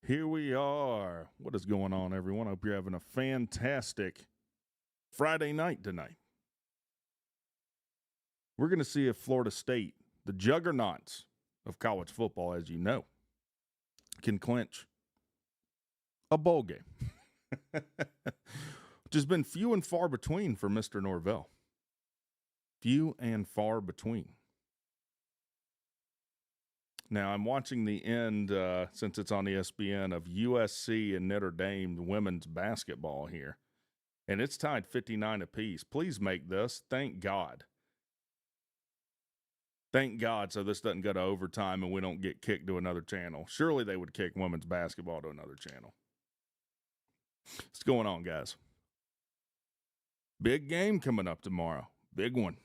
Here we are. What is going on, everyone? I hope you're having a fantastic Friday night tonight. We're going to see if Florida State, the juggernauts of college football, as you know, can clinch a bowl game. Which has been few and far between for Mr. Norvell. Few and far between. Now, I'm watching the end, since it's on ESPN, of USC and Notre Dame women's basketball here. And it's tied 59 apiece. Please make this. Thank God. Thank God so this doesn't go to overtime and we don't get kicked to another channel. Surely they would kick women's basketball to another channel. What's going on, guys? Big game coming up tomorrow. Big one.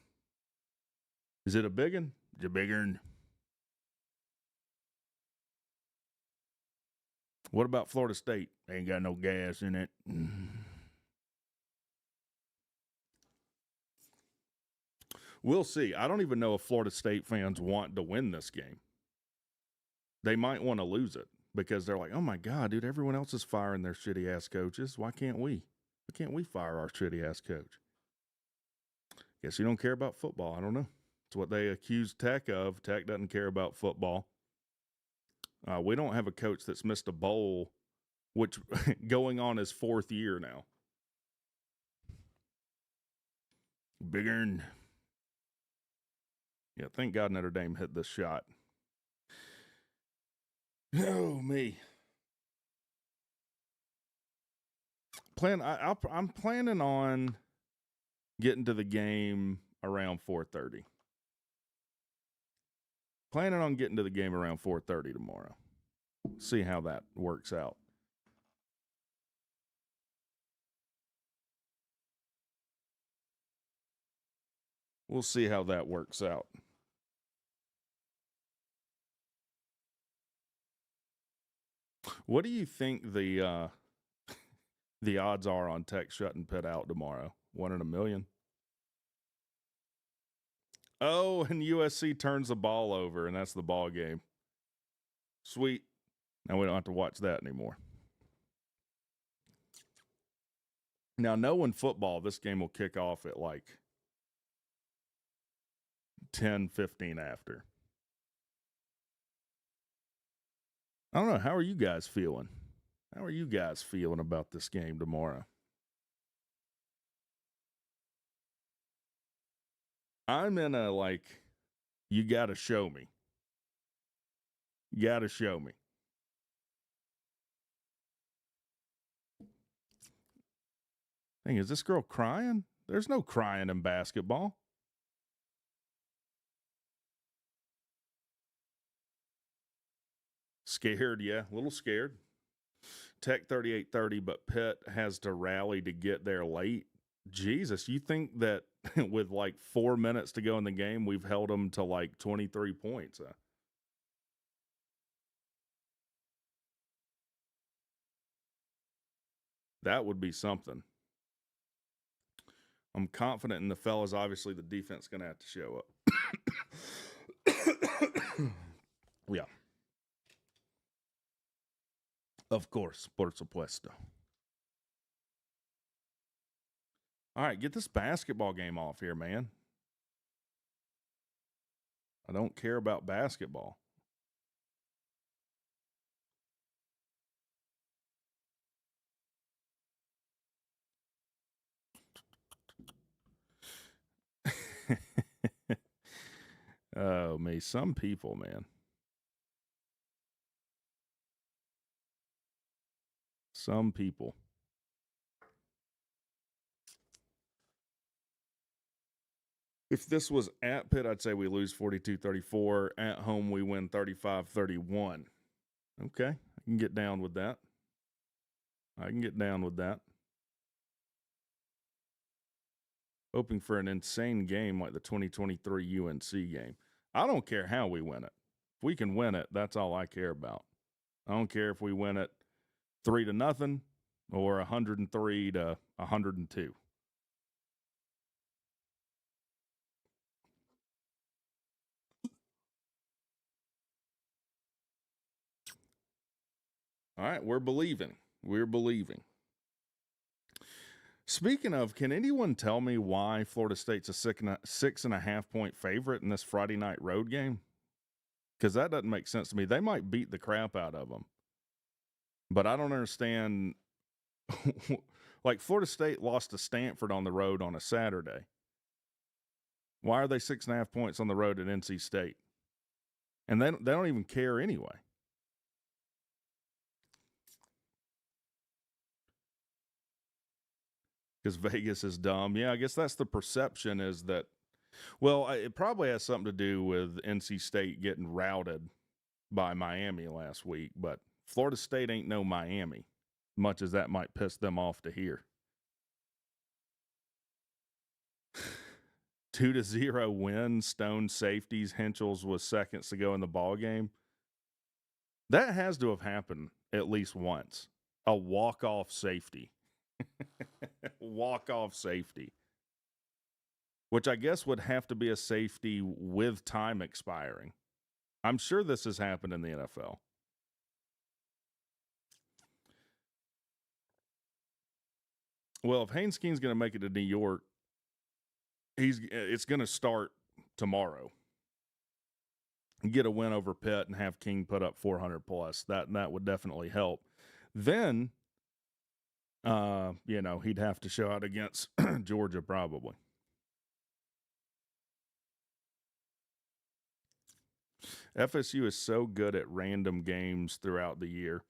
Is it a big one? It's a big one. What about Florida State? They ain't got no gas in it. We'll see. I don't even know if Florida State fans want to win this game. They might want to lose it because they're like, oh my God, dude, everyone else is firing their shitty ass coaches. Why can't we? Why can't we fire our shitty ass coach? Guess you don't care about football. I don't know. It's what they accuse Tech of. Tech doesn't care about football. We don't have a coach that's missed a bowl, which going on his fourth year now. Big earn. Yeah, thank God Notre Dame hit this shot. Oh, me. I'm planning on getting to the game around 4:30. Planning on getting to the game around 4:30 tomorrow. See how that works out. We'll see how that works out. What do you think the odds are on Tech shutting Pitt out tomorrow? 1 in a million? Oh, and USC turns the ball over, and that's the ball game. Sweet. Now we don't have to watch that anymore. Now, knowing football, this game will kick off at like 10:15 after. I don't know. How are you guys feeling? How are you guys feeling about this game tomorrow? I'm in a like, you got to show me. You got to show me. Dang, is this girl crying? There's no crying in basketball. Scared, yeah, a little scared. Tech 38-30, but Pitt has to rally to get there late. Jesus, you think that with like 4 minutes to go in the game, we've held them to like 23 points? That would be something. I'm confident in the fellas. Obviously, the defense is going to have to show up. Yeah. Of course, por supuesto. All right, get this basketball game off here, man. I don't care about basketball. Oh, me. Some people, man. Some people. If this was at Pitt, I'd say we lose 42-34. At home, we win 35-31. Okay, I can get down with that. Hoping for an insane game like the 2023 UNC game. I don't care how we win it. If we can win it, that's all I care about. I don't care if we win it 3-0 or 103-102. All right, we're believing. We're believing. Speaking of, can anyone tell me why Florida State's a 6.5 point favorite in this Friday night road game? Because that doesn't make sense to me. They might beat the crap out of them, but I don't understand. Like, Florida State lost to Stanford on the road on a Saturday. Why are they 6.5 points on the road at NC State? And they don't even care anyway. Because Vegas is dumb. Yeah, I guess that's the perception, is that, well, it probably has something to do with NC State getting routed by Miami last week, but Florida State ain't no Miami, much as that might piss them off to hear. 2-0 win, Stone safeties, Henschels was seconds to go in the ball game. That has to have happened at least once. A walk-off safety. Walk-off safety. Which I guess would have to be a safety with time expiring. I'm sure this has happened in the NFL. Well, if Haynes King's going to make it to New York, it's going to start tomorrow. Get a win over Pitt and have King put up 400 plus. That would definitely help. Then, he'd have to show out against Georgia probably. FSU is so good at random games throughout the year.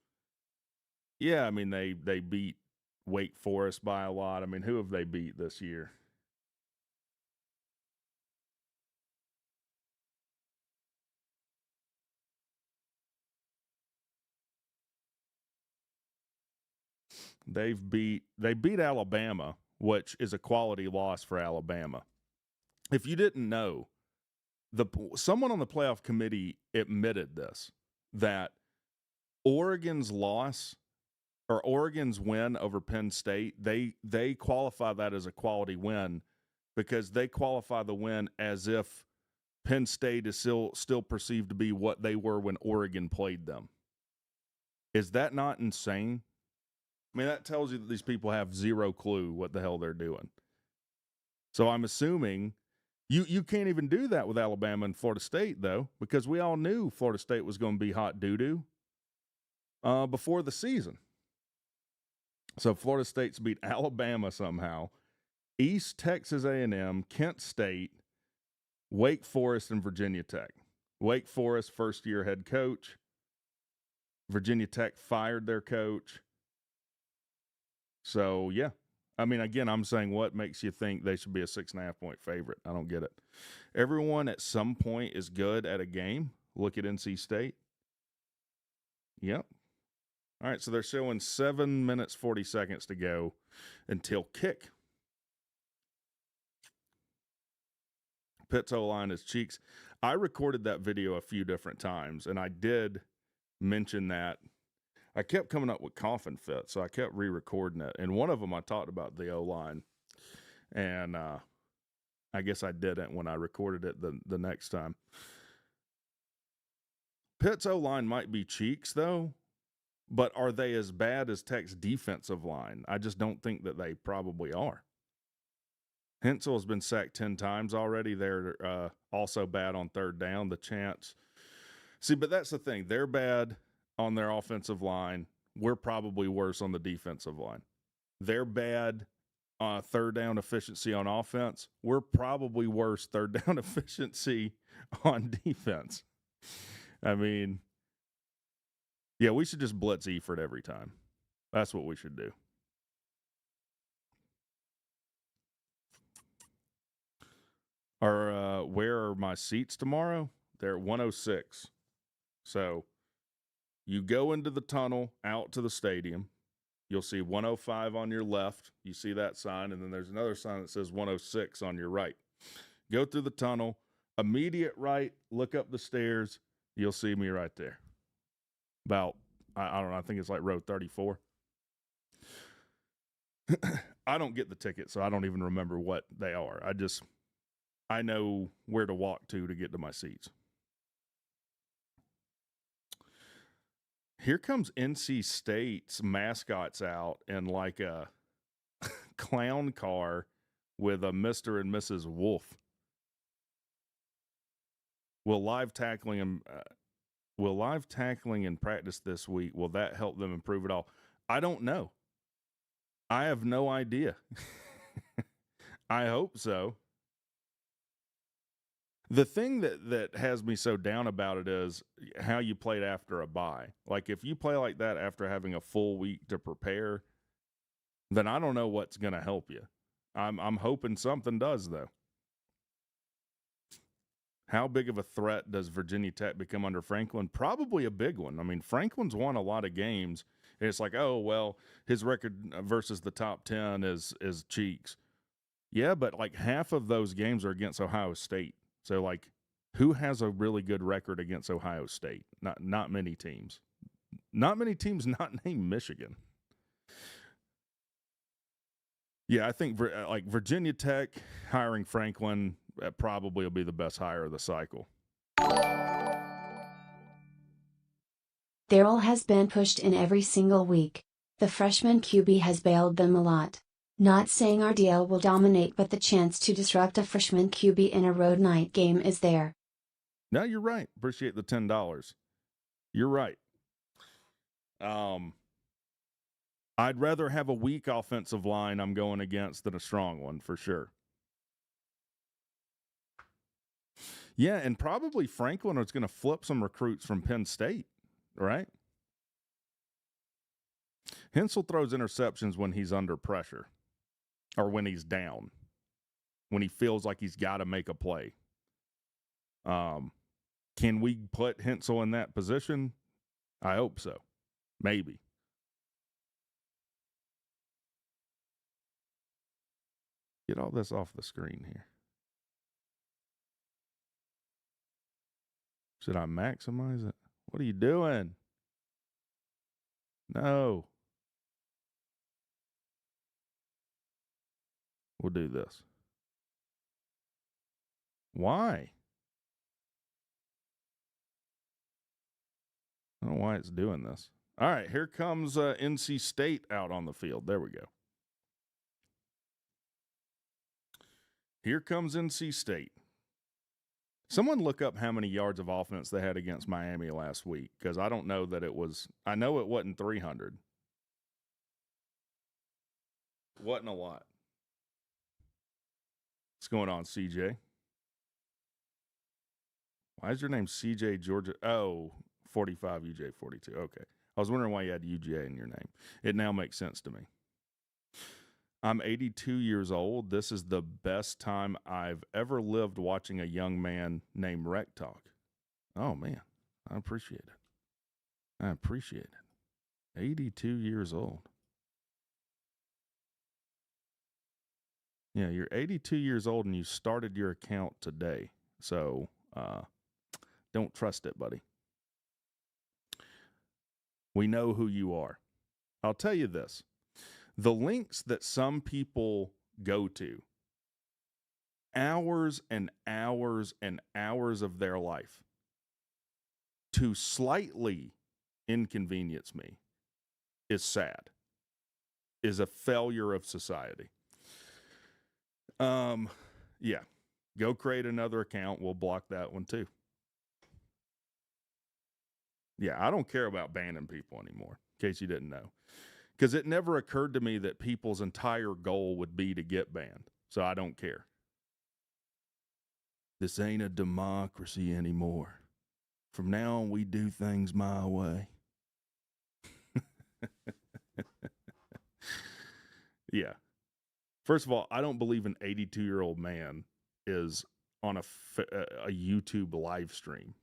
Yeah, I mean, they beat Wake Forest by a lot. I mean, who have they beat this year? They beat Alabama, which is a quality loss for Alabama. If you didn't know, someone on the playoff committee admitted this, that Oregon's loss or Oregon's win over Penn State, they qualify that as a quality win because they qualify the win as if Penn State is still perceived to be what they were when Oregon played them. Is that not insane? I mean, that tells you that these people have zero clue what the hell they're doing. So I'm assuming you can't even do that with Alabama and Florida State, though, because we all knew Florida State was going to be hot doo-doo before the season. So Florida State's beat Alabama somehow, East Texas A&M, Kent State, Wake Forest, and Virginia Tech. Wake Forest, first-year head coach. Virginia Tech fired their coach. So, yeah. I mean, again, I'm saying, what makes you think they should be a 6.5 point favorite? I don't get it. Everyone at some point is good at a game. Look at NC State. Yep. All right, so they're showing 7 minutes, 40 seconds to go until kick. Pitt's O-line is cheeks. I recorded that video a few different times, and I did mention that. I kept coming up with coughing fits, so I kept re-recording it. And one of them I talked about the O-line, and I guess I didn't when I recorded it the next time. Pitt's O-line might be cheeks, though, but are they as bad as Tech's defensive line? I just don't think that they probably are. Hensel has been sacked 10 times already. They're also bad on third down. The chance. See, but that's the thing. They're bad on their offensive line. We're probably worse on the defensive line. They're bad third down efficiency on offense. We're probably worse third down efficiency on defense. I mean, yeah, we should just blitz Eford every time. That's what we should do. Where are my seats tomorrow? They're at 106. So you go into the tunnel out to the stadium. You'll see 105 on your left. You see that sign, and then there's another sign that says 106 on your right. Go through the tunnel, immediate right, look up the stairs. You'll see me right there. About, I don't know, I think it's like row 34. I don't get the ticket, so I don't even remember what they are. I know where to walk to get to my seats. Here comes NC State's mascots out in like a clown car with a Mr. and Mrs. Wolf. Will live tackling in practice this week, will that help them improve at all? I don't know. I have no idea. I hope so. The thing that has me so down about it is how you played after a bye. Like if you play like that after having a full week to prepare, then I don't know what's going to help you. I'm hoping something does though. How big of a threat does Virginia Tech become under Franklin? Probably a big one. I mean, Franklin's won a lot of games. And it's like, oh, well, his record versus the top 10 is cheeks. Yeah, but like half of those games are against Ohio State. So, like, who has a really good record against Ohio State? Not many teams. Not many teams not named Michigan. Yeah, I think like Virginia Tech hiring Franklin probably will be the best hire of the cycle. Darryl has been pushed in every single week. The freshman QB has bailed them a lot. Not saying RDL will dominate, but the chance to disrupt a freshman QB in a road night game is there. No, you're right. Appreciate the $10. You're right. I'd rather have a weak offensive line I'm going against than a strong one, for sure. Yeah, and probably Franklin is going to flip some recruits from Penn State, right? Hensel throws interceptions when he's under pressure or when he's down, when he feels like he's got to make a play. Can we put Hensel in that position? I hope so. Maybe. Get all this off the screen here. Should I maximize it? What are you doing? No. We'll do this. Why? I don't know why it's doing this. All right, here comes NC State out on the field. There we go. Here comes NC State. Someone look up how many yards of offense they had against Miami last week, because I don't know that it was – I know it wasn't 300. Wasn't a lot. What's going on, CJ? Why is your name CJ Georgia? Oh, 45 UJ 42. Okay. I was wondering why you had UJ in your name. It now makes sense to me. I'm 82 years old. This is the best time I've ever lived watching a young man named WreckTalk. Oh, man. I appreciate it. I appreciate it. 82 years old. Yeah, you're 82 years old and you started your account today. So don't trust it, buddy. We know who you are. I'll tell you this. The links that some people go to, hours and hours and hours of their life, to slightly inconvenience me, is sad, is a failure of society. Yeah, go create another account. We'll block that one too. Yeah, I don't care about banning people anymore, in case you didn't know. Because it never occurred to me that people's entire goal would be to get banned. So I don't care. This ain't a democracy anymore. From now on, we do things my way. Yeah. First of all, I don't believe an 82-year-old man is on a YouTube live stream.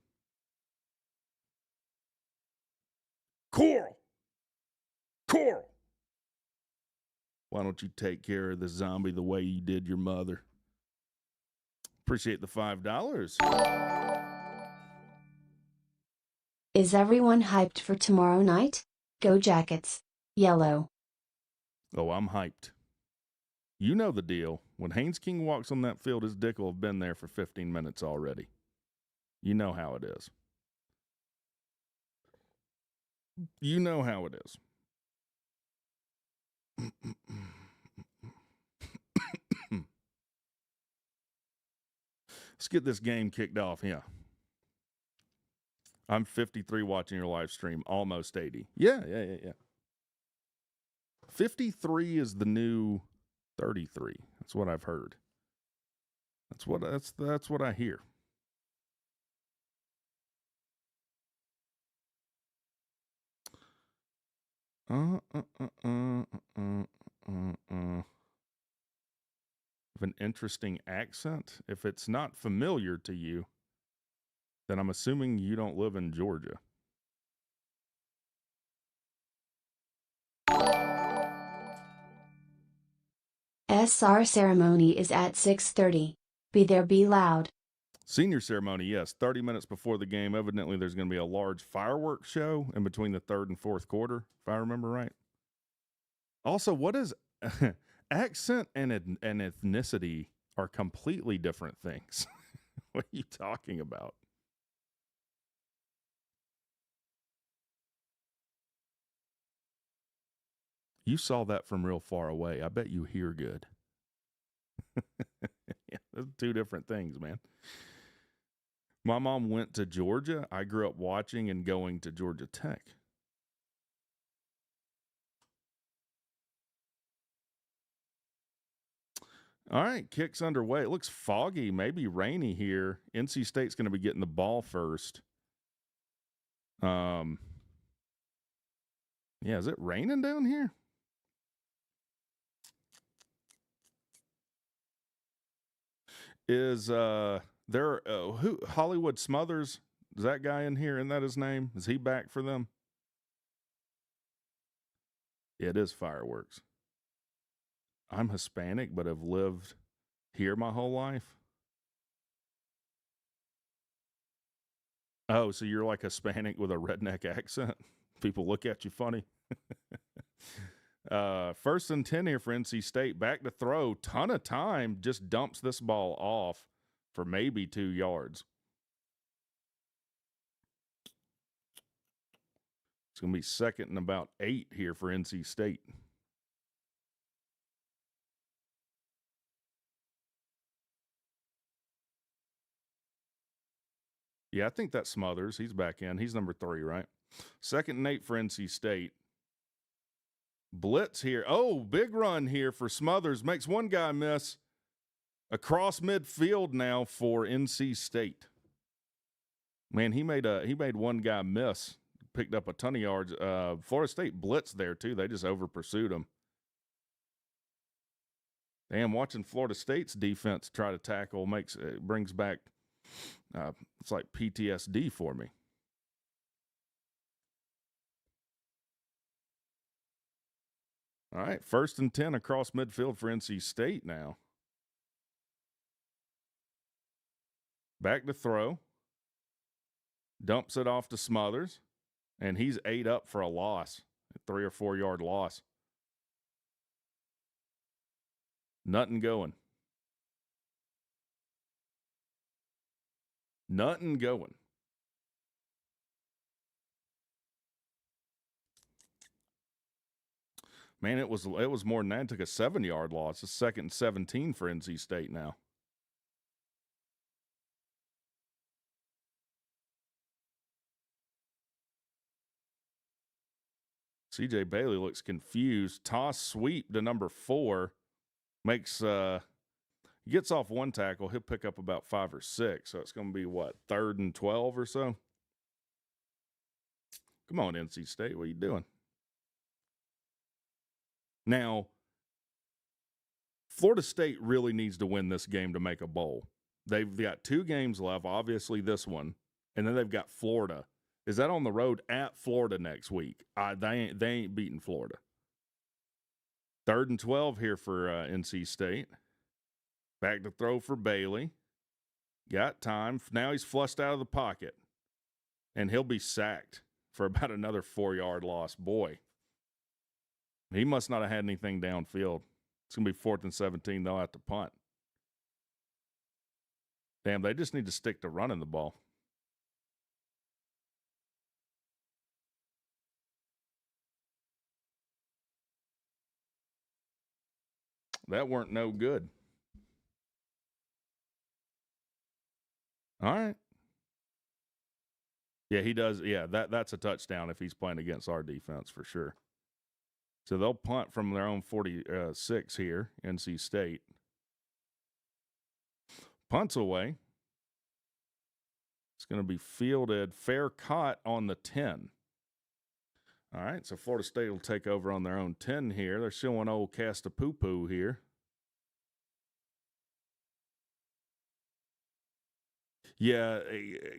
Coral! Why don't you take care of the zombie the way you did your mother? Appreciate the $5. Is everyone hyped for tomorrow night? Go Jackets. Yellow. Oh, I'm hyped. You know the deal. When Haynes King walks on that field, his dick will have been there for 15 minutes already. You know how it is. You know how it is. Let's get this game kicked off. Yeah. I'm 53 watching your live stream, almost 80. Yeah. 53 is the new 33. That's what I've heard. That's what I hear. Of an interesting accent. If it's not familiar to you, then I'm assuming you don't live in Georgia. SR ceremony is at 6:30. Be there, be loud. Senior ceremony, yes, 30 minutes before the game. Evidently, there's going to be a large fireworks show in between the third and fourth quarter, if I remember right. Also, what is accent and ethnicity are completely different things. What are you talking about? You saw that from real far away. I bet you hear good. Yeah, those are two different things, man. My mom went to Georgia. I grew up watching and going to Georgia Tech. All right, kicks underway. It looks foggy, maybe rainy here. NC State's going to be getting the ball first. Yeah, is it raining down here? Is there who Hollywood Smothers? Is that guy in here? Isn't that his name? Is he back for them? Yeah, it is fireworks. I'm Hispanic, but have lived here my whole life. Oh, so you're like Hispanic with a redneck accent? People look at you funny. 1st and 10 here for NC State. Back to throw. Ton of time. Just dumps this ball off for maybe 2 yards. It's going to be 2nd and about 8 here for NC State. Yeah, I think that's Smothers. He's back in. He's number 3, right? 2nd and 8 for NC State. Blitz here. Oh, big run here for Smothers. Makes one guy miss. Across midfield now for NC State. Man, he made one guy miss. Picked up a ton of yards. Florida State blitzed there too. They just over pursued him. Damn, watching Florida State's defense try to tackle brings back it's like PTSD for me. All right, 1st and 10 across midfield for NC State now. Back to throw. Dumps it off to Smothers, and he's 8 up for a loss, a 3 or 4 yard loss. Nothing going. Nothing going. Man, it was more than that. It took a 7 yard loss. It's 2nd and 17 for NC State now. CJ Bailey looks confused. Toss sweep to number 4. Makes gets off one tackle. He'll pick up about 5 or 6. So it's going to be what, 3rd and 12 or so? Come on, NC State. What are you doing? Now, Florida State really needs to win this game to make a bowl. They've got 2 games left, obviously this one, and then they've got Florida. Is that on the road at Florida next week? They ain't beating Florida. 3rd and 12 here for NC State. Back to throw for Bailey. Got time. Now he's flushed out of the pocket, and he'll be sacked for about another 4 yard loss. Boy, he must not have had anything downfield. It's going to be 4th and 17. They'll have to punt. Damn, they just need to stick to running the ball. That weren't no good. All right. Yeah, he does. Yeah, that's a touchdown if he's playing against our defense for sure. So they'll punt from their own 46 here, NC State. Punts away. It's going to be fielded fair caught on the 10. All right, so Florida State will take over on their own 10 here. They're showing old Castapoo here. Yeah,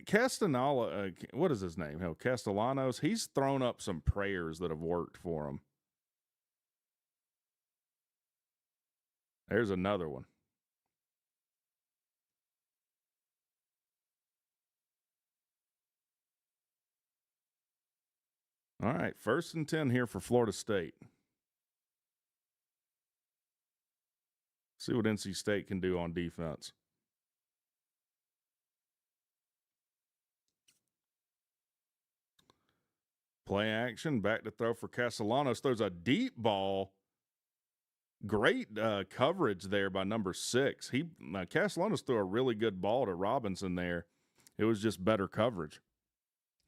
Castanala, what is his name? Castellanos. He's thrown up some prayers that have worked for him. There's another one. All right, 1st and 10 here for Florida State. See what NC State can do on defense. Play action, back to throw for Castellanos. Throws a deep ball. Great coverage there by number 6. Castellanos threw a really good ball to Robinson there. It was just better coverage.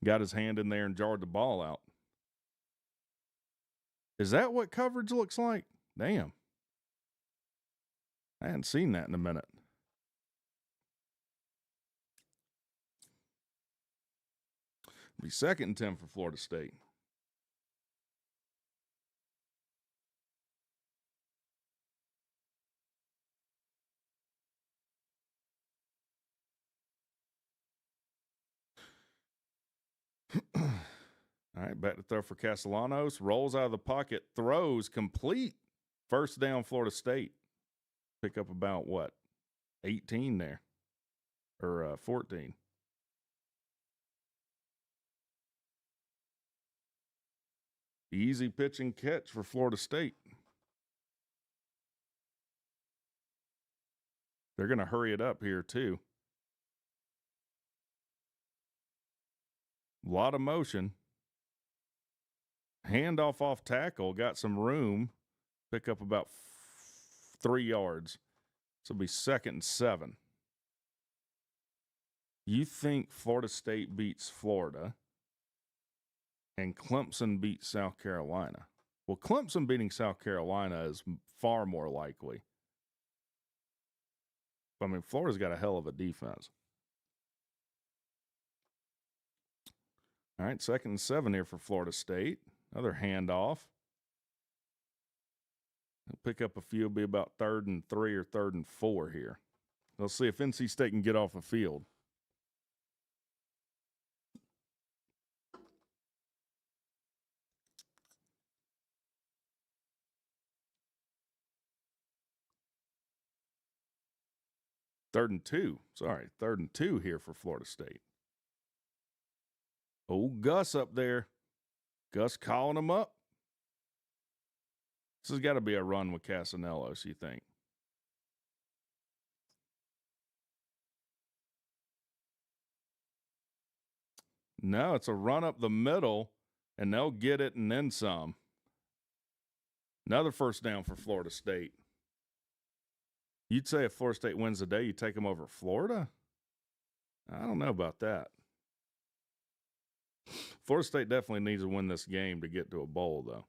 Got his hand in there and jarred the ball out. Is that what coverage looks like? Damn. I hadn't seen that in a minute. It'll be 2nd and 10 for Florida State. All right, back to throw for Castellanos. Rolls out of the pocket, throws complete. 1st down, Florida State. Pick up about, 18 there? Or 14. Easy pitch and catch for Florida State. They're going to hurry it up here, too. A lot of motion. Handoff off tackle. Got some room. Pick up about 3 yards. So it'll be 2nd and 7. You think Florida State beats Florida and Clemson beats South Carolina? Well, Clemson beating South Carolina is far more likely. I mean, Florida's got a hell of a defense. All right, 2nd and 7 here for Florida State. Another handoff. They'll pick up a few. It'll be about 3rd and 3 or 3rd and 4 here. They'll see if NC State can get off the field. Third and 2 here for Florida State. Old Gus up there. Gus calling him up. This has got to be a run with Castellanos, you think? No, it's a run up the middle, and they'll get it and then some. Another 1st down for Florida State. You'd say if Florida State wins the day, you take them over Florida? I don't know about that. Florida State definitely needs to win this game to get to a bowl, though.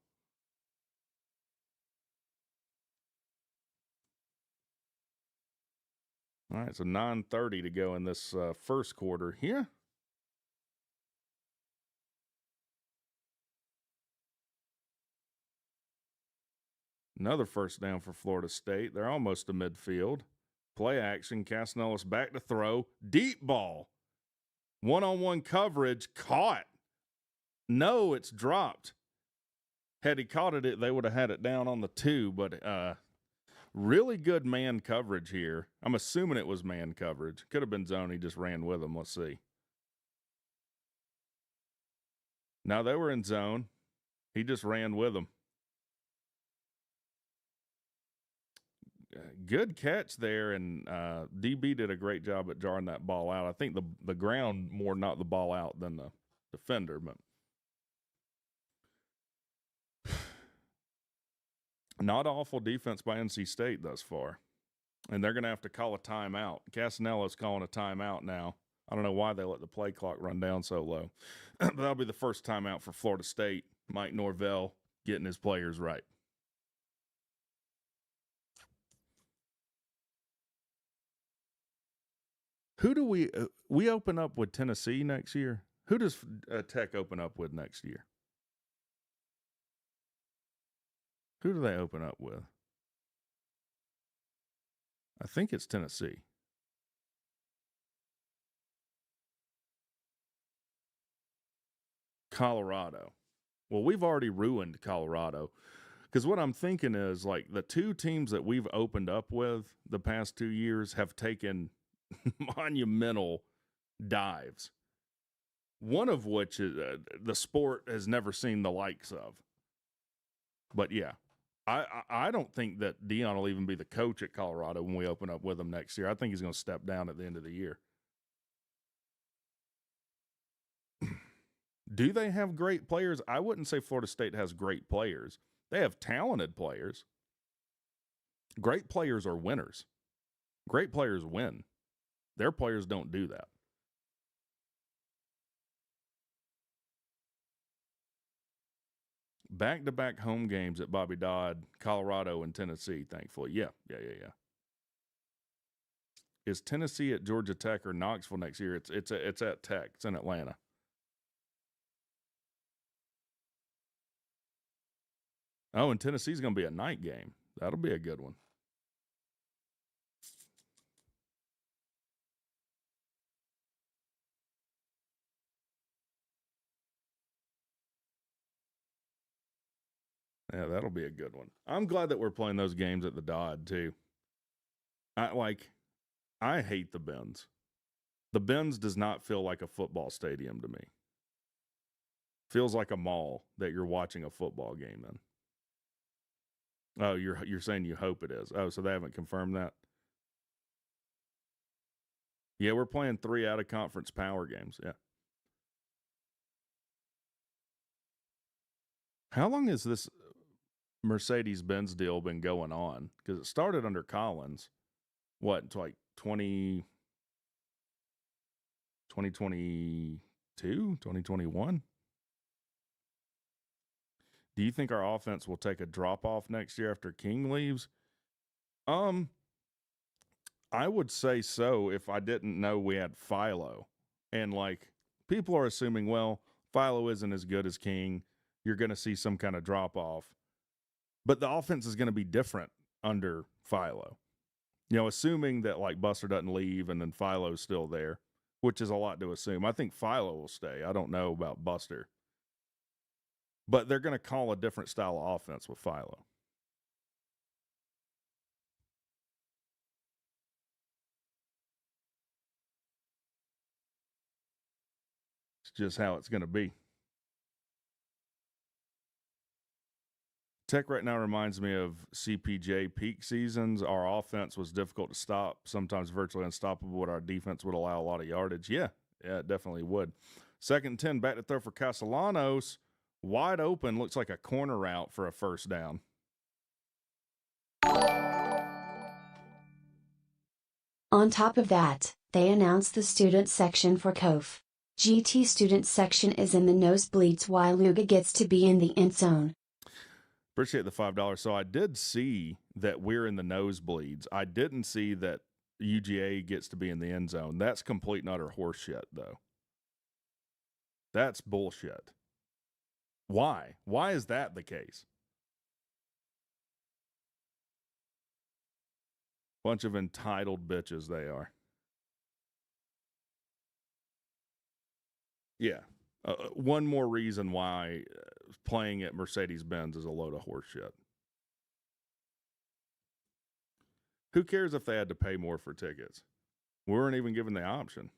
All right, so 9:30 to go in this 1st quarter here. Another 1st down for Florida State. They're almost to midfield. Play action. Castellanos back to throw. Deep ball. One-on-one coverage. Caught. No, it's dropped. Had he caught it, they would have had it down on the 2. But really good man coverage here. I'm assuming it was man coverage. Could have been zone. He just ran with them. Let's see. No, they were in zone. He just ran with them. Good catch there, and DB did a great job at jarring that ball out. I think the ground more knocked the ball out than the defender, but Not awful defense by NC State thus far. And they're going to have to call a timeout. Casanello's calling a timeout now. I don't know why they let the play clock run down so low. But that'll be the first timeout for Florida State. Mike Norvell getting his players right. Who do we open up with Tennessee next year? Who does Tech open up with next year? Who do they open up with? I think it's Tennessee. Colorado. Well, we've already ruined Colorado. Because what I'm thinking is, like, the two teams that we've opened up with the past 2 years have taken monumental dives. One of which is the sport has never seen the likes of. But yeah, I don't think that Dion will even be the coach at Colorado when we open up with him next year. I think he's going to step down at the end of the year. Do they have great players? I wouldn't say Florida State has great players. They have talented players. Great players are winners. Great players win. Their players don't do that. Back-to-back home games at Bobby Dodd, Colorado, and Tennessee, thankfully. Yeah. Is Tennessee at Georgia Tech or Knoxville next year? It's at Tech. It's in Atlanta. Oh, and Tennessee's going to be a night game. That'll be a good one. Yeah, that'll be a good one. I'm glad that we're playing those games at the Dodd, too. I hate the Benz. The Benz does not feel like a football stadium to me. Feels like a mall that you're watching a football game in. Oh, you're saying you hope it is. Oh, so they haven't confirmed that? Yeah, we're playing 3 out-of-conference power games, yeah. How long has this Mercedes-Benz deal been going on? Because it started under Collins. What, it's like 2022, 2021? Do you think our offense will take a drop-off next year after King leaves? I would say so if I didn't know we had Philo. And, like, people are assuming, well, Philo isn't as good as King. You're going to see some kind of drop-off. But the offense is going to be different under Philo. You know, assuming that, like, Buster doesn't leave and then Philo's still there, which is a lot to assume. I think Philo will stay. I don't know about Buster. But they're going to call a different style of offense with Philo. It's just how it's going to be. Tech right now reminds me of CPJ peak seasons. Our offense was difficult to stop, sometimes virtually unstoppable, but our defense would allow a lot of yardage. Yeah, it definitely would. 2nd and 10, back to throw for Castellanos. Wide open, looks like a corner route for a first down. On top of that, they announced the student section for COF. GT student section is in the nosebleeds while Luga gets to be in the end zone. Appreciate the $5. So I did see that we're in the nosebleeds. I didn't see that UGA gets to be in the end zone. That's complete and utter horseshit, though. That's bullshit. Why? Why is that the case? Bunch of entitled bitches they are. Yeah. One more reason why playing at Mercedes-Benz is a load of horseshit. Who cares if they had to pay more for tickets? We weren't even given the option.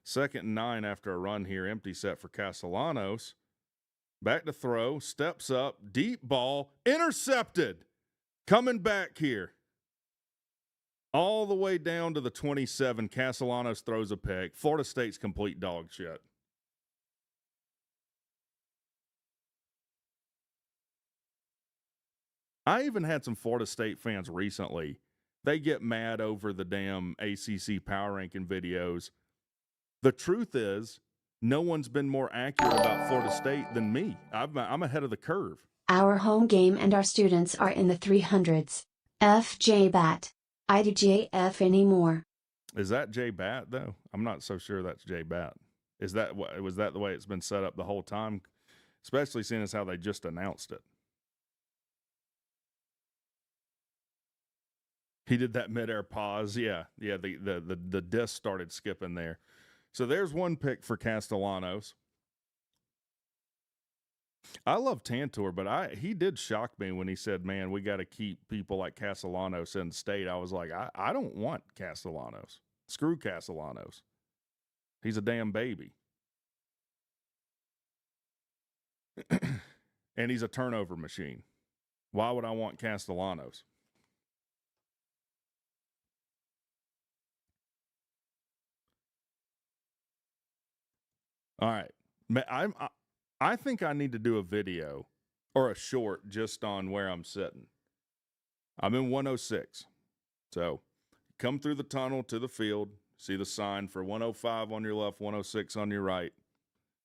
2nd and 9 after a run here. Empty set for Castellanos. Back to throw. Steps up. Deep ball. Intercepted. Coming back here. All the way down to the 27. Castellanos throws a pick. Florida State's complete dog shit. I even had some Florida State fans recently. They get mad over the damn ACC power ranking videos. The truth is, no one's been more accurate about Florida State than me. I'm ahead of the curve. Our home game and our students are in the 300s. FJ Bat. IDJF anymore. Is that J Bat though? I'm not so sure that's J Bat. Was that the way it's been set up the whole time? Especially seeing as how they just announced it. He did that midair pause. Yeah. The disc started skipping there. So there's one pick for Castellanos. I love Tantor, but he did shock me when he said, "Man, we got to keep people like Castellanos in the state." I was like, I don't want Castellanos. Screw Castellanos. He's a damn baby. And he's a turnover machine. Why would I want Castellanos? All right. I think I need to do a video or a short just on where I'm sitting. I'm in 106. So come through the tunnel to the field, see the sign for 105 on your left, 106 on your right.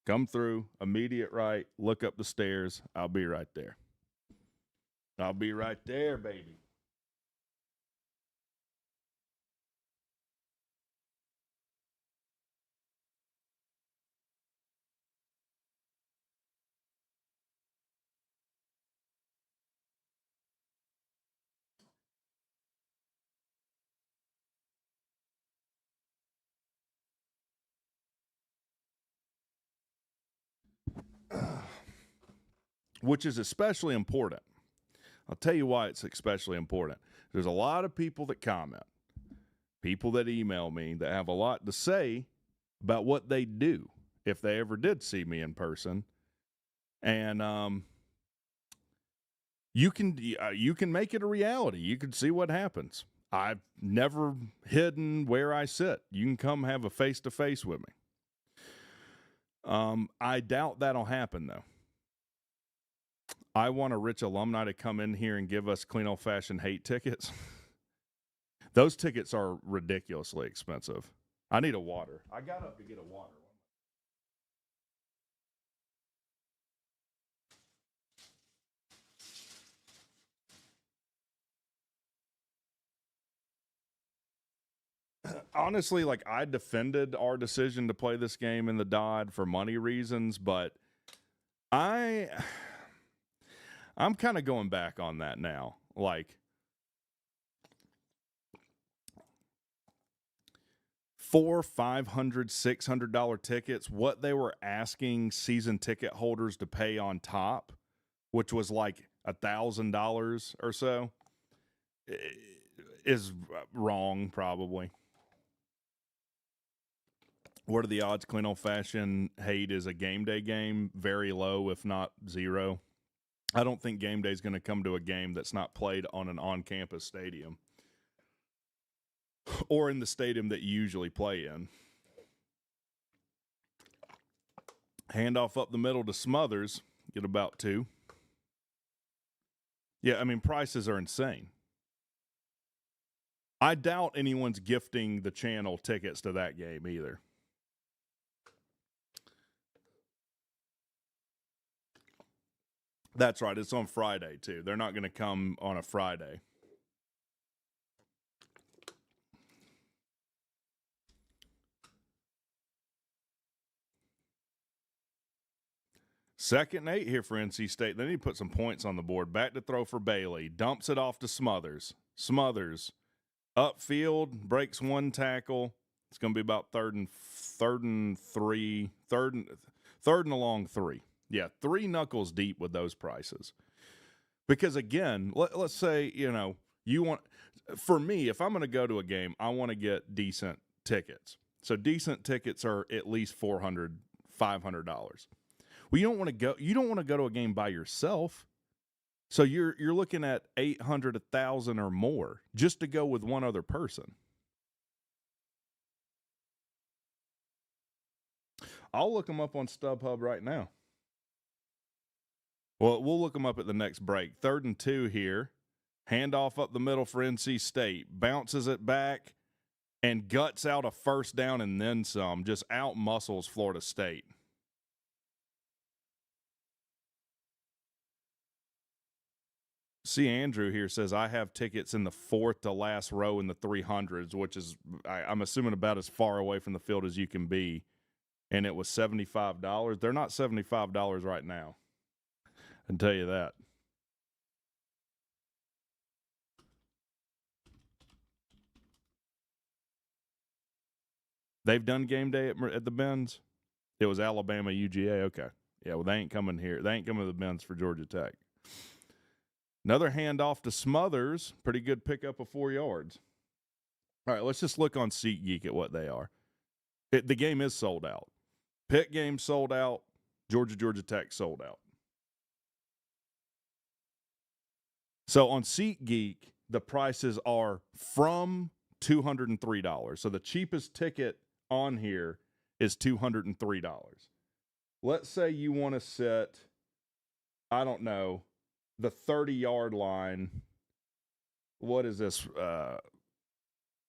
Come through, immediate right, look up the stairs. I'll be right there. I'll be right there, baby. Which is especially important. I'll tell you why it's especially important. There's a lot of people that comment, people that email me that have a lot to say about what they do if they ever did see me in person. And you can make it a reality. You can see what happens. I've never hidden where I sit. You can come have a face-to-face with me. I doubt that'll happen, though. I want a rich alumni to come in here and give us clean old-fashioned hate tickets. Those tickets are ridiculously expensive. I need a water. I got up to get a water. Honestly, like, I defended our decision to play this game in the Dodd for money reasons, but I'm kind of going back on that now. Like, $400, $500, $600 tickets, what they were asking season ticket holders to pay on top, which was like $1,000 or so, is wrong, probably. What are the odds clean old fashioned hate is a game day game? Very low, if not zero. I don't think game day is going to come to a game that's not played on an on campus stadium or in the stadium that you usually play in. Handoff up the middle to Smothers, get about 2. Yeah, I mean, prices are insane. I doubt anyone's gifting the channel tickets to that game either. That's right. It's on Friday, too. They're not going to come on a Friday. Second and 8 here for NC State. They need to put some points on the board. Back to throw for Bailey. Dumps it off to Smothers. Smothers upfield, breaks one tackle. It's going to be about third and a long 3. Yeah, 3 knuckles deep with those prices. Because again, let's say, you want, for me, if I'm going to go to a game, I want to get decent tickets. So decent tickets are at least $400, $500. Well, you don't want to go to a game by yourself. So you're looking at $800, $1,000 or more just to go with one other person. I'll look them up on StubHub right now. Well, we'll look them up at the next break. 3rd and 2 here. Handoff up the middle for NC State. Bounces it back and guts out a first down and then some. Just out-muscles Florida State. See, Andrew here says, I have tickets in the 4th to last row in the 300s, which is, I'm assuming, about as far away from the field as you can be. And it was $75. They're not $75 right now. I can tell you that. They've done game day at the Benz. It was Alabama UGA. Okay. Yeah, well, they ain't coming here. They ain't coming to the Benz for Georgia Tech. Another handoff to Smothers. Pretty good pickup of 4 yards. All right, let's just look on SeatGeek at what they are. The game is sold out. Pitt game sold out. Georgia Tech sold out. So on SeatGeek, the prices are from $203. So the cheapest ticket on here is $203. Let's say you want to sit, I don't know, the 30-yard line. What is this?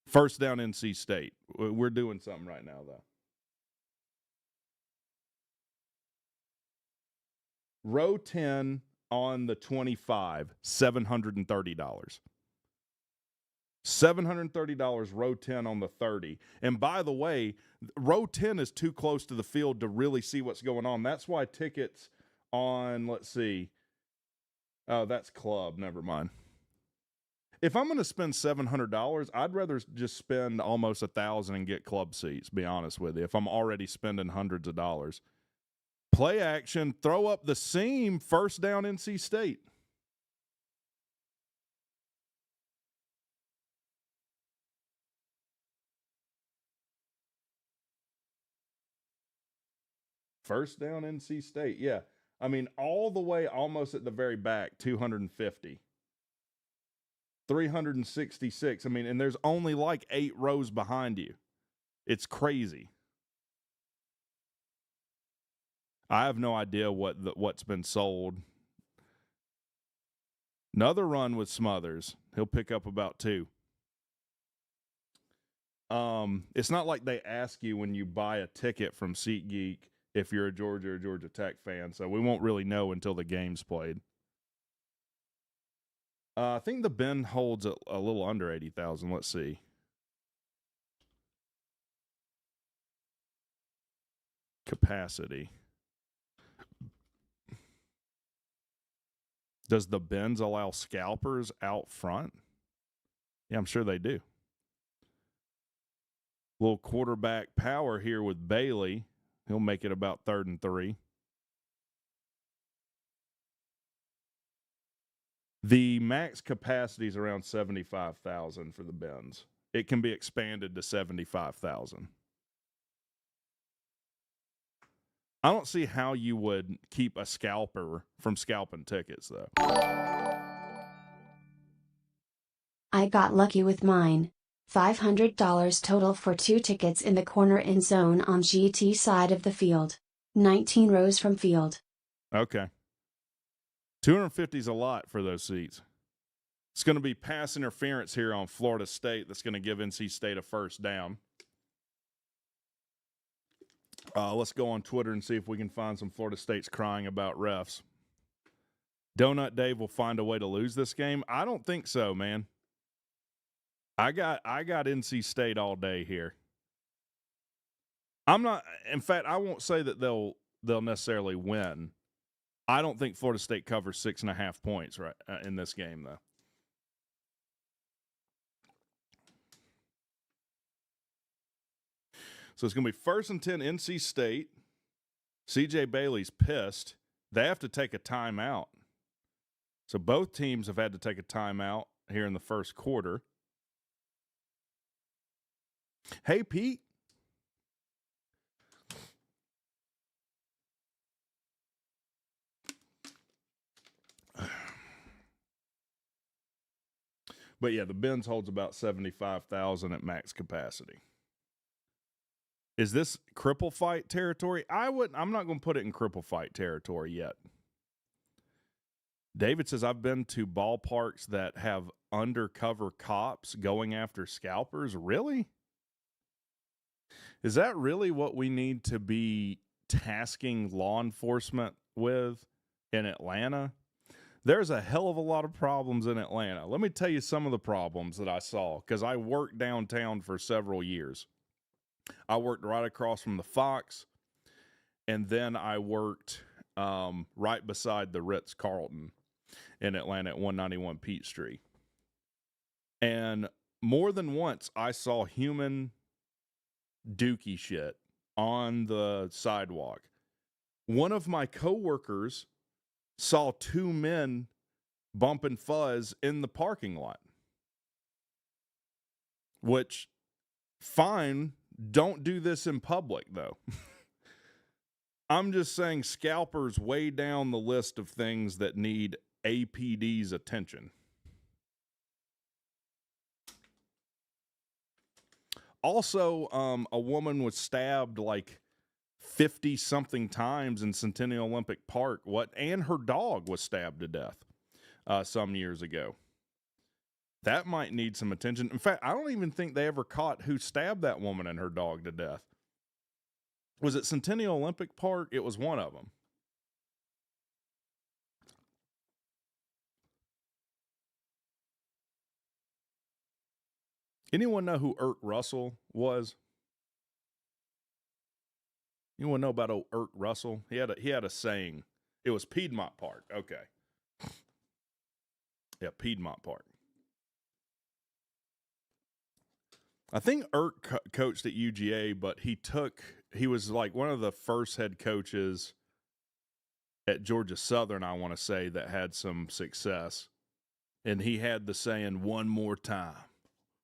First down NC State. We're doing something right now, though. Row 10 on the 25, $730. $730 row 10 on the 30. And by the way, row 10 is too close to the field to really see what's going on. That's why tickets on, let's see. Oh, that's club. Never mind. If I'm going to spend $700, I'd rather just spend almost $1,000 and get club seats, be honest with you, if I'm already spending hundreds of dollars. Play action, throw up the seam, first down NC State. First down NC State, yeah. I mean, all the way almost at the very back, 250. 366. I mean, and there's only like 8 rows behind you. It's crazy. I have no idea what's been sold. Another run with Smothers. He'll pick up about 2. It's not like they ask you when you buy a ticket from SeatGeek if you're a Georgia or Georgia Tech fan, so we won't really know until the game's played. I think the Ben holds a little under 80,000. Let's see. Capacity. Does the Benz allow scalpers out front? Yeah, I'm sure they do. Little quarterback power here with Bailey. He'll make it about 3rd and 3. The max capacity is around 75,000 for the Benz. It can be expanded to 75,000. I don't see how you would keep a scalper from scalping tickets, though. I got lucky with mine. $500 total for 2 tickets in the corner end zone on GT side of the field. 19 rows from field. Okay. 250 is a lot for those seats. It's going to be pass interference here on Florida State that's going to give NC State a first down. Let's go on Twitter and see if we can find some Florida States crying about refs. Donut Dave will find a way to lose this game. I don't think so, man. I got NC State all day here. I'm not. In fact, I won't say that they'll necessarily win. I don't think Florida State covers 6.5 points right in this game, though. So it's going to be 1st and 10 NC State. CJ Bailey's pissed. They have to take a timeout. So both teams have had to take a timeout here in the first quarter. Hey, Pete. But yeah, the Benz holds about 75,000 at max capacity. Is this cripple fight territory? I'm not going to put it in cripple fight territory yet. David says, I've been to ballparks that have undercover cops going after scalpers. Really? Is that really what we need to be tasking law enforcement with in Atlanta? There's a hell of a lot of problems in Atlanta. Let me tell you some of the problems that I saw because I worked downtown for several years. I worked right across from the Fox, and then I worked right beside the Ritz-Carlton in Atlanta at 191 Peachtree. And more than once, I saw human dookie shit on the sidewalk. One of my coworkers saw two men bumping fuzz in the parking lot, which, fine, don't do this in public, though. I'm just saying scalpers way down the list of things that need APD's attention. Also, a woman was stabbed like 50 something times in Centennial Olympic Park. And her dog was stabbed to death some years ago. That might need some attention. In fact, I don't even think they ever caught who stabbed that woman and her dog to death. Was it Centennial Olympic Park? It was one of them. Anyone know who Irk Russell was? Anyone know about old Irk Russell? He had a saying. It was Piedmont Park. Okay. Yeah, Piedmont Park. I think Irk coached at UGA, but he was like one of the first head coaches at Georgia Southern, I want to say, that had some success. And he had the saying, one more time.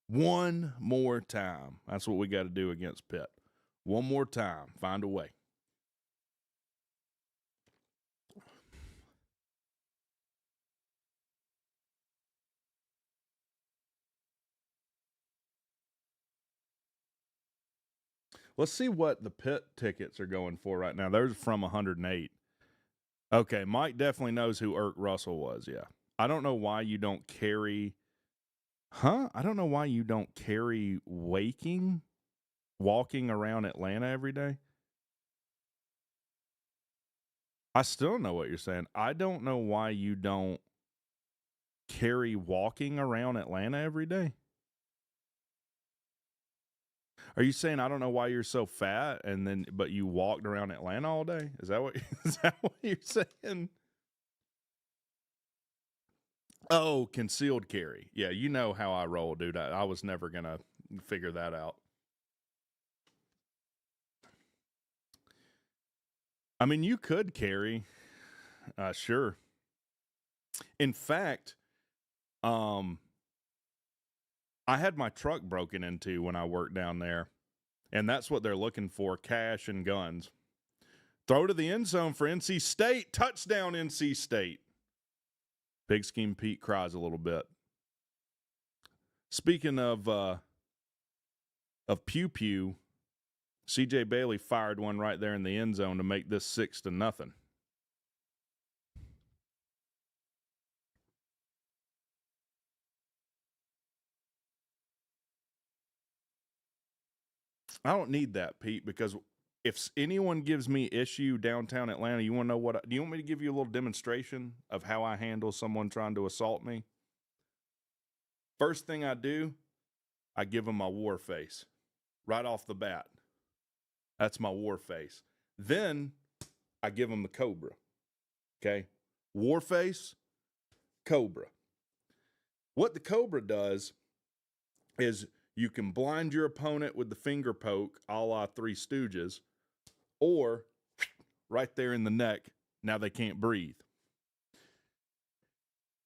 One more time. That's what we got to do against Pitt. One more time. Find a way. Let's see what the Pitt tickets are going for right now. They're from 108. Okay, Mike definitely knows who Irk Russell was, yeah. I don't know why you don't carry... I don't know why you don't carry walking around Atlanta every day. I still don't know what you're saying. I don't know why you don't carry walking around Atlanta every day. Are you saying I don't know why you're so fat but you walked around Atlanta all day? Is that what you're saying? Oh, concealed carry. Yeah, you know how I roll, dude. I was never going to figure that out. I mean, you could carry. Sure. In fact, I had my truck broken into when I worked down there, and that's what they're looking for, cash and guns. Throw to the end zone for NC State. Touchdown, NC State. Big Scheme Pete cries a little bit. Speaking of pew pew, CJ Bailey fired one right there in the end zone to make this 6-0. I don't need that, Pete, because if anyone gives me issue downtown Atlanta, you want to know do you want me to give you a little demonstration of how I handle someone trying to assault me? First thing I do, I give them my war face right off the bat. That's my war face. Then I give them the cobra. Okay? War face, cobra. What the cobra does is you can blind your opponent with the finger poke, a la Three Stooges, or right there in the neck, now they can't breathe.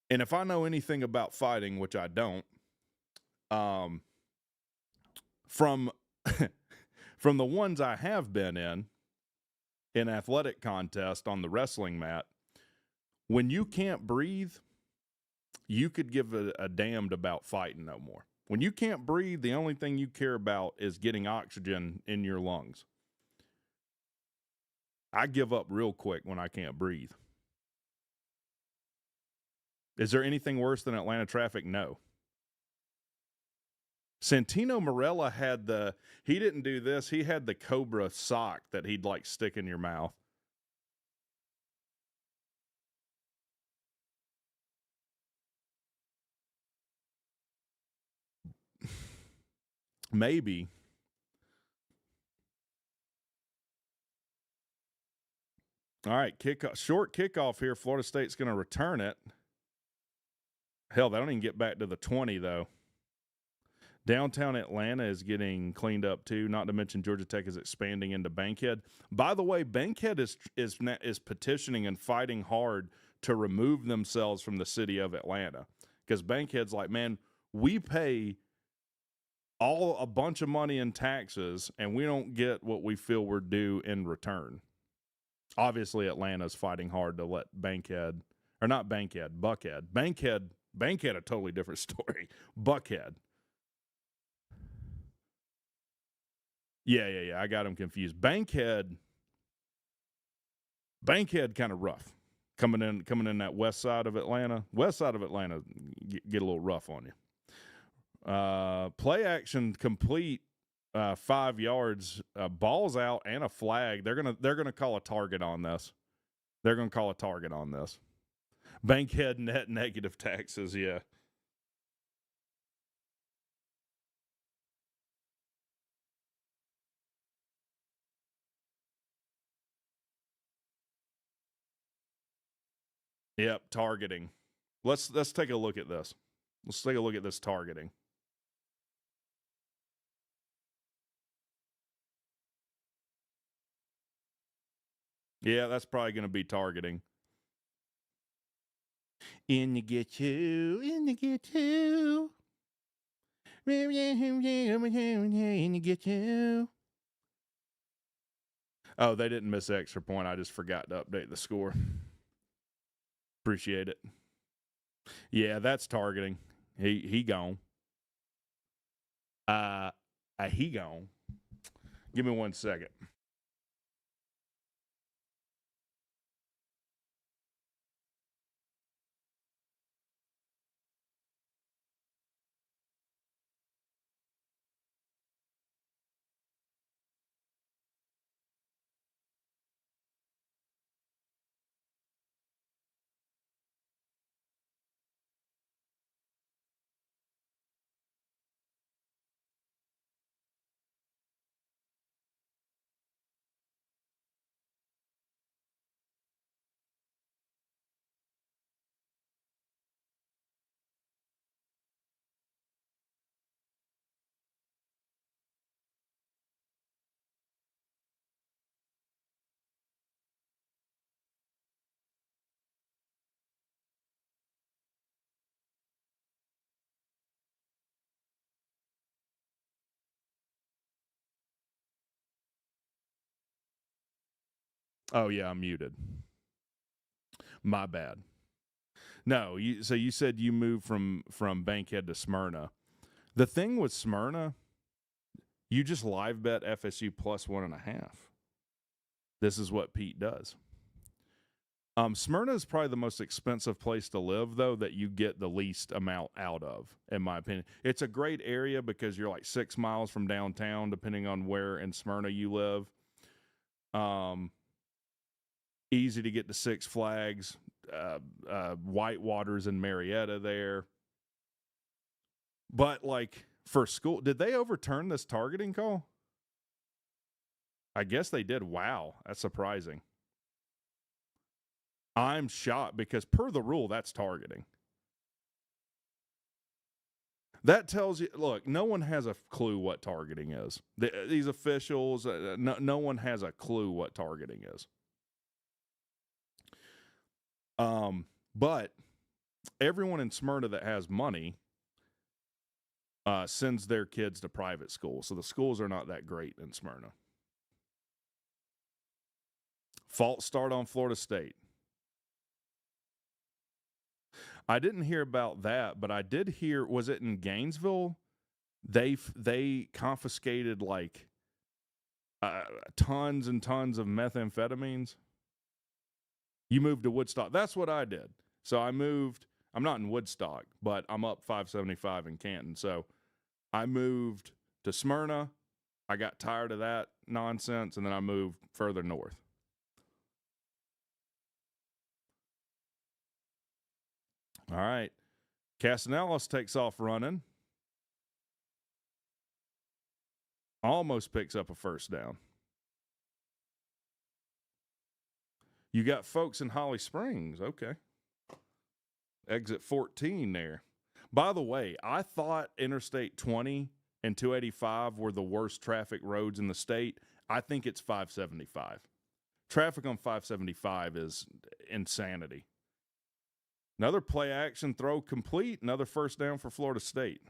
And if I know anything about fighting, which I don't, from from the ones I have been in athletic contest on the wrestling mat, when you can't breathe, you could give a damned about fighting no more. When you can't breathe, the only thing you care about is getting oxygen in your lungs. I give up real quick when I can't breathe. Is there anything worse than Atlanta traffic? No. Santino Marella he didn't do this. He had the Cobra sock that he'd like stick in your mouth. Maybe. All right, short kickoff here. Florida State's going to return it. Hell, they don't even get back to the 20, though. Downtown Atlanta is getting cleaned up, too, not to mention Georgia Tech is expanding into Bankhead. By the way, Bankhead is petitioning and fighting hard to remove themselves from the city of Atlanta, because Bankhead's like, man, we pay a bunch of money in taxes, and we don't get what we feel we're due in return. Obviously, Atlanta's fighting hard to let Buckhead. Bankhead, a totally different story. Buckhead. Yeah. I got them confused. Bankhead kind of rough. Coming in that west side of Atlanta. West side of Atlanta get a little rough on you. Play action complete, 5 yards, balls out and a flag. They're gonna call a target on this. Bankhead net negative taxes, yeah. Yep, targeting. Let's take a look at this. Let's take a look at this targeting. Yeah, that's probably going to be targeting. In you get you. In you get you. Oh, they didn't miss the extra point. I just forgot to update the score. Appreciate it. Yeah, that's targeting. He gone. He gone. Give me 1 second. Oh yeah, I'm muted. My bad. No, so you said you moved from Bankhead to Smyrna. The thing with Smyrna, you just live bet FSU plus 1.5. This is what Pete does. Smyrna is probably the most expensive place to live, though, that you get the least amount out of, in my opinion. It's a great area because you're like 6 miles from downtown, depending on where in Smyrna you live. Easy to get to Six Flags, Whitewater's in Marietta there. But, like, for school, did they overturn this targeting call? I guess they did. Wow, that's surprising. I'm shocked because per the rule, that's targeting. That tells you, look, no one has a clue what targeting is. These officials, no one has a clue what targeting is. But everyone in Smyrna that has money sends their kids to private schools. So the schools are not that great in Smyrna. False start on Florida State. I didn't hear about that, but I did hear, was it in Gainesville? They confiscated like tons and tons of methamphetamines. You moved to Woodstock. That's what I did. So I moved I'm not in Woodstock, but I'm up 575 in Canton. So I moved to Smyrna. I got tired of that nonsense, and then I moved further north. All right. Castellanos takes off running. Almost picks up a first down. You got folks in Holly Springs. Okay. Exit 14 there. By the way, I thought Interstate 20 and 285 were the worst traffic roads in the state. I think it's 575. Traffic on 575 is insanity. Another play action throw complete. Another first down for Florida State.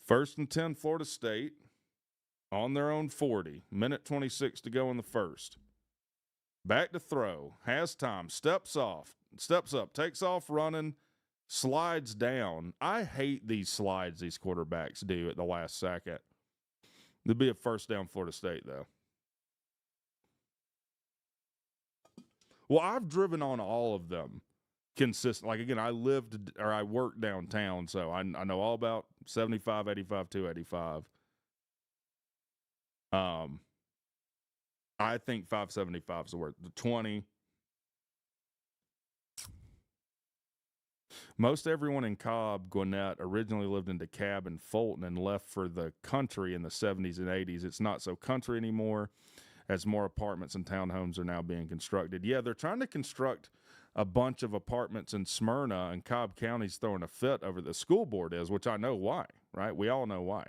First and 10, Florida State on their own 40. Minute 26 to go in the first. Back to throw. Has time. Steps up, takes off running, slides down. I hate these slides these quarterbacks do at the last second. There'll be a first down Florida State, though. Well, I've driven on all of them consistent. Like, again, I worked downtown, so I know all about 75, 85, 285. I think 575 is the word. The 20. Most everyone in Cobb, Gwinnett originally lived in DeKalb and Fulton and left for the country in the 70s and 80s. It's not so country anymore as more apartments and townhomes are now being constructed. Yeah, they're trying to construct a bunch of apartments in Smyrna, and Cobb County's throwing a fit over the school board is, which I know why, right? We all know why.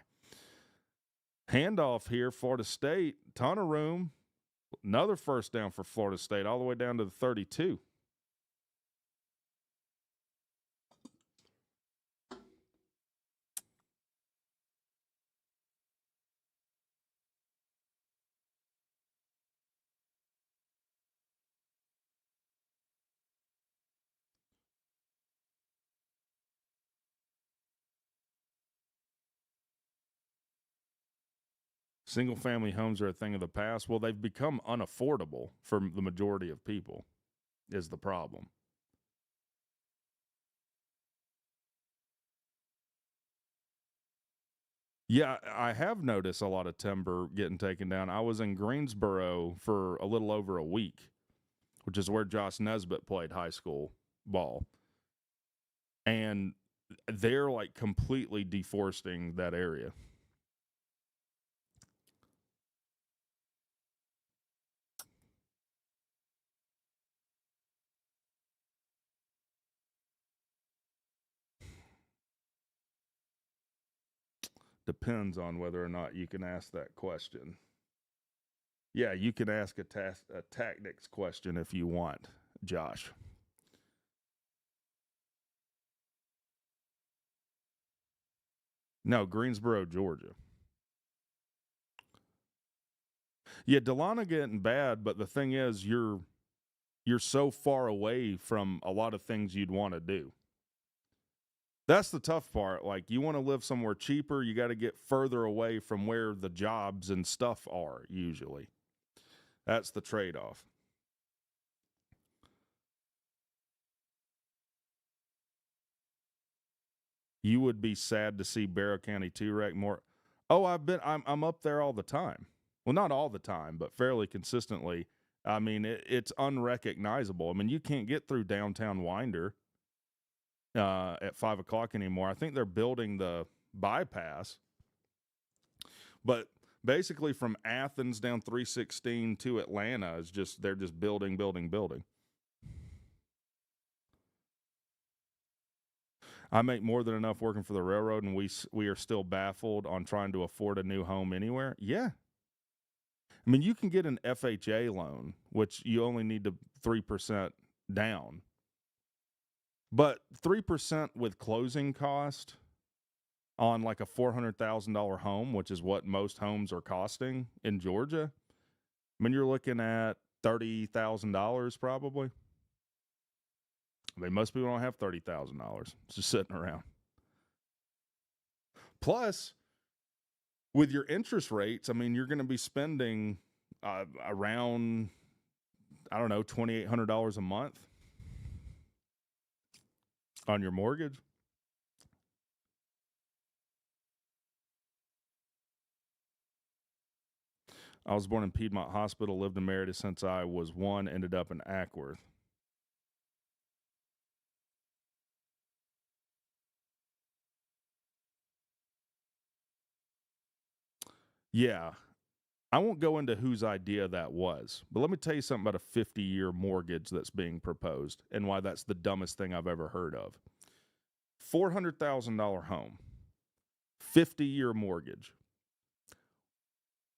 Handoff here, Florida State, ton of room. Another first down for Florida State, all the way down to the 32. Single-family homes are a thing of the past. Well, they've become unaffordable for the majority of people is the problem. Yeah, I have noticed a lot of timber getting taken down. I was in Greensboro for a little over a week, which is where Josh Nesbitt played high school ball. And they're like completely deforesting that area. Depends on whether or not you can ask that question. Yeah, you can ask a tactics question if you want, Josh. No, Greensboro, Georgia. Yeah, Delana getting bad, but the thing is, you're so far away from a lot of things you'd want to do. That's the tough part. Like, you want to live somewhere cheaper, you got to get further away from where the jobs and stuff are, usually. That's the trade-off. You would be sad to see Barrow County 2 wreck more. Oh, I'm up there all the time. Well, not all the time, but fairly consistently. I mean, it's unrecognizable. I mean, you can't get through downtown Winder at 5 o'clock anymore. I think they're building the bypass. But basically from Athens down 316 to Atlanta is they're just building. I make more than enough working for the railroad, and we are still baffled on trying to afford a new home anywhere. Yeah. I mean, you can get an FHA loan, which you only need to 3% down. But 3% with closing cost on like a $400,000 home, which is what most homes are costing in Georgia, I mean, you're looking at $30,000 probably. I mean, most people don't have $30,000. It's just sitting around. Plus, with your interest rates, I mean, you're going to be spending around, I don't know, $2,800 a month on your mortgage. I was born in Piedmont Hospital, lived in Meredith since I was 1, ended up in Ackworth. Yeah, I won't go into whose idea that was, but let me tell you something about a 50-year mortgage that's being proposed and why that's the dumbest thing I've ever heard of. $400,000 home, 50-year mortgage.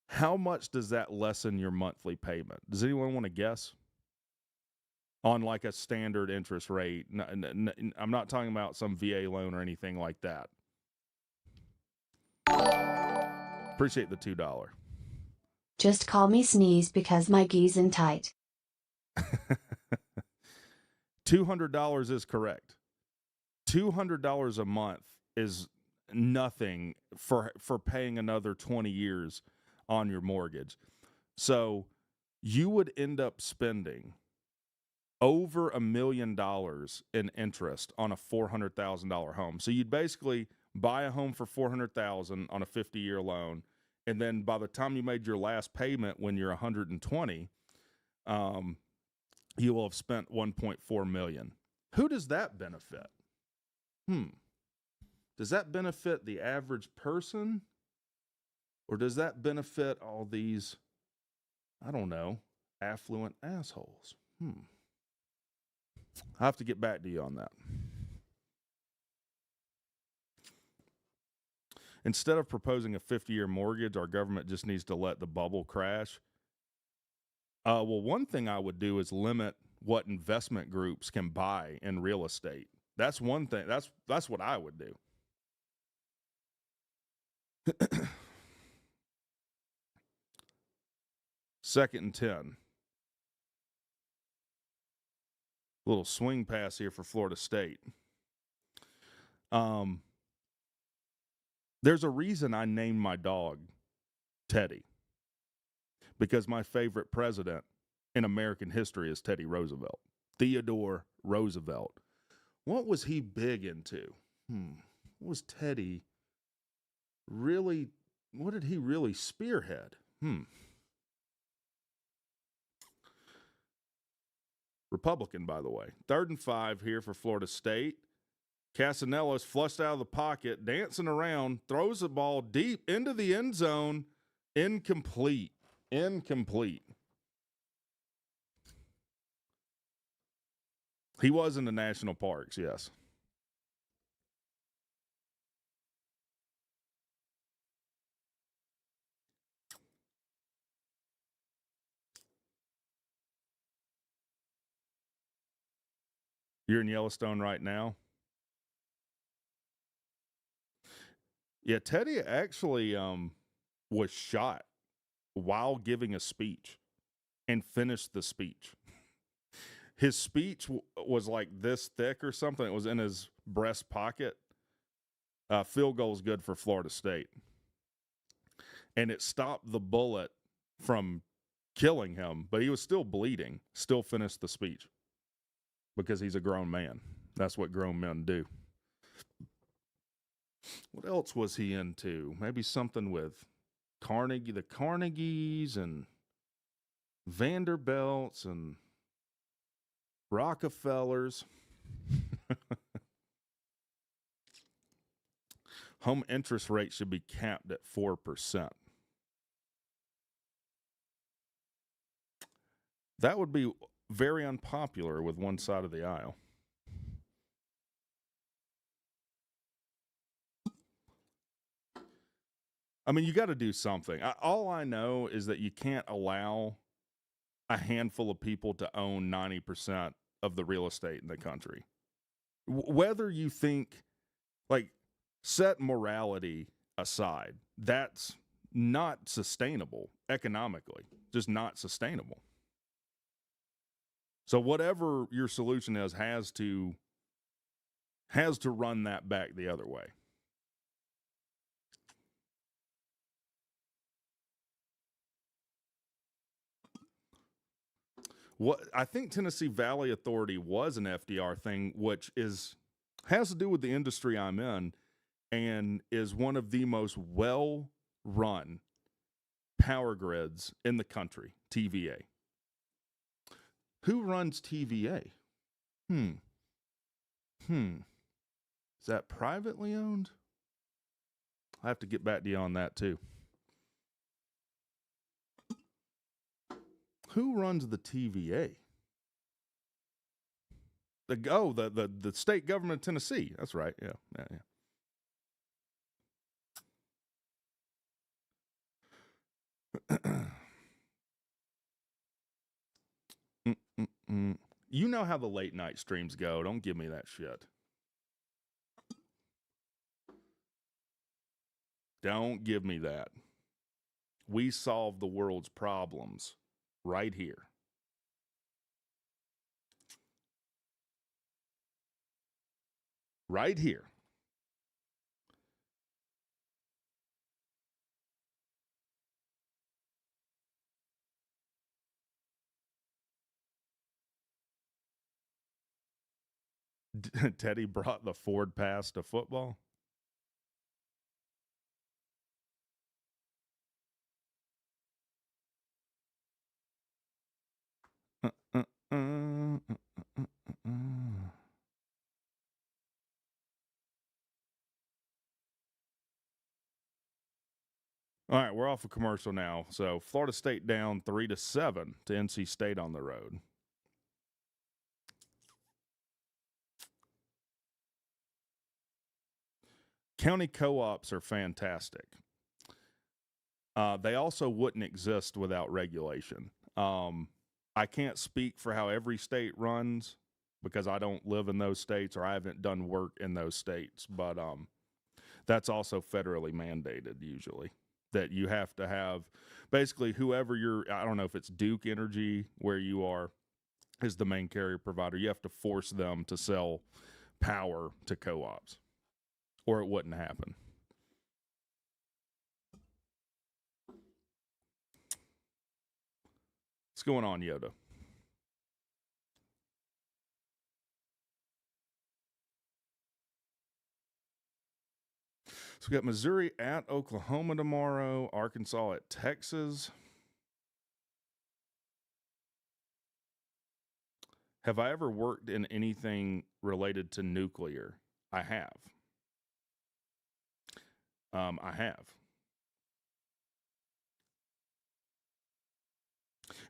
How much does that lessen your monthly payment? Does anyone want to guess? On like a standard interest rate. I'm not talking about some VA loan or anything like that. Appreciate the $2. Just call me Sneeze because my gee's in tight. $200 is correct. $200 a month is nothing for paying another 20 years on your mortgage. So you would end up spending over $1 million in interest on a $400,000 home. So you'd basically buy a home for $400,000 on a 50-year loan, and then by the time you made your last payment when you're 120, you will have spent $1.4 million. Who does that benefit? Does that benefit the average person? Or does that benefit all these, I don't know, affluent assholes? I'll have to get back to you on that. Instead of proposing a 50-year mortgage, our government just needs to let the bubble crash. Well, one thing I would do is limit what investment groups can buy in real estate. That's one thing. That's what I would do. Second and 10. Little swing pass here for Florida State. There's a reason I named my dog Teddy. Because my favorite president in American history is Teddy Roosevelt. Theodore Roosevelt. What was he big into? What was Teddy really, what did he really spearhead? Republican, by the way. 3rd and 5 here for Florida State. Casanella's flushed out of the pocket, dancing around, throws the ball deep into the end zone. Incomplete. He was in the national parks, yes. You're in Yellowstone right now? Yeah, Teddy actually was shot while giving a speech and finished the speech. His speech was like this thick or something. It was in his breast pocket. Field goal is good for Florida State. And it stopped the bullet from killing him, but he was still bleeding, still finished the speech because he's a grown man. That's what grown men do. What else was he into? Maybe something with the Carnegies and Vanderbilts and Rockefellers. Home interest rate should be capped at 4%. That would be very unpopular with one side of the aisle. I mean, you got to do something. All I know is that you can't allow a handful of people to own 90% of the real estate in the country. Whether you think, like, set morality aside, that's not sustainable economically, just not sustainable. So whatever your solution is has to run that back the other way. What I think Tennessee Valley Authority was an FDR thing, which has to do with the industry I'm in, and is one of the most well run power grids in the country. TVA. Who runs TVA? Is that privately owned? I have to get back to you on that too. Who runs the TVA? The state government of Tennessee. That's right. Yeah. You know how the late night streams go. Don't give me that shit. Don't give me that. We solve the world's problems right here. Right here. Teddy brought the Ford pass to football. All right, we're off a commercial now. So Florida State down 3-7 to NC State on the road. County co-ops are fantastic. They also wouldn't exist without regulation. I can't speak for how every state runs because I don't live in those states or I haven't done work in those states. But that's also federally mandated usually, that you have to have basically whoever I don't know if it's Duke Energy where you are is the main carrier provider. You have to force them to sell power to co-ops or it wouldn't happen. What's going on, Yoda? So we got Missouri at Oklahoma tomorrow, Arkansas at Texas. Have I ever worked in anything related to nuclear? I have. I have.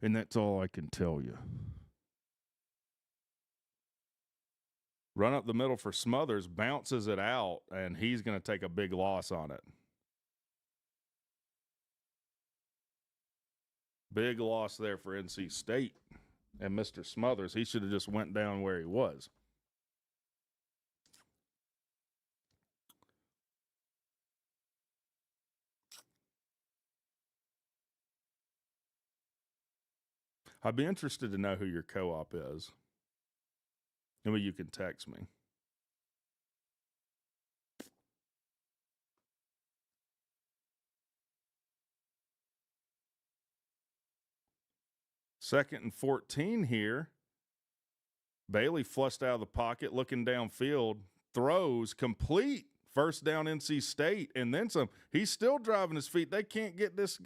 And that's all I can tell you. Run up the middle for Smothers, bounces it out, and he's going to take a big loss on it. Big loss there for NC State. And Mr. Smothers, he should have just went down where he was. I'd be interested to know who your co-op is. Maybe you can text me. Second and 14 here. Bailey flushed out of the pocket, looking downfield, throws complete. First down NC State, and then some. He's still driving his feet. They can't get this.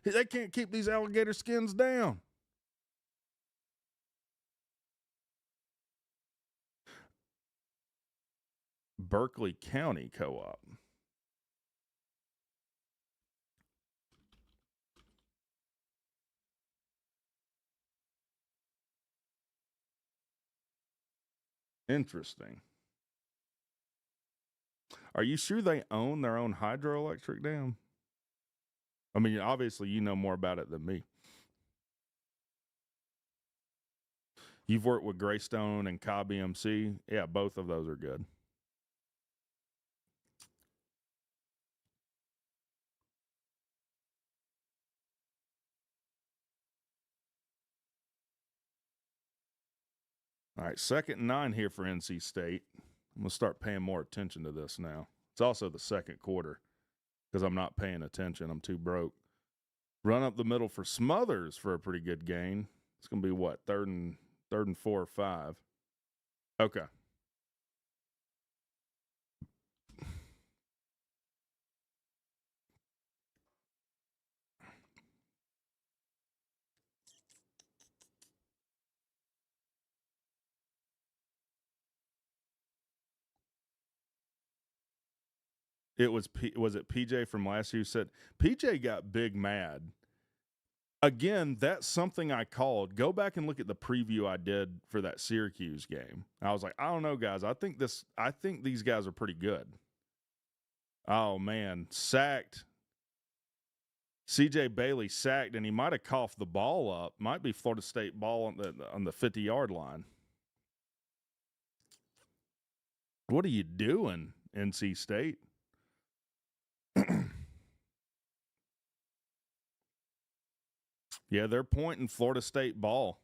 They can't keep these alligator skins down. Berkeley County Co-op. Interesting. Are you sure they own their own hydroelectric dam? I mean, obviously you know more about it than me. You've worked with Greystone and Cobb EMC. Yeah, both of those are good. All right, 2nd and 9 here for NC State. I'm going to start paying more attention to this now. It's also the second quarter because I'm not paying attention. I'm too broke. Run up the middle for Smothers for a pretty good gain. It's going to be what, third and 4 or 5. Okay. It was it PJ from last year who said PJ got big mad. Again, that's something I called. Go back and look at the preview I did for that Syracuse game. I was like, I don't know, guys. I think these guys are pretty good. Oh man, sacked. CJ Bailey sacked, and he might have coughed the ball up. Might be Florida State ball on the 50-yard line. What are you doing, NC State? Yeah, they're pointing Florida State ball.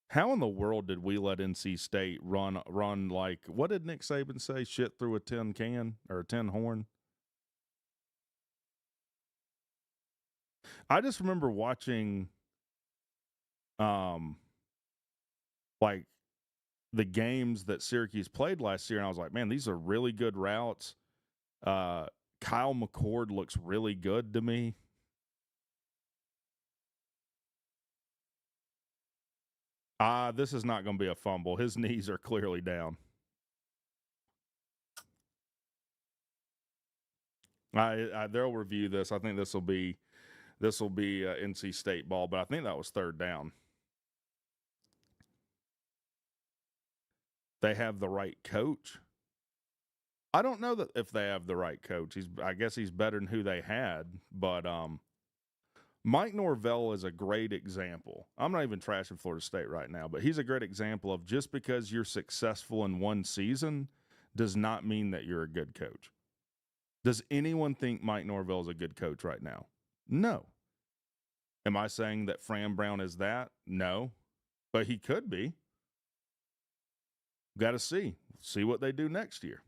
How in the world did we let NC State run like, what did Nick Saban say? Shit through a tin can or a tin horn? I just remember watching like the games that Syracuse played last year, and I was like, man, these are really good routes. Kyle McCord looks really good to me. This is not going to be a fumble. His knees are clearly down. They'll review this. I think this will be NC State ball, but I think that was third down. They have the right coach. I don't know that if they have the right coach. I guess he's better than who they had, but Mike Norvell is a great example. I'm not even trashing Florida State right now, but he's a great example of just because you're successful in one season does not mean that you're a good coach. Does anyone think Mike Norvell is a good coach right now? No. Am I saying that Fran Brown is that? No. But he could be. Got to see. See what they do next year.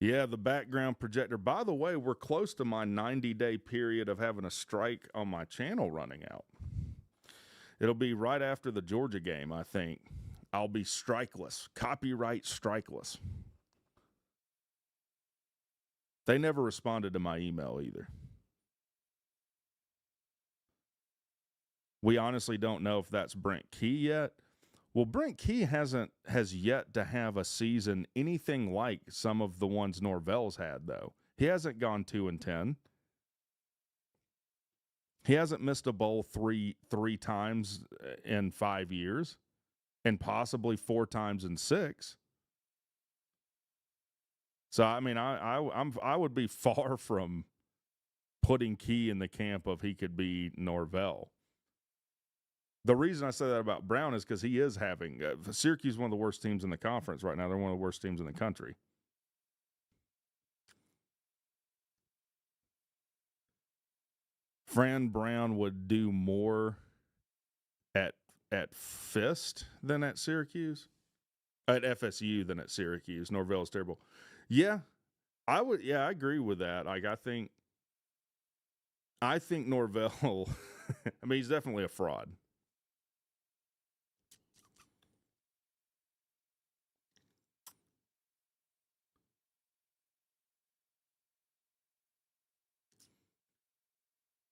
Yeah, the background projector. By the way, we're close to my 90-day period of having a strike on my channel running out. It'll be right after the Georgia game, I think. I'll be strikeless, copyright strikeless. They never responded to my email either. We honestly don't know if that's Brent Key yet. Well, Brent Key has yet to have a season anything like some of the ones Norvell's had, though. He hasn't gone 2-10. He hasn't missed a bowl three times in 5 years, and possibly 4 times in 6. So I mean, I would be far from putting Key in the camp of he could be Norvell. The reason I say that about Brown is because he is having Syracuse is one of the worst teams in the conference right now. They're one of the worst teams in the country. Fran Brown would do more at Fist than at Syracuse, at FSU than at Syracuse. Norvell is terrible. Yeah, I would. Yeah, I agree with that. Like I think Norvell. I mean, he's definitely a fraud.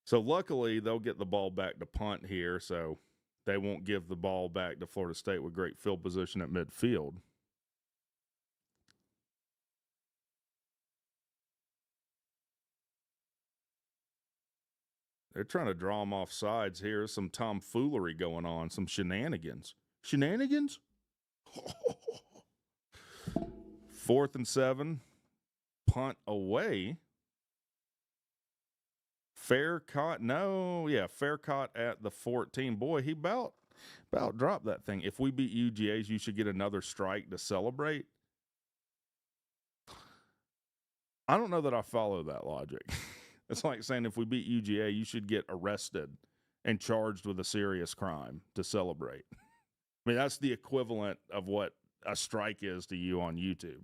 So luckily, they'll get the ball back to punt here, so they won't give the ball back to Florida State with great field position at midfield. They're trying to draw them off sides here. Some tomfoolery going on, some shenanigans. Shenanigans? 4th and 7, punt away. Fair caught at the 14. Boy, he about dropped that thing. If we beat UGA's, you should get another strike to celebrate. I don't know that I follow that logic. It's like saying if we beat UGA, you should get arrested and charged with a serious crime to celebrate. I mean, that's the equivalent of what a strike is to you on YouTube.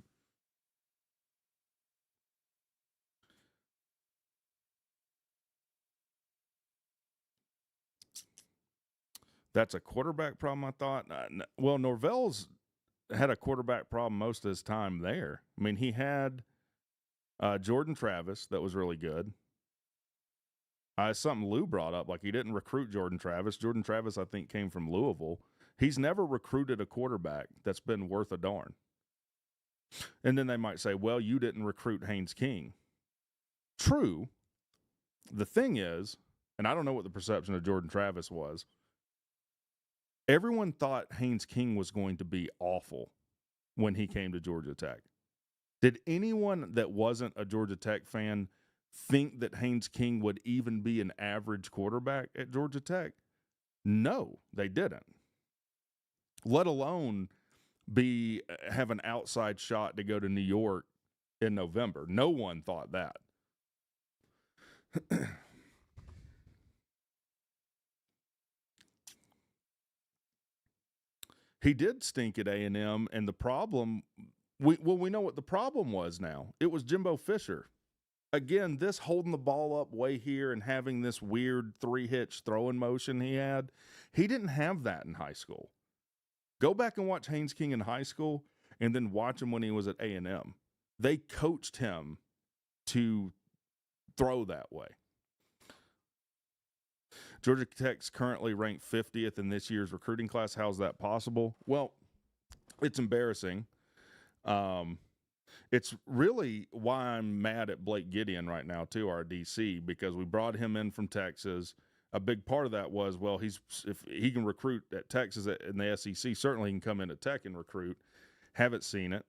That's a quarterback problem, I thought. Well, Norvell's had a quarterback problem most of his time there. I mean, he had Jordan Travis that was really good. Something Lou brought up, like he didn't recruit Jordan Travis. Jordan Travis, I think, came from Louisville. He's never recruited a quarterback that's been worth a darn. And then they might say, well, you didn't recruit Haynes King. True. The thing is, and I don't know what the perception of Jordan Travis was, everyone thought Haynes King was going to be awful when he came to Georgia Tech. Did anyone that wasn't a Georgia Tech fan think that Haynes King would even be an average quarterback at Georgia Tech? No, they didn't. Let alone have an outside shot to go to New York in November. No one thought that. He did stink at A&M, and the problem, we know what the problem was now. It was Jimbo Fisher. Again, this holding the ball up way here and having this weird three-hitch throwing motion he didn't have that in high school. Go back and watch Haynes King in high school and then watch him when he was at A&M. They coached him to throw that way. Georgia Tech's currently ranked 50th in this year's recruiting class. How's that possible? Well, it's embarrassing. It's really why I'm mad at Blake Gideon right now, too, our DC, because we brought him in from Texas. A big part of that was, well, if he can recruit at Texas in the SEC, certainly he can come into Tech and recruit. Haven't seen it.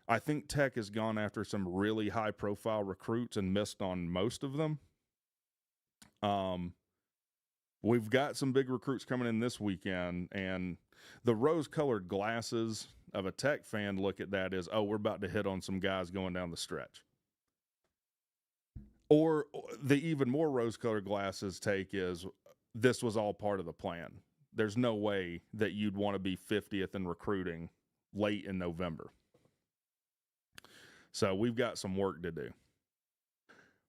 I think Tech has gone after some really high-profile recruits and missed on most of them. We've got some big recruits coming in this weekend, and the rose-colored glasses of a Tech fan look at that as, oh, we're about to hit on some guys going down the stretch. Or the even more rose-colored glasses take is, this was all part of the plan. There's no way that you'd want to be 50th in recruiting late in November. So we've got some work to do.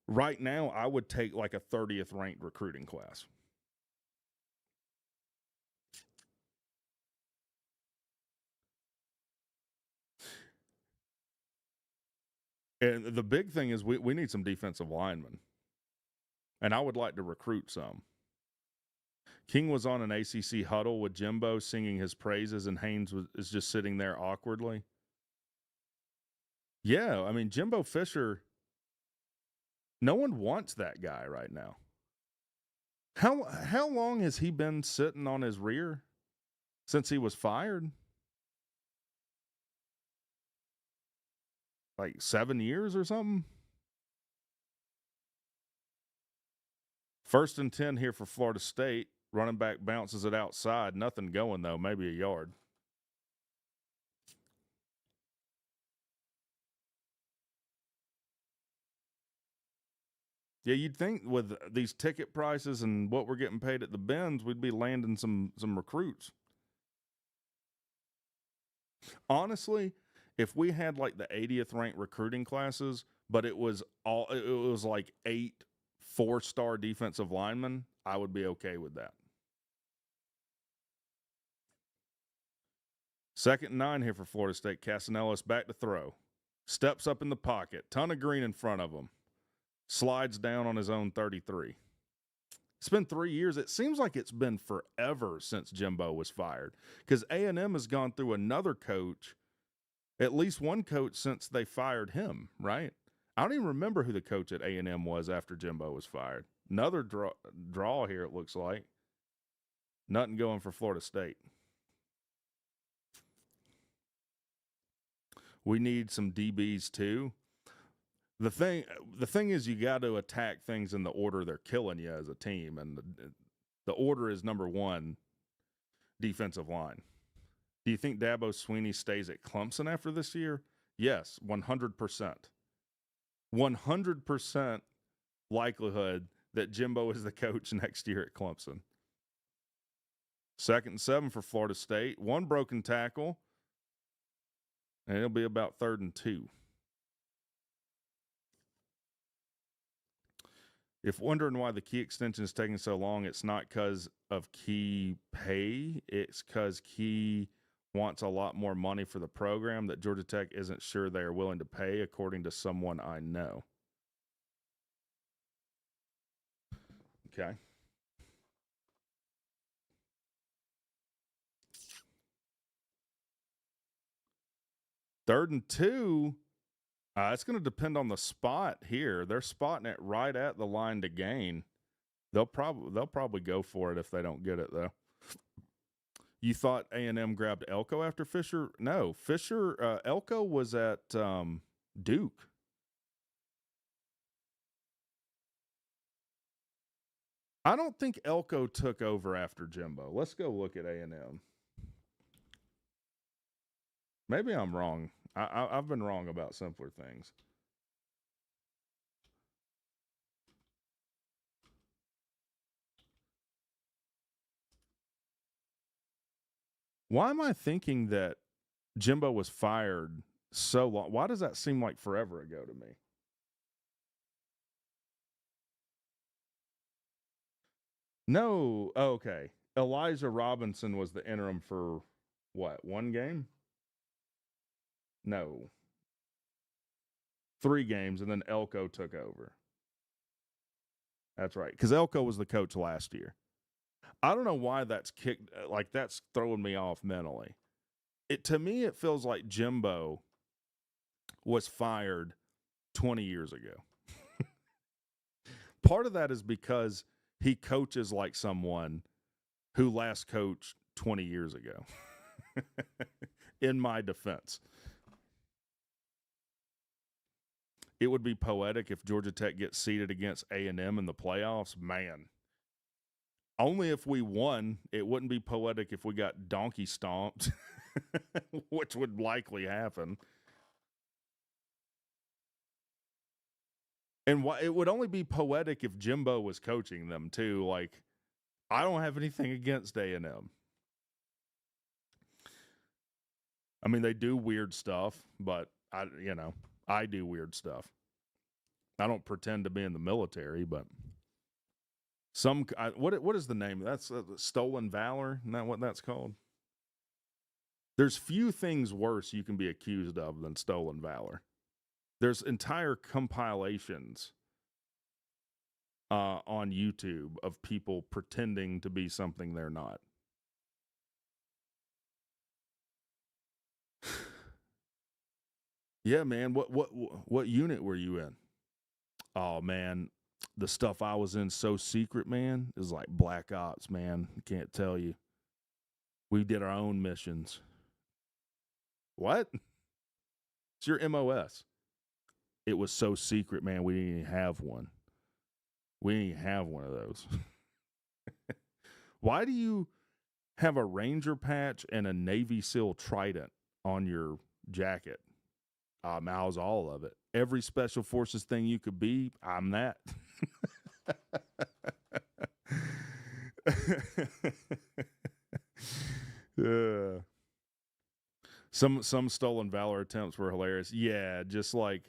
Right now, I would take like a 30th ranked recruiting class. And the big thing is we need some defensive linemen. And I would like to recruit some. King was on an ACC huddle with Jimbo singing his praises, and Haynes is just sitting there awkwardly. Yeah, I mean, Jimbo Fisher, no one wants that guy right now. How long has he been sitting on his rear? Since he was fired? Like 7 years or something? 1st and 10 here for Florida State. Running back bounces it outside. Nothing going, though. Maybe a yard. Yeah, you'd think with these ticket prices and what we're getting paid at the Benz, we'd be landing some recruits. Honestly, if we had like the 80th ranked recruiting classes, but it was like 8 4-star defensive linemen, I would be okay with that. 2nd and 9 here for Florida State. Casanellis back to throw. Steps up in the pocket. Ton of green in front of him. Slides down on his own 33. It's been 3 years. It seems like it's been forever since Jimbo was fired, because A&M has gone through another coach, at least one coach since they fired him, right? I don't even remember who the coach at A&M was after Jimbo was fired. Another draw here, it looks like. Nothing going for Florida State. We need some DBs too. The thing is, you got to attack things in the order they're killing you as a team, and the order is number 1, defensive line. Do you think Dabo Swinney stays at Clemson after this year? Yes, 100%. 100%. likelihood that Jimbo is the coach next year at Clemson. 2nd and 7 for Florida State. 1 broken tackle, and it'll be about 3rd and 2. If wondering why the Key extension is taking so long, it's not because of Key pay. It's because Key wants a lot more money for the program that Georgia Tech isn't sure they are willing to pay, according to someone I know. Okay. Third and 2. It's going to depend on the spot here. They're spotting it right at the line to gain. They'll probably go for it if they don't get it, though. You thought A&M grabbed Elko after Fisher? No, Elko was at Duke. I don't think Elko took over after Jimbo. Let's go look at A&M. Maybe I'm wrong. I've been wrong about simpler things. Why am I thinking that Jimbo was fired so long? Why does that seem like forever ago to me? No. Oh, okay. Elijah Robinson was the interim for what? 1 game? No. 3 games, and then Elko took over. That's right. Because Elko was the coach last year. I don't know why that's that's throwing me off mentally. To me, it feels like Jimbo was fired 20 years ago. Part of that is because he coaches like someone who last coached 20 years ago. In my defense. It would be poetic if Georgia Tech gets seeded against A&M in the playoffs. Man. Only if we won. It wouldn't be poetic if we got donkey stomped, which would likely happen. And it would only be poetic if Jimbo was coaching them too. Like, I don't have anything against A&M. I mean, they do weird stuff, but I do weird stuff. I don't pretend to be in the military, but what is the name? That's stolen valor. Isn't that what that's called? There's few things worse you can be accused of than stolen valor. There's entire compilations on YouTube of people pretending to be something they're not. Yeah, man. What unit were you in? Oh, man. The stuff I was in so secret, man, is like Black Ops, man. I can't tell you. We did our own missions. What? It's your MOS. It was so secret, man. We didn't even have one. We didn't even have one of those. Why do you have a Ranger patch and a Navy SEAL trident on your jacket? I was all of it. Every special forces thing you could be, I'm that. Yeah. Some stolen valor attempts were hilarious. Yeah, just like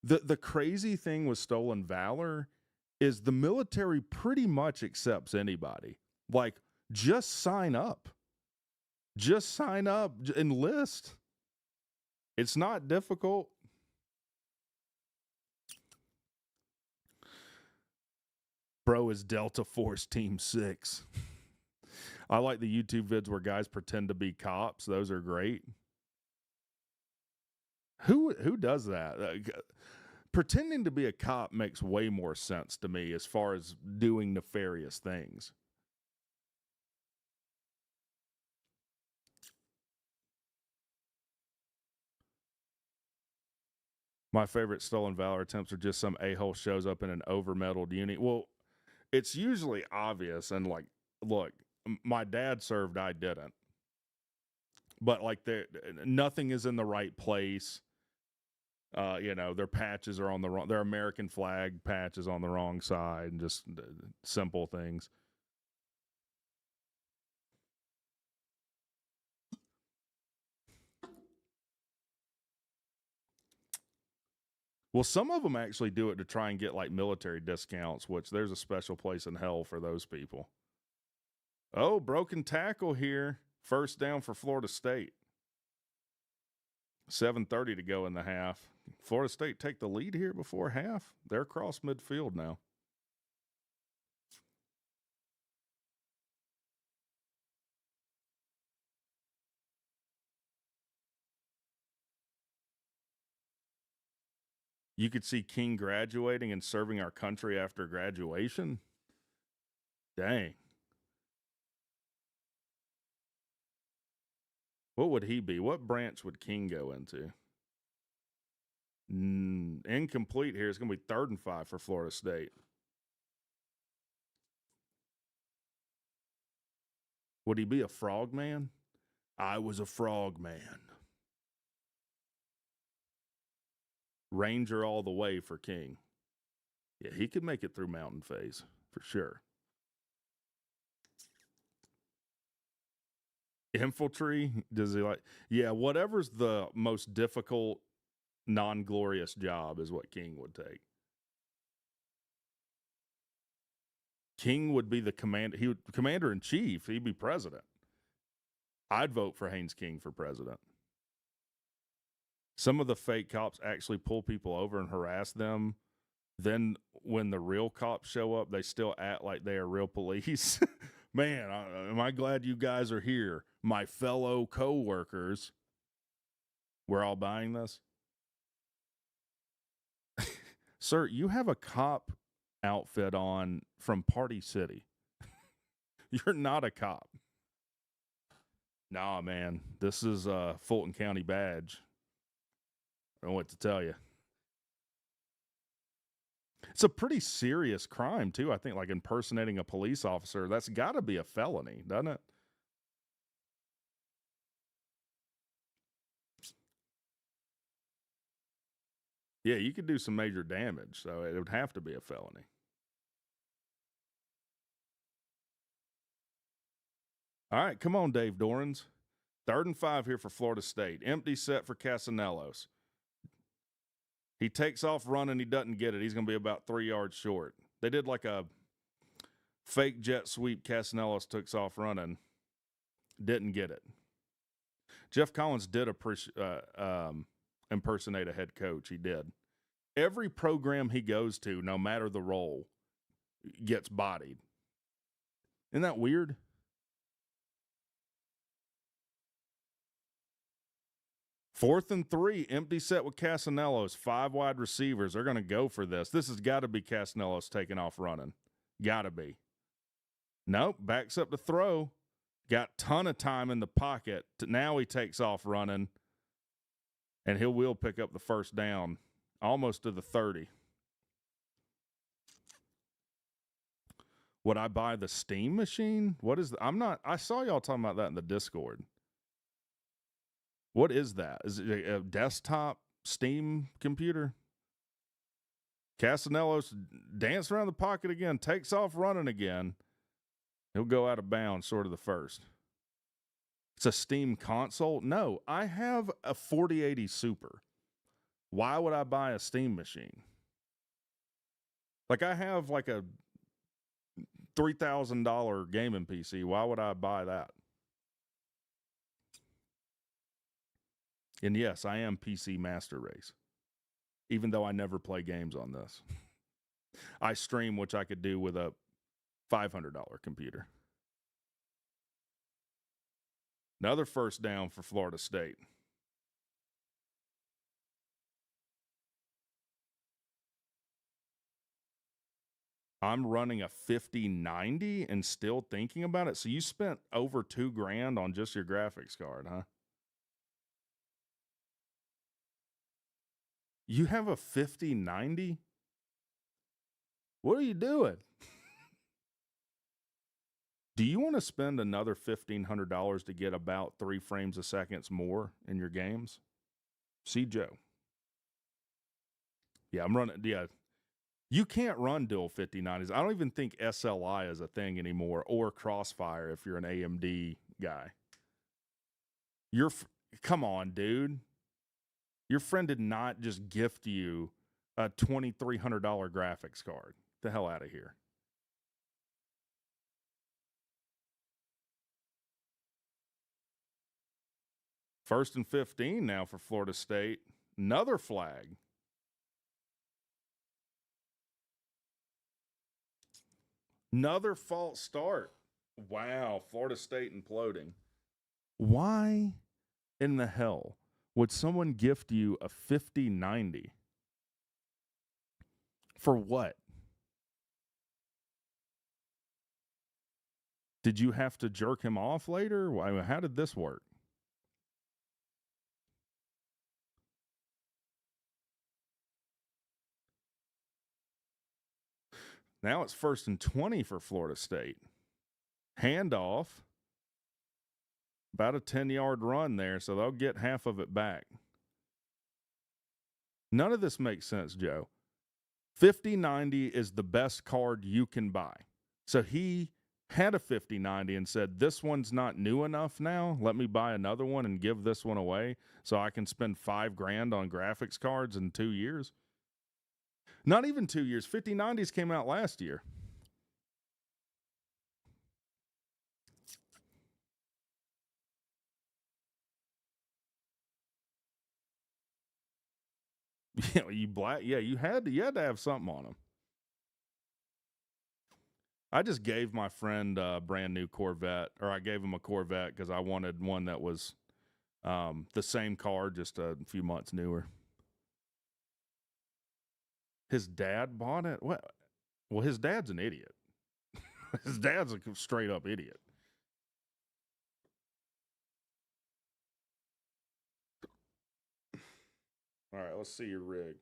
the crazy thing with stolen valor is the military pretty much accepts anybody. Like, just sign up. Just sign up, enlist. It's not difficult. Bro is Delta Force Team 6. I like the YouTube vids where guys pretend to be cops. Those are great. Who does that? Pretending to be a cop makes way more sense to me as far as doing nefarious things. My favorite stolen valor attempts are just some a-hole shows up in an over-medaled unit. Well, it's usually obvious, and like, look, my dad served, I didn't. But like, nothing is in the right place. Their patches are on the wrong, their American flag patches on the wrong side, and just simple things. Well, some of them actually do it to try and get like military discounts, which there's a special place in hell for those people. Oh, broken tackle here. First down for Florida State. 7:30 to go in the half. Florida State take the lead here before half. They're across midfield now. You could see King graduating and serving our country after graduation. Dang. What would he be? What branch would King go into? Incomplete here. It's going to be 3rd and 5 for Florida State. Would he be a frog man? I was a frog man. Ranger all the way for King. Yeah, he could make it through mountain phase for sure. Infantry, does he like? Yeah, whatever's the most difficult, non-glorious job is what King would take. King would be the commander. He would commander in chief. He'd be president. I'd vote for Haynes King for president. Some of the fake cops actually pull people over and harass them. Then when the real cops show up, they still act like they are real police. Man, am I glad you guys are here, my fellow co-workers. We're all buying this. Sir, you have a cop outfit on from Party City. You're not a cop. Nah, man, this is a Fulton County badge. I don't know what to tell you. It's a pretty serious crime, too. I think, like impersonating a police officer. That's got to be a felony, doesn't it? Yeah, you could do some major damage, so it would have to be a felony. All right, come on, Dave Dorans. 3rd and 5 here for Florida State. Empty set for Casanellos. He takes off running. He doesn't get it. He's going to be about 3 yards short. They did like a fake jet sweep. Casanellos took off running. Didn't get it. Jeff Collins did impersonate a head coach. He did. Every program he goes to, no matter the role, gets bodied. Isn't that weird? Fourth and 3, empty set with Casanellos, 5 wide receivers. They're going to go for this. This has got to be Casanellos taking off running. Got to be. Nope, backs up to throw. Got ton of time in the pocket. Now he takes off running, and he will pick up the first down, almost to the 30. Would I buy the Steam machine? What is I saw y'all talking about that in the Discord. What is that? Is it a desktop Steam computer? Casanellos danced around the pocket again, takes off running again. He'll go out of bounds, sort of the first. It's a Steam console? No, I have a 4080 Super. Why would I buy a Steam machine? Like, I have like a $3,000 gaming PC. Why would I buy that? And yes, I am PC Master Race, even though I never play games on this. I stream, which I could do with a $500 computer. Another first down for Florida State. I'm running a 5090 and still thinking about it. So you spent over $2,000 on just your graphics card, huh? You have a 5090? What are you doing? Do you want to spend another $1,500 to get about 3 frames a second more in your games? See Joe. Yeah, I'm running. Yeah, you can't run dual 5090s. I don't even think SLI is a thing anymore, or Crossfire if you're an AMD guy. Come on, dude. Your friend did not just gift you a $2,300 graphics card. The hell out of here. First and 15 now for Florida State. Another flag. Another false start. Wow, Florida State imploding. Why in the hell would someone gift you a 5090? For what? Did you have to jerk him off later? How did this work? Now it's first and 20 for Florida State. Handoff. About a 10-yard run there, so they'll get half of it back. None of this makes sense, Joe. 5090 is the best card you can buy. So he had a 5090 and said, this one's not new enough now. Let me buy another one and give this one away so I can spend $5,000 on graphics cards in 2 years. Not even 2 years. 5090s came out last year. You had to have something on them. I just gave my friend a brand new Corvette, or I gave him a Corvette because I wanted one that was the same car, just a few months newer. His dad bought it? What? Well, his dad's an idiot. His dad's a straight up idiot. All right, let's see your rig.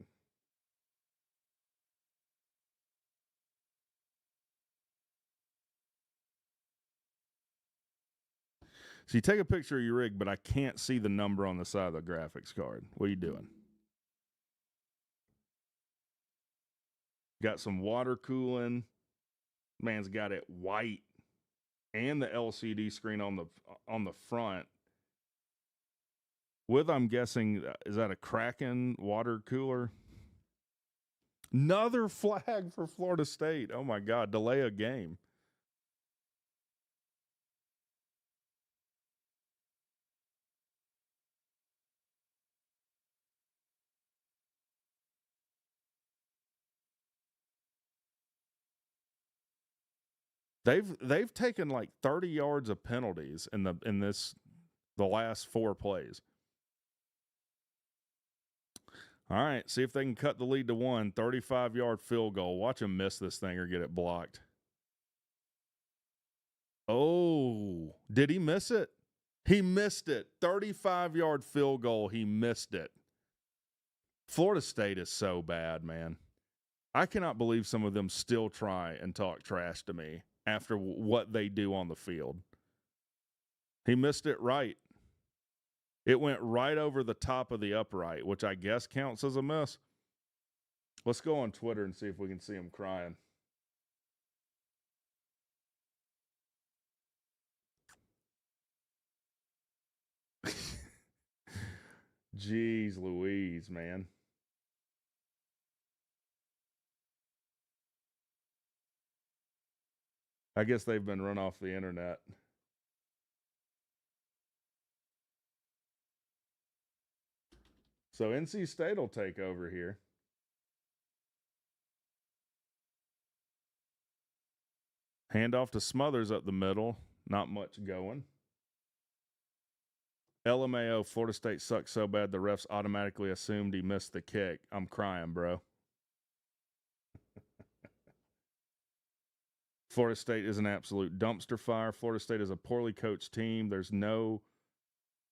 So you take a picture of your rig, but I can't see the number on the side of the graphics card. What are you doing? Got some water cooling. Man's got it white and the LCD screen on the front. With, I'm guessing, is that a Kraken water cooler? Another flag for Florida State. Oh my God, delay a game. They've taken like 30 yards of penalties in the last 4 plays. All right, see if they can cut the lead to 1. 35-yard field goal. Watch him miss this thing or get it blocked. Oh, did he miss it? He missed it. 35-yard field goal. He missed it. Florida State is so bad, man. I cannot believe some of them still try and talk trash to me after what they do on the field. He missed it right. It went right over the top of the upright, which I guess counts as a miss. Let's go on Twitter and see if we can see him crying. Jeez Louise, man. I guess they've been run off the internet. So NC State will take over here. Handoff to Smothers up the middle. Not much going. LMAO, Florida State sucks so bad the refs automatically assumed he missed the kick. I'm crying, bro. Florida State is an absolute dumpster fire. Florida State is a poorly coached team. There's no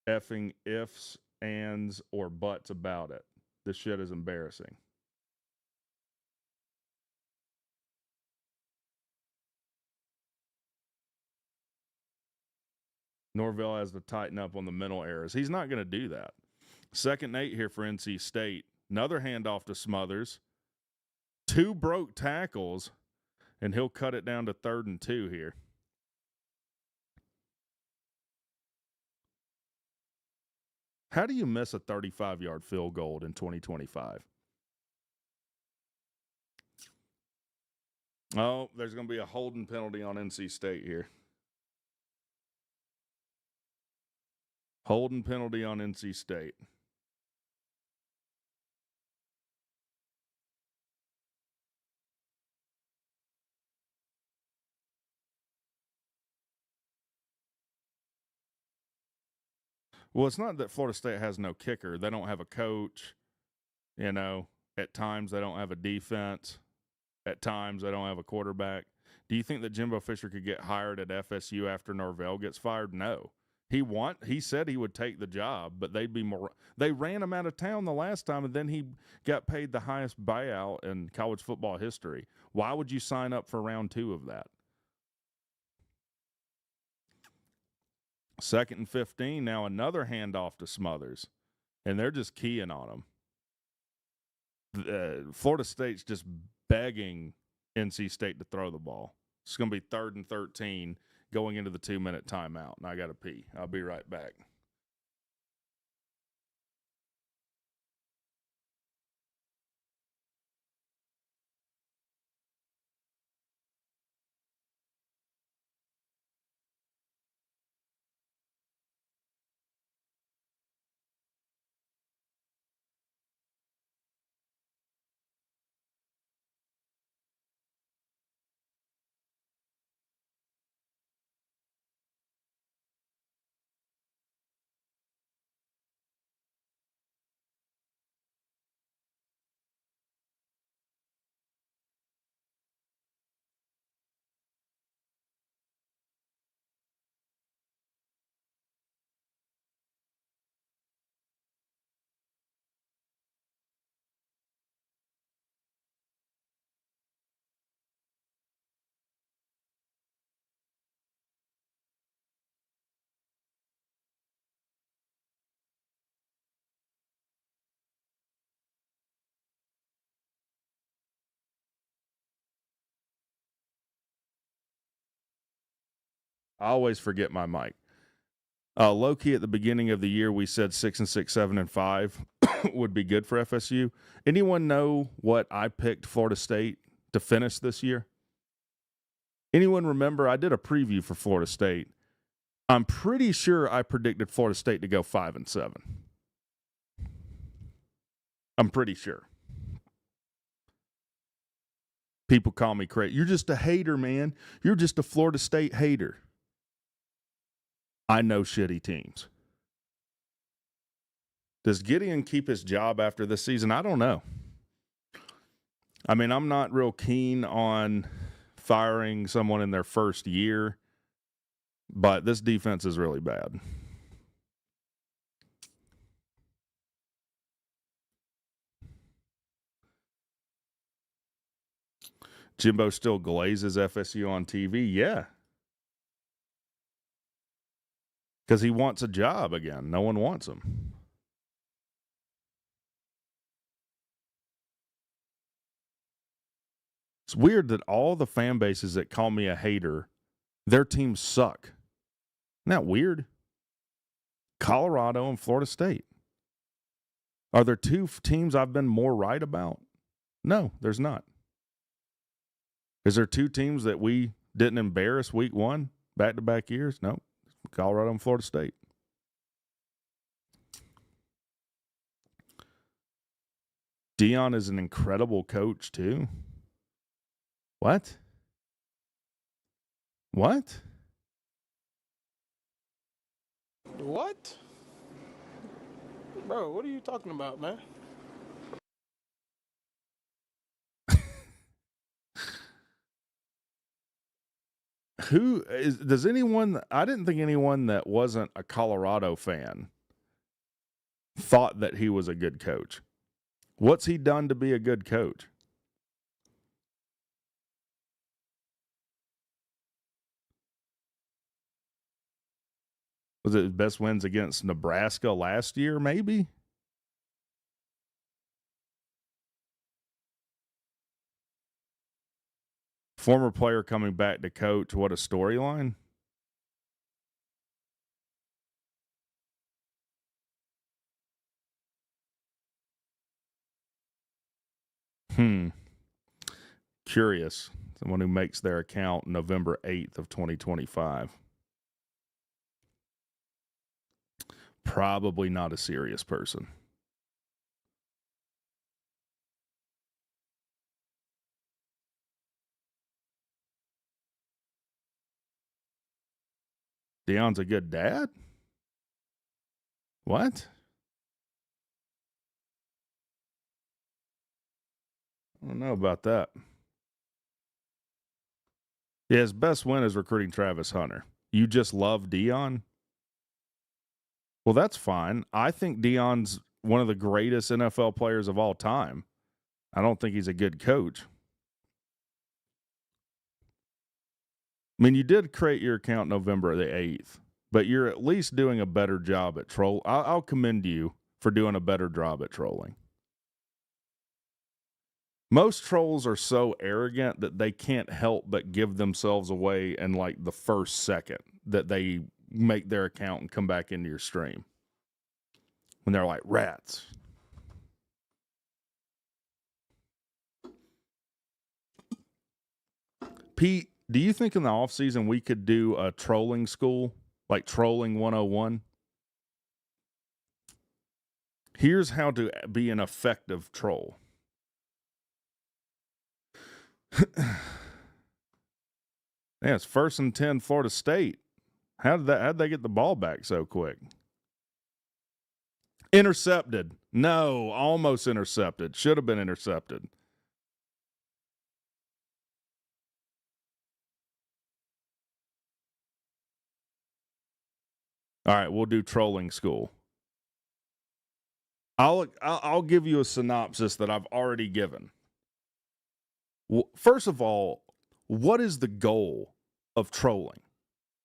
effing ifs, ands, or buts about it. This shit is embarrassing. Norvell has to tighten up on the mental errors. He's not going to do that. 2nd and 8 here for NC State. Another handoff to Smothers. 2 broke tackles, and he'll cut it down to 3rd and 2 here. How do you miss a 35-yard field goal in 2025? Oh, there's going to be a holding penalty on NC State here. Holding penalty on NC State. Well, it's not that Florida State has no kicker. They don't have a coach. You know, at times they don't have a defense. At times they don't have a quarterback. Do you think that Jimbo Fisher could get hired at FSU after Norvell gets fired? No. He said he would take the job, but they'd be more. They ran him out of town the last time, and then he got paid the highest buyout in college football history. Why would you sign up for round 2 of that? 2nd and 15, now another handoff to Smothers, and they're just keying on him. Florida State's just begging NC State to throw the ball. It's going to be 3rd and 13 going into the 2-minute timeout, and I got to pee. I'll be right back. I always forget my mic. Low key at the beginning of the year, we said 6 and 6, 7 and 5 would be good for FSU. Anyone know what I picked Florida State to finish this year? Anyone remember? I did a preview for Florida State. I'm pretty sure I predicted Florida State to go 5 and 7. I'm pretty sure. People call me crazy. You're just a hater, man. You're just a Florida State hater. I know shitty teams. Does Gideon keep his job after this season? I don't know. I mean, I'm not real keen on firing someone in their first year, but this defense is really bad. Jimbo still glazes FSU on TV? Yeah. Because he wants a job again. No one wants him. It's weird that all the fan bases that call me a hater, their teams suck. Isn't that weird? Colorado and Florida State. Are there 2 teams I've been more right about? No, there's not. Is there 2 teams that we didn't embarrass week 1, back-to-back years? No. Colorado and Florida State. Dion is an incredible coach, too. What? What? What? Bro, what are you talking about, man? Does anyone, I didn't think anyone that wasn't a Colorado fan thought that he was a good coach. What's he done to be a good coach? Was it his best wins against Nebraska last year, maybe? Former player coming back to coach. What a storyline. Curious. Someone who makes their account November 8th of 2025. Probably not a serious person. Deion's a good dad? What? I don't know about that. Yeah, his best win is recruiting Travis Hunter. You just love Deion? Well, that's fine. I think Deion's one of the greatest NFL players of all time. I don't think he's a good coach. I mean, you did create your account November the 8th, but you're at least doing a better job at troll. I'll commend you for doing a better job at trolling. Most trolls are so arrogant that they can't help but give themselves away in like the first second that they make their account and come back into your stream. When they're like, rats. Pete, do you think in the offseason we could do a trolling school, like Trolling 101? Here's how to be an effective troll. Yeah, it's 1st and 10 Florida State. How'd they get the ball back so quick? Intercepted. No, almost intercepted. Should have been intercepted. All right, we'll do trolling school. I'll give you a synopsis that I've already given. Well, first of all, what is the goal of trolling?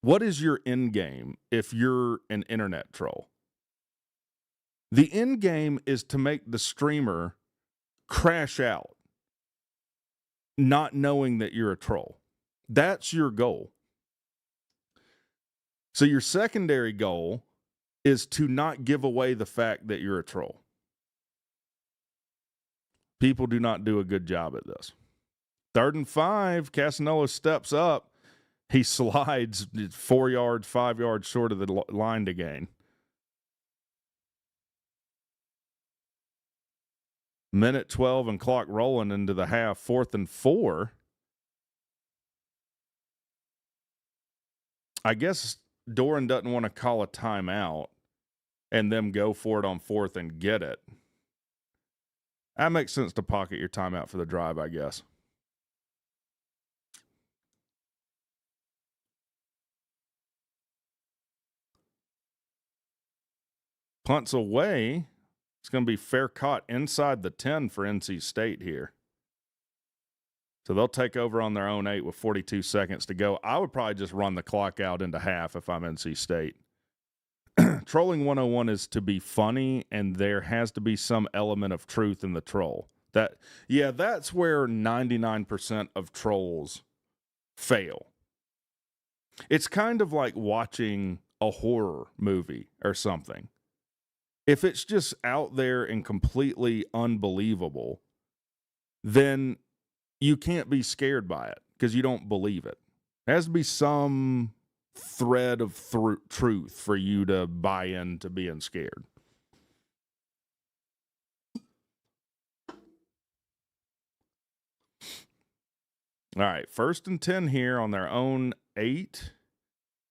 What is your end game if you're an internet troll? The end game is to make the streamer crash out, not knowing that you're a troll. That's your goal. So your secondary goal is to not give away the fact that you're a troll. People do not do a good job at this. 3rd and 5, Casanello steps up. He slides 4 yards, 5 yards short of the line to gain. Minute 12 and clock rolling into the half, 4th and 4. I guess Doran doesn't want to call a timeout and them go for it on 4th and get it. That makes sense to pocket your timeout for the drive, I guess. Punts away. It's going to be fair caught inside the 10 for NC State here. So they'll take over on their own 8 with 42 seconds to go. I would probably just run the clock out into half if I'm NC State. Trolling 101 is to be funny, and there has to be some element of truth in the troll. That's where 99% of trolls fail. It's kind of like watching a horror movie or something. If it's just out there and completely unbelievable, then you can't be scared by it because you don't believe it. There has to be some thread of truth for you to buy into being scared. All right, 1st and 10 here on their own 8.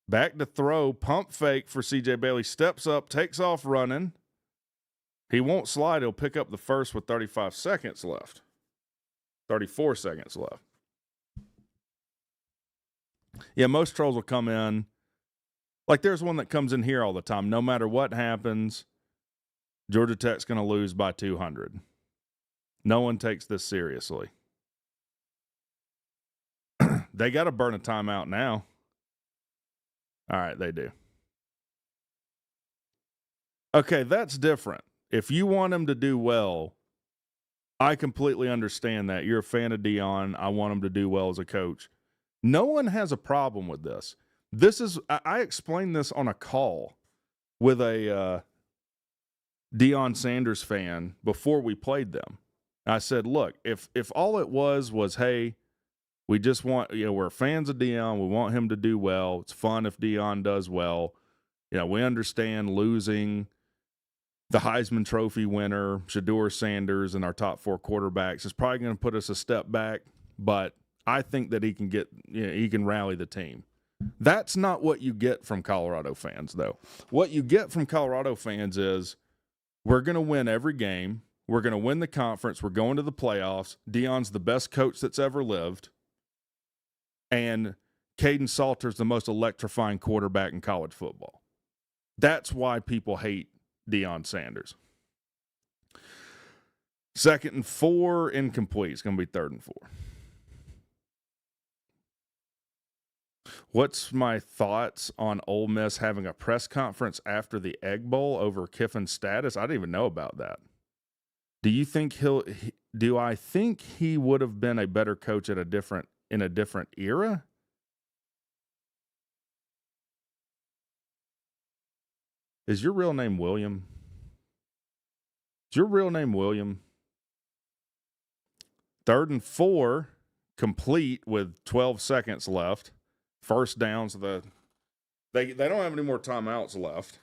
Back to throw, pump fake for CJ Bailey. Steps up, takes off running. He won't slide. He'll pick up the first with 35 seconds left. 34 seconds left. Yeah, most trolls will come in. Like there's one that comes in here all the time. No matter what happens, Georgia Tech's going to lose by 200. No one takes this seriously. They got to burn a timeout now. All right, they do. Okay, that's different. If you want them to do well, I completely understand that. You're a fan of Dion. I want him to do well as a coach. No one has a problem with this. I explained this on a call with a Deion Sanders fan before we played them. I said, look, if all it was, hey, we just want, we're fans of Deion. We want him to do well. It's fun if Deion does well. We understand losing the Heisman Trophy winner, Shedeur Sanders, and our top 4 quarterbacks is probably going to put us a step back, but I think that he can rally the team. That's not what you get from Colorado fans, though. What you get from Colorado fans is we're going to win every game. We're going to win the conference. We're going to the playoffs. Deion's the best coach that's ever lived. And Caden Salter's the most electrifying quarterback in college football. That's why people hate Deion Sanders. 2nd and 4, incomplete. It's going to be 3rd and 4. What's my thoughts on Ole Miss having a press conference after the Egg Bowl over Kiffin's status? I didn't even know about that. Do I think he would have been a better coach in a different era? Is your real name William? Is your real name William? 3rd and 4, complete with 12 seconds left. First down, so they don't have any more timeouts left.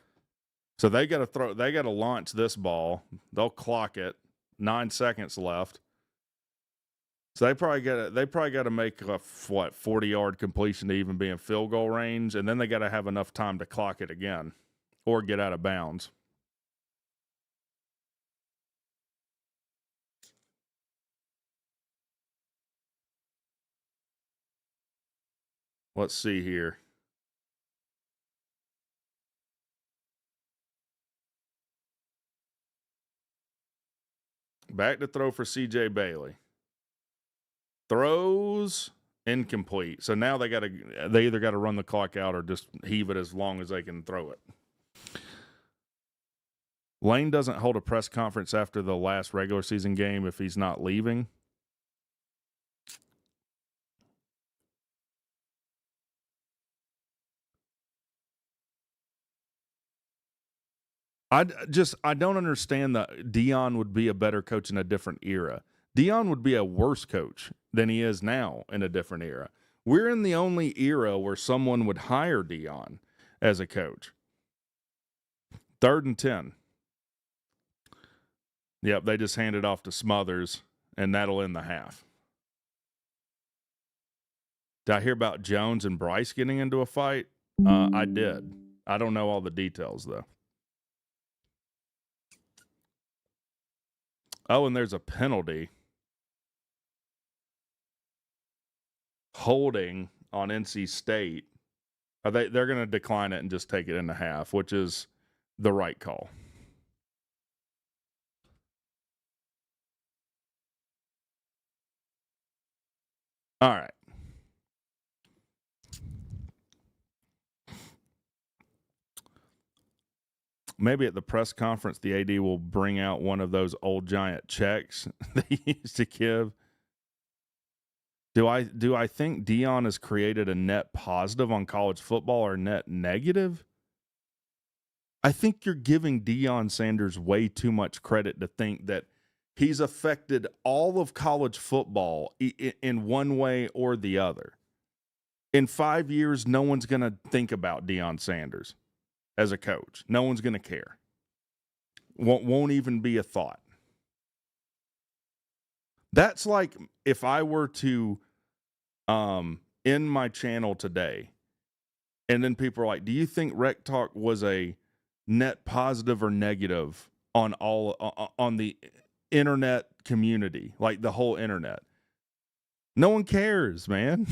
So they got to launch this ball. They'll clock it. 9 seconds left. So they probably got to make a 40-yard completion to even be in field goal range, and then they got to have enough time to clock it again or get out of bounds. Let's see here. Back to throw for CJ Bailey. Throws incomplete. So now they either got to run the clock out or just heave it as long as they can throw it. Lane doesn't hold a press conference after the last regular season game if he's not leaving. I don't understand that Deion would be a better coach in a different era. Deion would be a worse coach than he is now in a different era. We're in the only era where someone would hire Deion as a coach. 3rd and 10. Yep, they just hand it off to Smothers, and that'll end the half. Did I hear about Jones and Bryce getting into a fight? I did. I don't know all the details, though. Oh, and there's a penalty. Holding on NC State. They're going to decline it and just take it in the half, which is the right call. All right. Maybe at the press conference, the AD will bring out one of those old giant checks they used to give. Do I think Deion has created a net positive on college football or net negative? I think you're giving Deion Sanders way too much credit to think that he's affected all of college football in one way or the other. In 5 years, no one's going to think about Deion Sanders as a coach. No one's going to care. Won't even be a thought. That's like if I were to end my channel today, and then people are like, do you think WreckTalk was a net positive or negative on the internet community, like the whole internet? No one cares, man.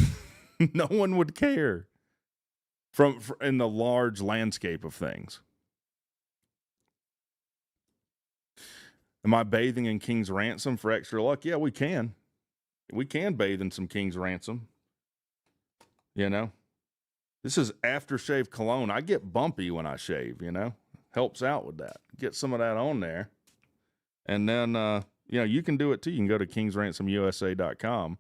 No one would care from in the large landscape of things. Am I bathing in King's Ransom for extra luck? Yeah, we can. We can bathe in some King's Ransom. You know, this is aftershave cologne. I get bumpy when I shave, helps out with that. Get some of that on there. And then You can do it too. You can go to kingsransomusa.com,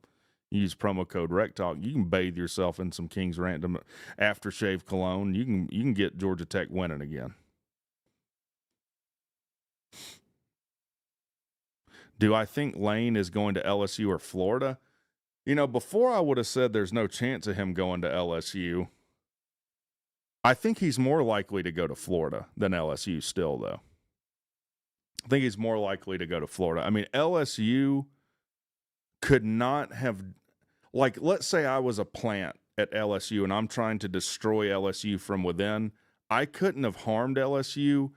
use promo code WreckTalk. You can bathe yourself in some Kings Ransom aftershave cologne. You can get Georgia Tech winning again. Do I think Lane is going to LSU or Florida? Before I would have said there's no chance of him going to LSU. I think he's more likely to go to Florida than LSU still, though. I think he's more likely to go to Florida. I mean, LSU could not have, like, let's say I was a plant at LSU and I'm trying to destroy LSU from within. I couldn't have harmed LSU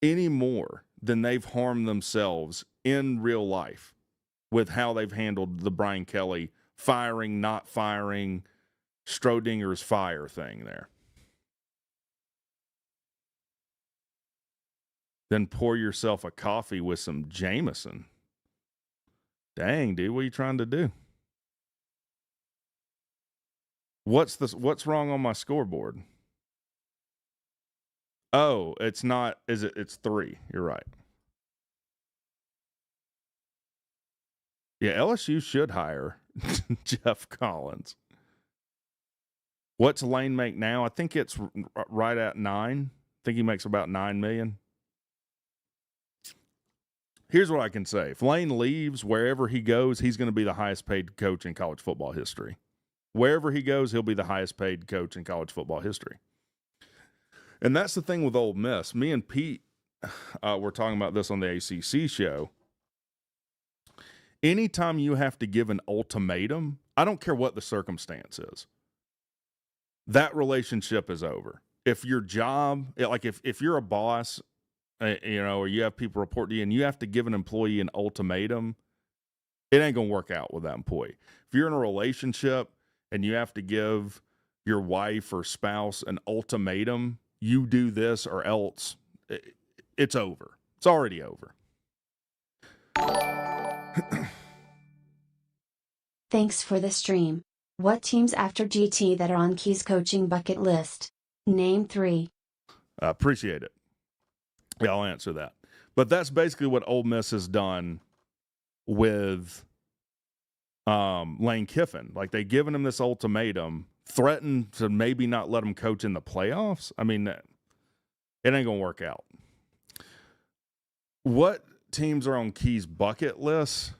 any more than they've harmed themselves in real life with how they've handled the Brian Kelly firing, not firing, Schrodinger's fire thing there. Then pour yourself a coffee with some Jameson. Dang, dude, what are you trying to do? What's wrong on my scoreboard? Oh, it's not, it's 3. You're right. Yeah, LSU should hire Jeff Collins. What's Lane make now? I think it's right at 9. I think he makes about $9 million. Here's what I can say. If Lane leaves, wherever he goes, he's going to be the highest paid coach in college football history. Wherever he goes, he'll be the highest paid coach in college football history. And that's the thing with Ole Miss. Me and Pete were talking about this on the ACC show. Anytime you have to give an ultimatum, I don't care what the circumstance is, that relationship is over. If your job, like if you're a boss, or you have people report to you and you have to give an employee an ultimatum, it ain't going to work out with that employee. If you're in a relationship and you have to give your wife or spouse an ultimatum, you do this or else, it's over. It's already over. Thanks for the stream. What teams after GT that are on Key's coaching bucket list? Name 3. Appreciate it. Yeah, I'll answer that. But that's basically what Ole Miss has done with Lane Kiffin. Like, they've given him this ultimatum, threatened to maybe not let him coach in the playoffs. I mean, it ain't going to work out. What teams are on Key's bucket list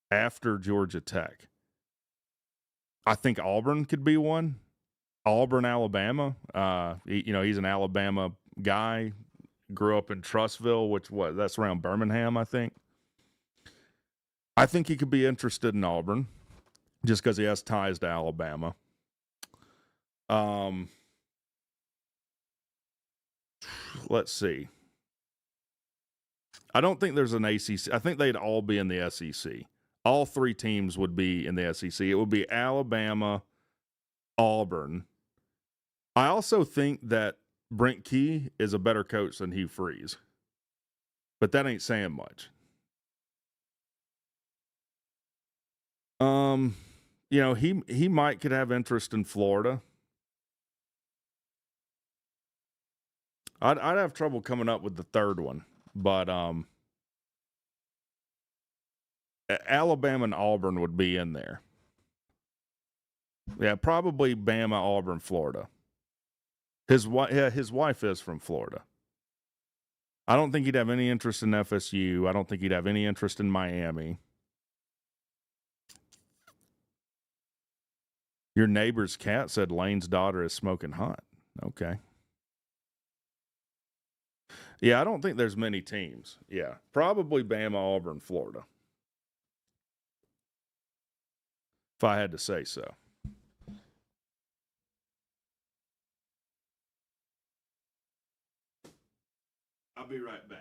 after Georgia Tech? I think Auburn could be one. Auburn, Alabama. He's an Alabama guy. Grew up in Trussville, that's around Birmingham, I think. I think he could be interested in Auburn just because he has ties to Alabama. Let's see. I don't think there's an ACC. I think they'd all be in the SEC. All 3 teams would be in the SEC. It would be Alabama, Auburn. I also think that Brent Key is a better coach than Hugh Freeze. But that ain't saying much. He could have interest in Florida. I'd have trouble coming up with the third one, but Alabama and Auburn would be in there. Yeah, probably Bama, Auburn, Florida. His wife is from Florida. I don't think he'd have any interest in FSU. I don't think he'd have any interest in Miami. Your neighbor's cat said Lane's daughter is smoking hot. Okay. Yeah, I don't think there's many teams. Yeah, probably Bama, Auburn, Florida. If I had to say so. I'll be right back.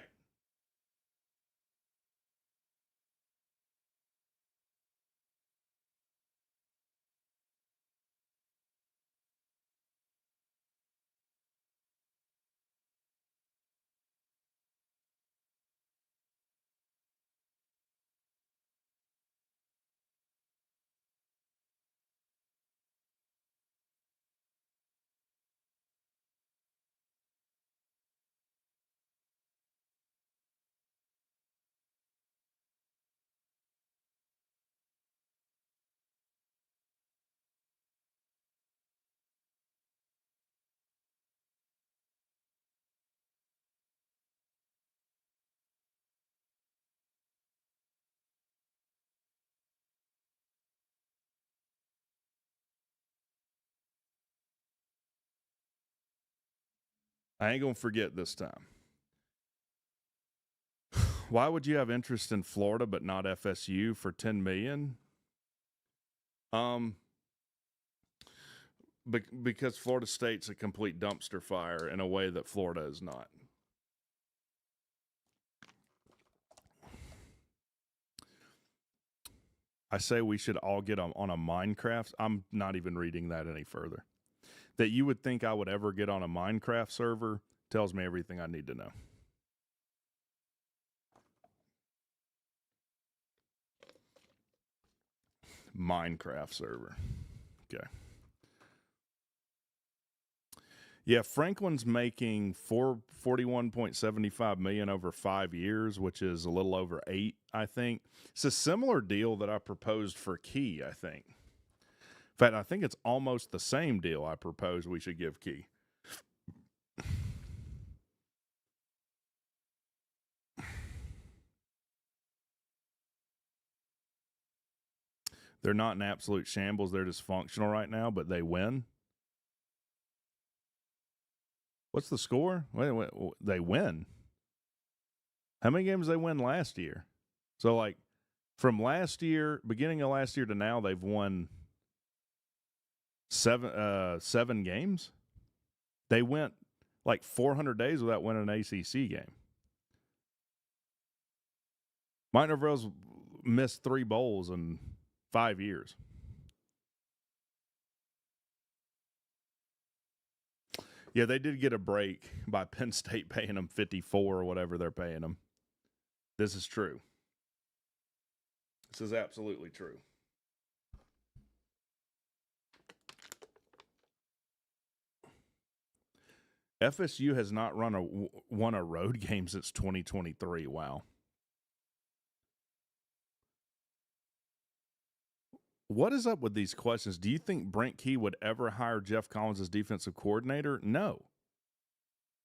I ain't going to forget this time. Why would you have interest in Florida but not FSU for $10 million? Because Florida State's a complete dumpster fire in a way that Florida is not. I say we should all get on a Minecraft. I'm not even reading that any further. That you would think I would ever get on a Minecraft server tells me everything I need to know. Minecraft server. Okay. Yeah, Franklin's making $41.75 million over 5 years, which is a little over 8, I think. It's a similar deal that I proposed for Key, I think. In fact, I think it's almost the same deal I proposed we should give Key. They're not in absolute shambles. They're dysfunctional right now, but they win. What's the score? Wait, they win. How many games did they win last year? So, like, from last year, beginning of last year to now, they've won seven games. They went like 400 days without winning an ACC game. Mike Norvell's missed 3 bowls in 5 years. Yeah, they did get a break by Penn State paying them 54 or whatever they're paying them. This is true. This is absolutely true. FSU has not won a road game since 2023. Wow. What is up with these questions? Do you think Brent Key would ever hire Jeff Collins as defensive coordinator? No.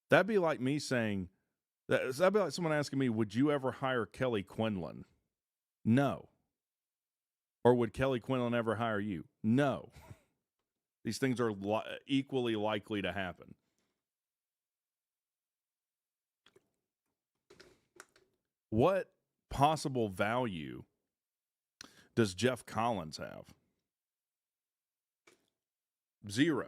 That'd be like me saying, that'd be like someone asking me, would you ever hire Kelly Quinlan? No. Or would Kelly Quinlan ever hire you? No. These things are equally likely to happen. What possible value does Jeff Collins have? 0.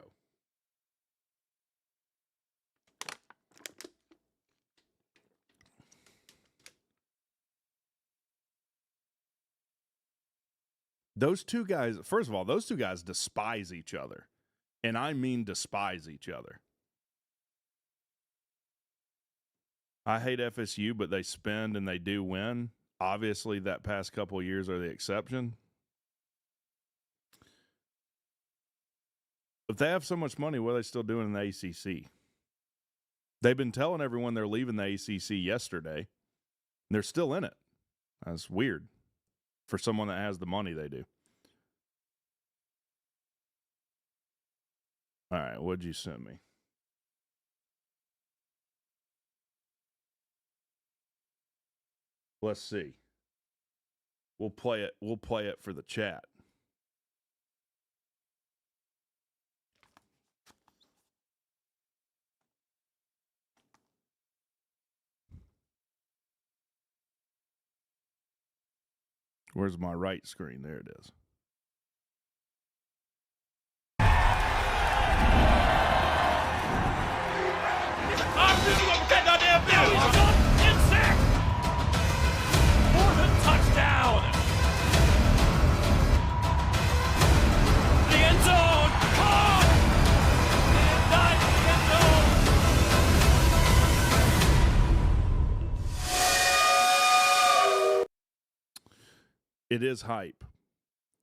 Those two guys, first of all, those two guys despise each other. And I mean despise each other. I hate FSU, but they spend and they do win. Obviously, that past couple of years are the exception. If they have so much money, what are they still doing in the ACC? They've been telling everyone they're leaving the ACC yesterday, and they're still in it. That's weird for someone that has the money they do. All right, what'd you send me? Let's see. We'll play it. We'll play it for the chat. Where's my right screen? There it is. Touchdown! The end zone! Caught! Inside the end zone! It is hype.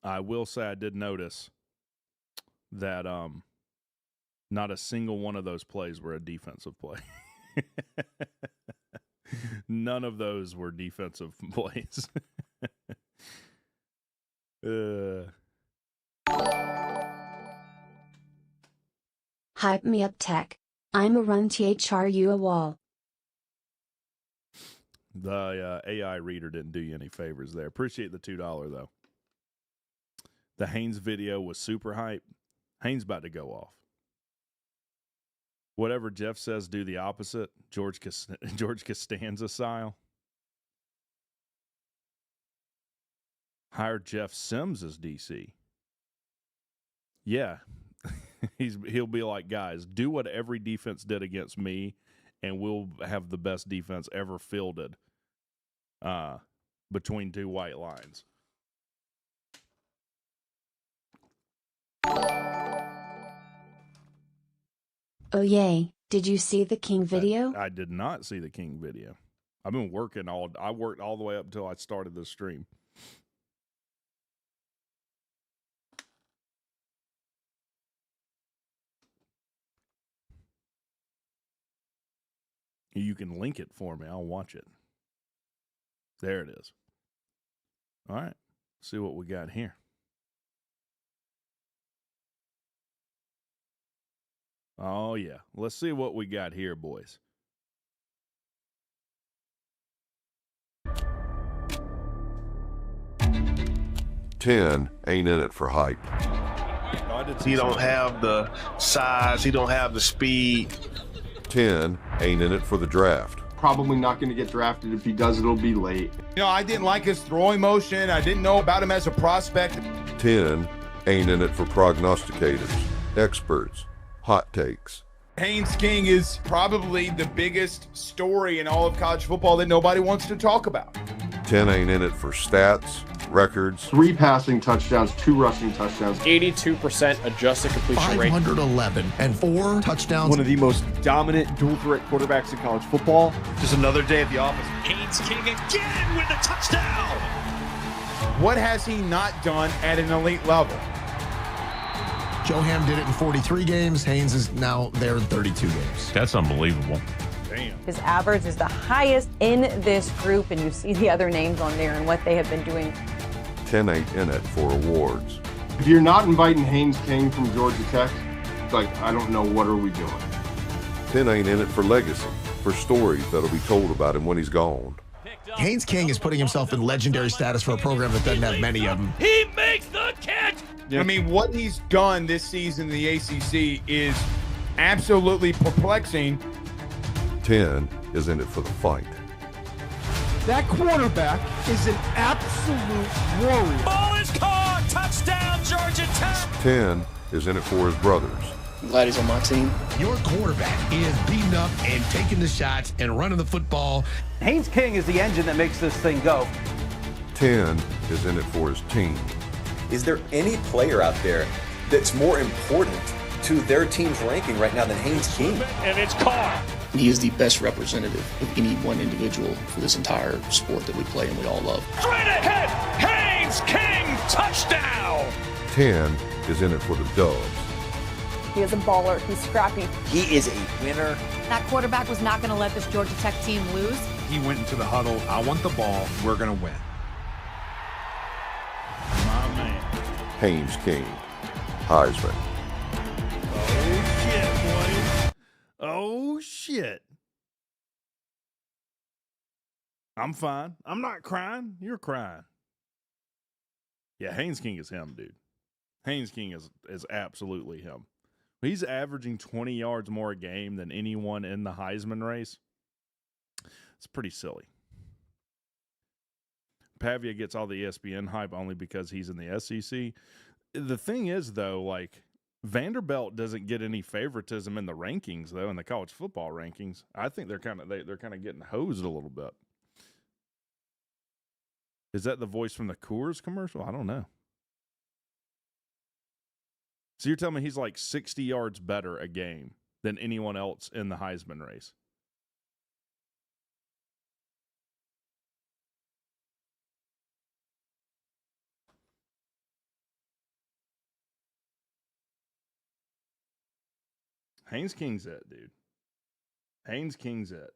I will say I did notice that not a single one of those plays were a defensive play. None of those were defensive plays. Hype me up tech. I'm a run thru a wall. The AI reader didn't do you any favors there. Appreciate the $2 though. The Haynes video was super hype. Haynes about to go off. Whatever Jeff says, do the opposite. George Costanza style. Hire Jeff Sims as DC. Yeah. He'll be like, guys, do what every defense did against me, and we'll have the best defense ever fielded between two white lines. Oh yay, did you see the King video? I did not see the King video. I've been working I worked all the way up until I started this stream. You can link it for me. I'll watch it. There it is. All right. See what we got here. Oh, yeah. Let's see what we got here, boys. Ten ain't in it for height. He don't have the size. He don't have the speed. 10 ain't in it for the draft. Probably not going to get drafted. If he does, it'll be late. You know, I didn't like his throwing motion. I didn't know about him as a prospect. 10 ain't in it for prognosticators, experts, hot takes. Haynes King is probably the biggest story in all of college football that nobody wants to talk about. 10 ain't in it for stats, records. 3 passing touchdowns, 2 rushing touchdowns. 82% adjusted completion rate. 511 and 4 touchdowns. One of the most dominant dual threat quarterbacks in college football. Just another day at the office. Haynes King again with the touchdown. What has he not done at an elite level? Joe Ham did it in 43 games. Haynes is now there in 32 games. That's unbelievable. Damn. His average is the highest in this group, and you see the other names on there and what they have been doing. 10 ain't in it for awards. If you're not inviting Haynes King from Georgia Tech, like, I don't know what are we doing. 10 ain't in it for legacy, for stories that'll be told about him when he's gone. Haynes King is putting himself in legendary status for a program that doesn't have many of them. He makes the catch. I mean, what he's done this season in the ACC is absolutely perplexing. 10 is in it for the fight. That quarterback is an absolute warrior. Ball is caught. Touchdown, Georgia Tech. 10 is in it for his brothers. I'm glad he's on my team. Your quarterback is beating up and taking the shots and running the football. Haynes King is the engine that makes this thing go. 10 is in it for his team. Is there any player out there that's more important to their team's ranking right now than Haynes King? And it's Carr. He is the best representative of any one individual for this entire sport that we play and we all love. Straight ahead. Haynes King touchdown. 10 is in it for the Dubs. He is a baller. He's scrappy. He is a winner. That quarterback was not going to let this Georgia Tech team lose. He went into the huddle. I want the ball. We're going to win. My man. Haynes King, Heisman. Oh, shit, boys. Oh, shit. I'm fine. I'm not crying. You're crying. Yeah, Haynes King is him, dude. Haynes King is absolutely him. He's averaging 20 yards more a game than anyone in the Heisman race. It's pretty silly. Pavia gets all the ESPN hype only because he's in the SEC. The thing is, though, like, Vanderbilt doesn't get any favoritism in the rankings, though, in the college football rankings. I think they're kind of getting hosed a little bit. Is that the voice from the Coors commercial? I don't know. So you're telling me he's like 60 yards better a game than anyone else in the Heisman race? Haynes King's it, dude. Haynes King's it.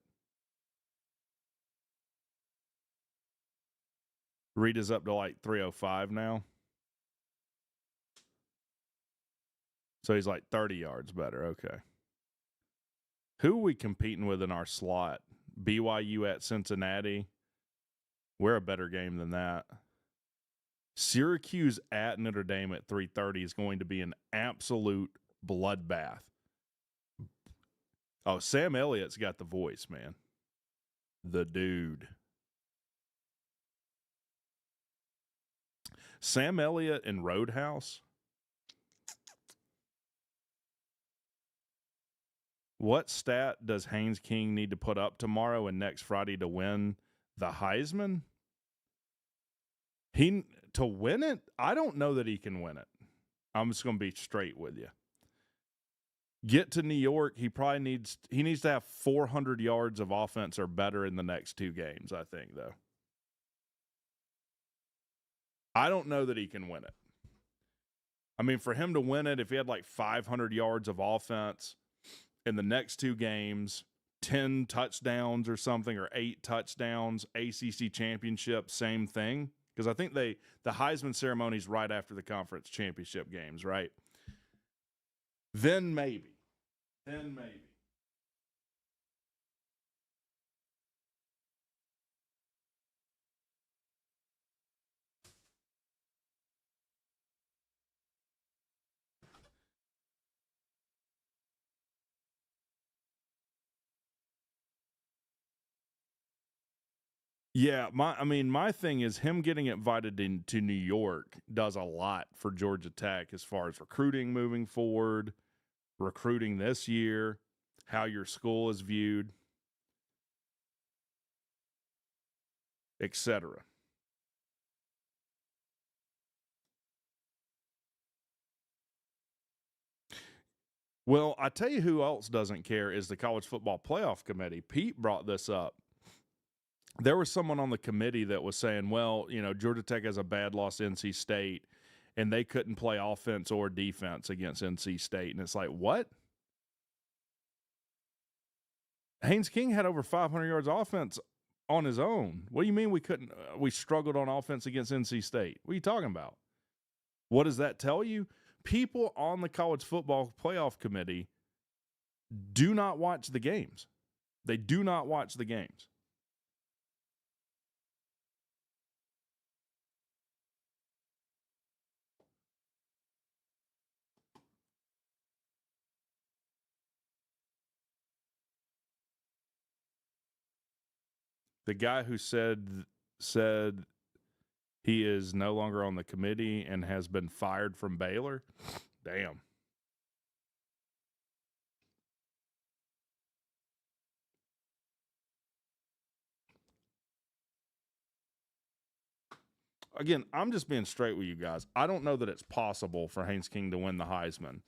Rita's up to like 305 now. So he's like 30 yards better. Okay. Who are we competing with in our slot? BYU at Cincinnati. We're a better game than that. Syracuse at Notre Dame at 3:30 is going to be an absolute bloodbath. Oh, Sam Elliott's got the voice, man. The dude. Sam Elliott in Roadhouse. What stat does Haynes King need to put up tomorrow and next Friday to win the Heisman? To win it, I don't know that he can win it. I'm just going to be straight with you. Get to New York, he needs to have 400 yards of offense or better in the next 2 games, I think, though. I don't know that he can win it. I mean, for him to win it, if he had like 500 yards of offense in the next 2 games, 10 touchdowns or something, or 8 touchdowns, ACC championship, same thing. Because I think the Heisman ceremony is right after the conference championship games, right? Then maybe. Yeah, my thing is him getting invited to New York does a lot for Georgia Tech as far as recruiting moving forward, recruiting this year, how your school is viewed, etc. Well, I tell you who else doesn't care is the College Football Playoff Committee. Pete brought this up. There was someone on the committee that was saying, well, Georgia Tech has a bad loss to NC State, and they couldn't play offense or defense against NC State. And it's like, what? Haynes King had over 500 yards offense on his own. What do you mean we couldn't? We struggled on offense against NC State. What are you talking about? What does that tell you? People on the College Football Playoff Committee do not watch the games. They do not watch the games. The guy who said he is no longer on the committee and has been fired from Baylor. Damn. Again, I'm just being straight with you guys. I don't know that it's possible for Haynes King to win the Heisman.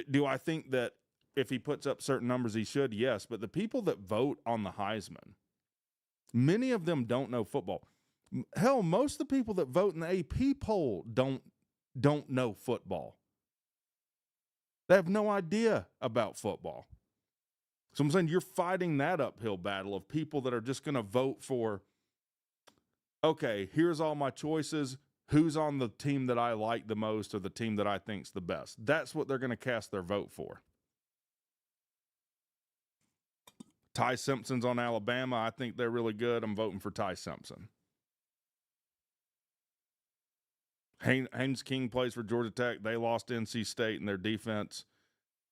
Do I think that if he puts up certain numbers, he should? Yes. But the people that vote on the Heisman, many of them don't know football. Hell, most of the people that vote in the AP poll don't know football. They have no idea about football. So I'm saying you're fighting that uphill battle of people that are just going to vote for, okay, here's all my choices. Who's on the team that I like the most or the team that I think's the best? That's what they're going to cast their vote for. Ty Simpson's on Alabama. I think they're really good. I'm voting for Ty Simpson. Haynes King plays for Georgia Tech. They lost to NC State, and their defense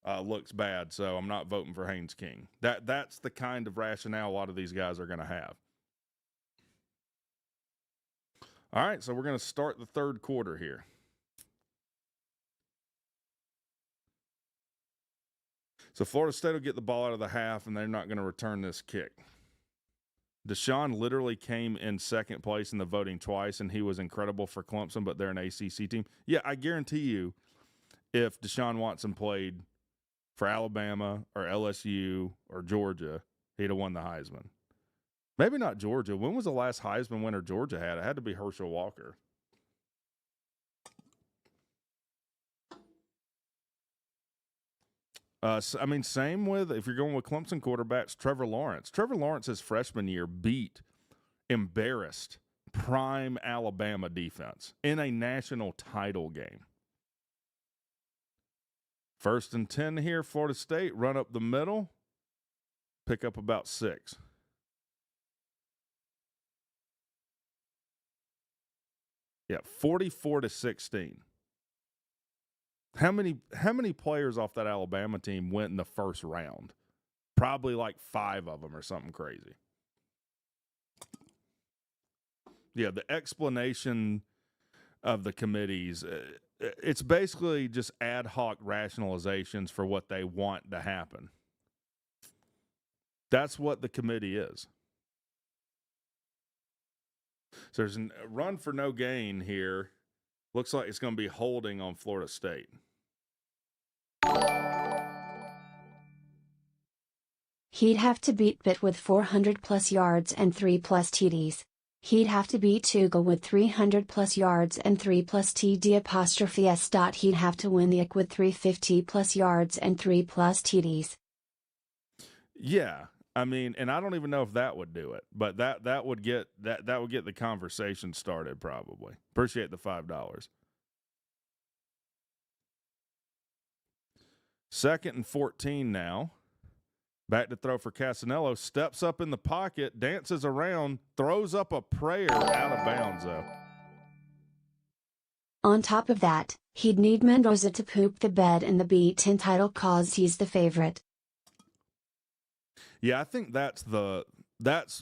looks bad, so I'm not voting for Haynes King. That's the kind of rationale a lot of these guys are going to have. All right, so we're going to start the third quarter here. So Florida State will get the ball out of the half, and they're not going to return this kick. Deshaun literally came in second place in the voting twice, and he was incredible for Clemson, but they're an ACC team. Yeah, I guarantee you, if Deshaun Watson played for Alabama or LSU or Georgia, he'd have won the Heisman. Maybe not Georgia. When was the last Heisman winner Georgia had? It had to be Herschel Walker. Same with, if you're going with Clemson quarterbacks, Trevor Lawrence. Trevor Lawrence, his freshman year, embarrassed prime Alabama defense in a national title game. 1st and 10 here, Florida State, run up the middle, pick up about 6. Yeah, 44-16. How many players off that Alabama team went in the first round? Probably like 5 of them or something crazy. Yeah, the explanation of the committees, it's basically just ad hoc rationalizations for what they want to happen. That's what the committee is. So there's a run for no gain here. Looks like it's going to be holding on Florida State. He'd have to beat Pitt with 400+ yards and 3+ TDs. He'd have to beat Tugal with 300+ yards and 3+ TD'. He'd have to win the IC with 350+ yards and 3+ TDs. Yeah, I mean, and I don't even know if that would do it, but that would get the conversation started probably. Appreciate the $5. 2nd and 14 now. Back to throw for Casanello. Steps up in the pocket, dances around, throws up a prayer out of bounds, though. On top of that, he'd need Mendoza to poop the bed in the Big Ten title cause he's the favorite. Yeah, I think that's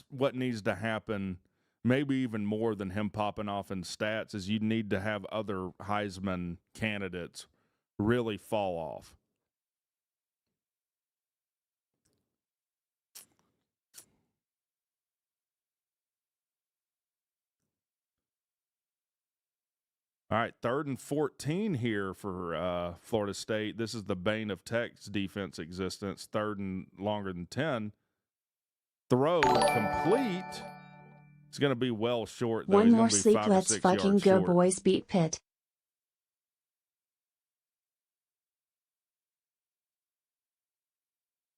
what needs to happen, maybe even more than him popping off in stats, is you need to have other Heisman candidates really fall off. All right, 3rd and 14 here for Florida State. This is the bane of Tech's defense existence. 3rd and longer than 10. Throw complete. It's going to be well short, though. One more sleep, let's fucking go, short. Boys, beat Pitt.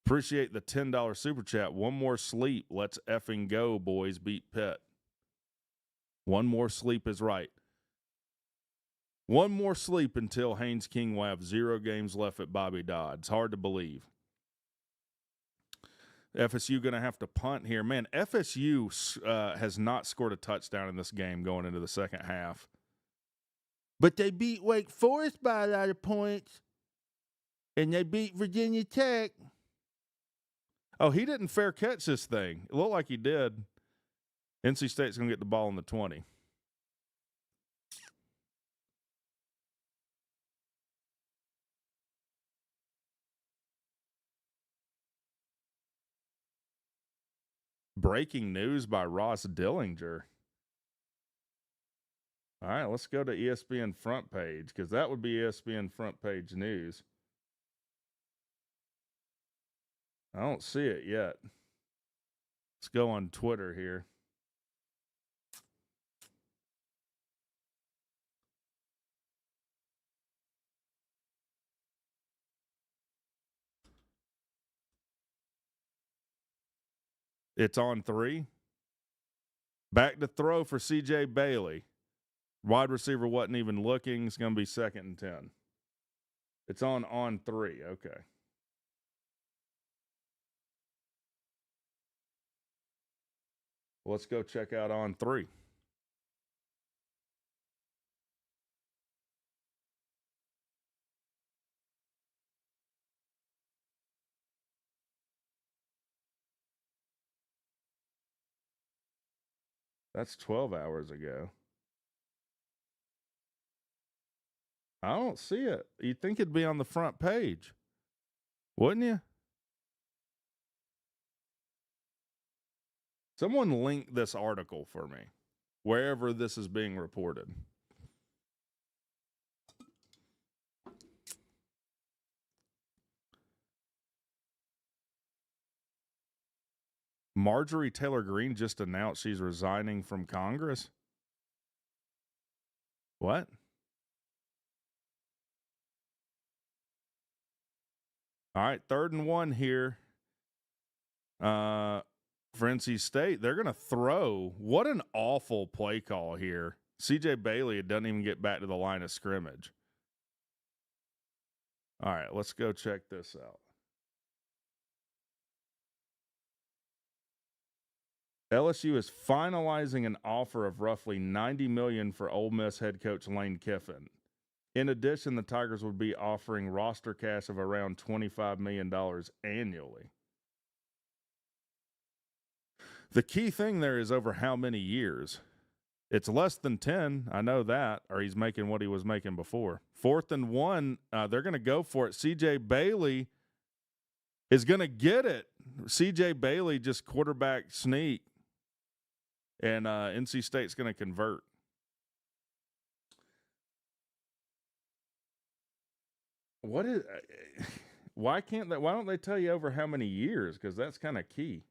Appreciate the $10 super chat. One more sleep. Let's effing go, boys, beat Pitt. One more sleep is right. One more sleep until Haynes King will have 0 games left at Bobby Dodd. It's hard to believe. FSU going to have to punt here. Man, FSU has not scored a touchdown in this game going into the second half. But they beat Wake Forest by a lot of points. And they beat Virginia Tech. Oh, he didn't fair catch this thing. It looked like he did. NC State's going to get the ball in the 20. Breaking news by Ross Dillinger. All right, let's go to ESPN front page, because that would be ESPN front page news. I don't see it yet. Let's go on Twitter here. It's on 3. Back to throw for C.J. Bailey. Wide receiver wasn't even looking. It's going to be 2nd and 10. It's on 3. Okay. Let's go check out on 3. That's 12 hours ago. I don't see it. You'd think it'd be on the front page, wouldn't you? Someone link this article for me, wherever this is being reported. Marjorie Taylor Greene just announced she's resigning from Congress. What? All right, 3rd and 1 here. For NC State, they're going to throw. What an awful play call here. C.J. Bailey doesn't even get back to the line of scrimmage. All right, let's go check this out. LSU is finalizing an offer of roughly $90 million for Ole Miss head coach Lane Kiffin. In addition, the Tigers would be offering roster cash of around $25 million annually. The key thing there is over how many years. It's less than 10, I know that, or he's making what he was making before. 4th and 1, they're going to go for it. CJ Bailey is going to get it. CJ Bailey just quarterback sneak, and NC State's going to convert. Why don't they tell you over how many years? Because that's kind of key.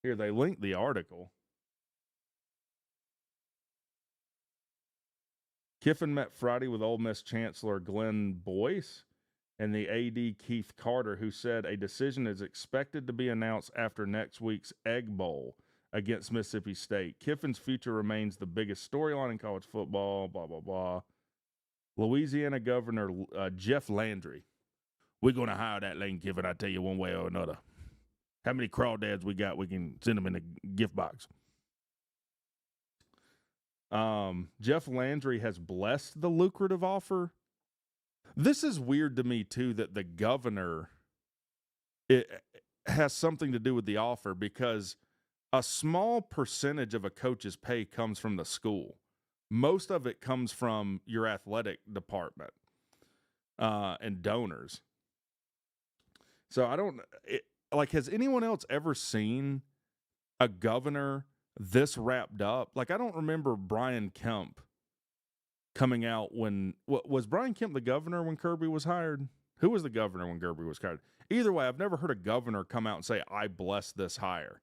Here, they linked the article. Kiffin met Friday with Ole Miss Chancellor Glenn Boyce and the AD Keith Carter, who said a decision is expected to be announced after next week's Egg Bowl against Mississippi State. Kiffin's future remains the biggest storyline in college football, blah, blah, blah. Louisiana Governor Jeff Landry. We're going to hire that Lane Kiffin, I tell you, one way or another. How many crawdads we got, we can send them in a gift box. Jeff Landry has blessed the lucrative offer. This is weird to me, too, that the governor, it has something to do with the offer, because a small percentage of a coach's pay comes from the school. Most of it comes from your athletic department and donors. So has anyone else ever seen a governor this wrapped up? Like, I don't remember Brian Kemp coming out was Brian Kemp the governor when Kirby was hired? Who was the governor when Kirby was hired? Either way, I've never heard a governor come out and say, I bless this hire.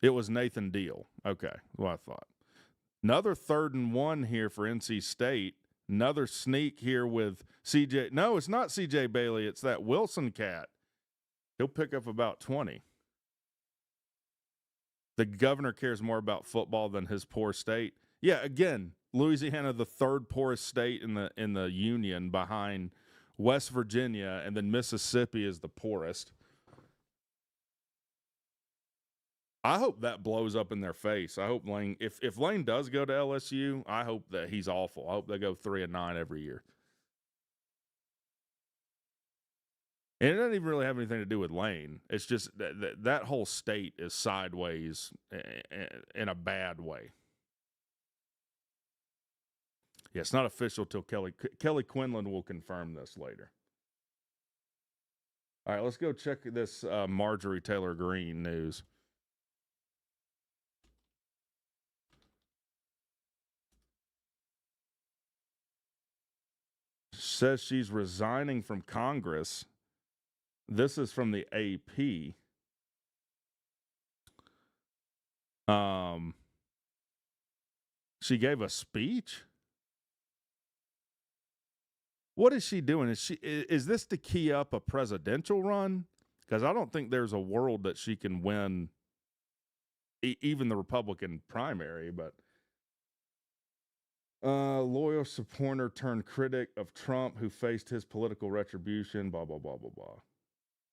It was Nathan Deal. Okay, what I thought. Another 3rd and 1 here for NC State. Another sneak here with CJ. No, it's not CJ Bailey. It's that Wilson cat. He'll pick up about 20. The governor cares more about football than his poor state. Yeah, again, Louisiana, the 3rd poorest state in the union, behind West Virginia, and then Mississippi is the poorest. I hope that blows up in their face. I hope Lane, if Lane does go to LSU, I hope that he's awful. I hope they go 3-9 every year. And it doesn't even really have anything to do with Lane. It's just that whole state is sideways in a bad way. Yeah, it's not official till Kelly Quinlan will confirm this later. All right, let's go check this Marjorie Taylor Greene news. Says she's resigning from Congress. This is from the AP. She gave a speech. What is she doing? Is this to key up a presidential run? Because I don't think there's a world that she can win even the Republican primary, but loyal supporter turned critic of Trump who faced his political retribution, blah, blah, blah, blah, blah.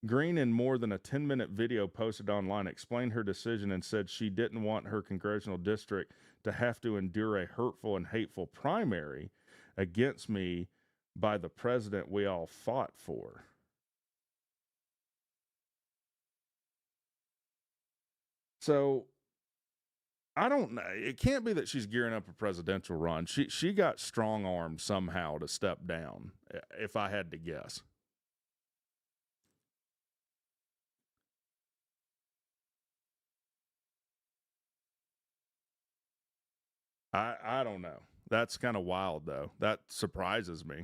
Greene, in more than a 10-minute video posted online, explained her decision and said she didn't want her congressional district to have to endure a hurtful and hateful primary against me by the president we all fought for. So I don't know. It can't be that she's gearing up a presidential run. She got strong-armed somehow to step down, if I had to guess. I don't know. That's kind of wild, though. That surprises me.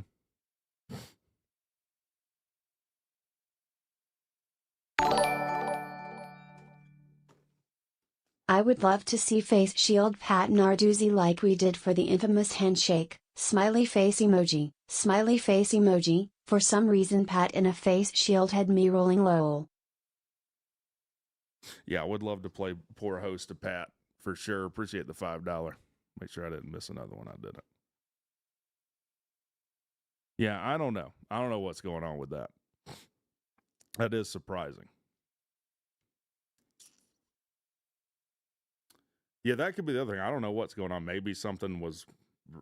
I would love to see Face Shield Pat Narduzzi like we did for the infamous handshake. Smiley face emoji. Smiley face emoji. For some reason Pat in a face shield had me rolling lol. Yeah, I would love to play poor host to Pat for sure. Appreciate the $5. Make sure I didn't miss another one. I didn't. Yeah, I don't know. I don't know what's going on with that. That is surprising. Yeah, that could be the other thing. I don't know what's going on. Maybe something was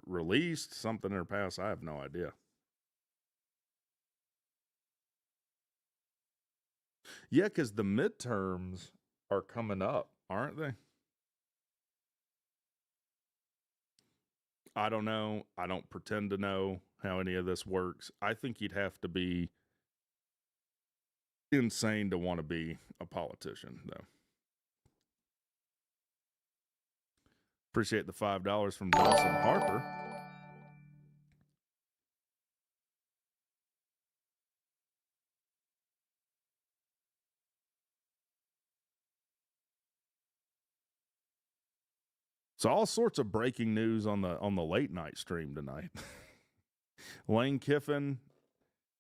released, something in her past. I have no idea. Yeah, because the midterms are coming up, aren't they? I don't know. I don't pretend to know how any of this works. I think you'd have to be insane to want to be a politician, though. Appreciate the $5 from Dawson Harper. So all sorts of breaking news on the late night stream tonight. Lane Kiffin,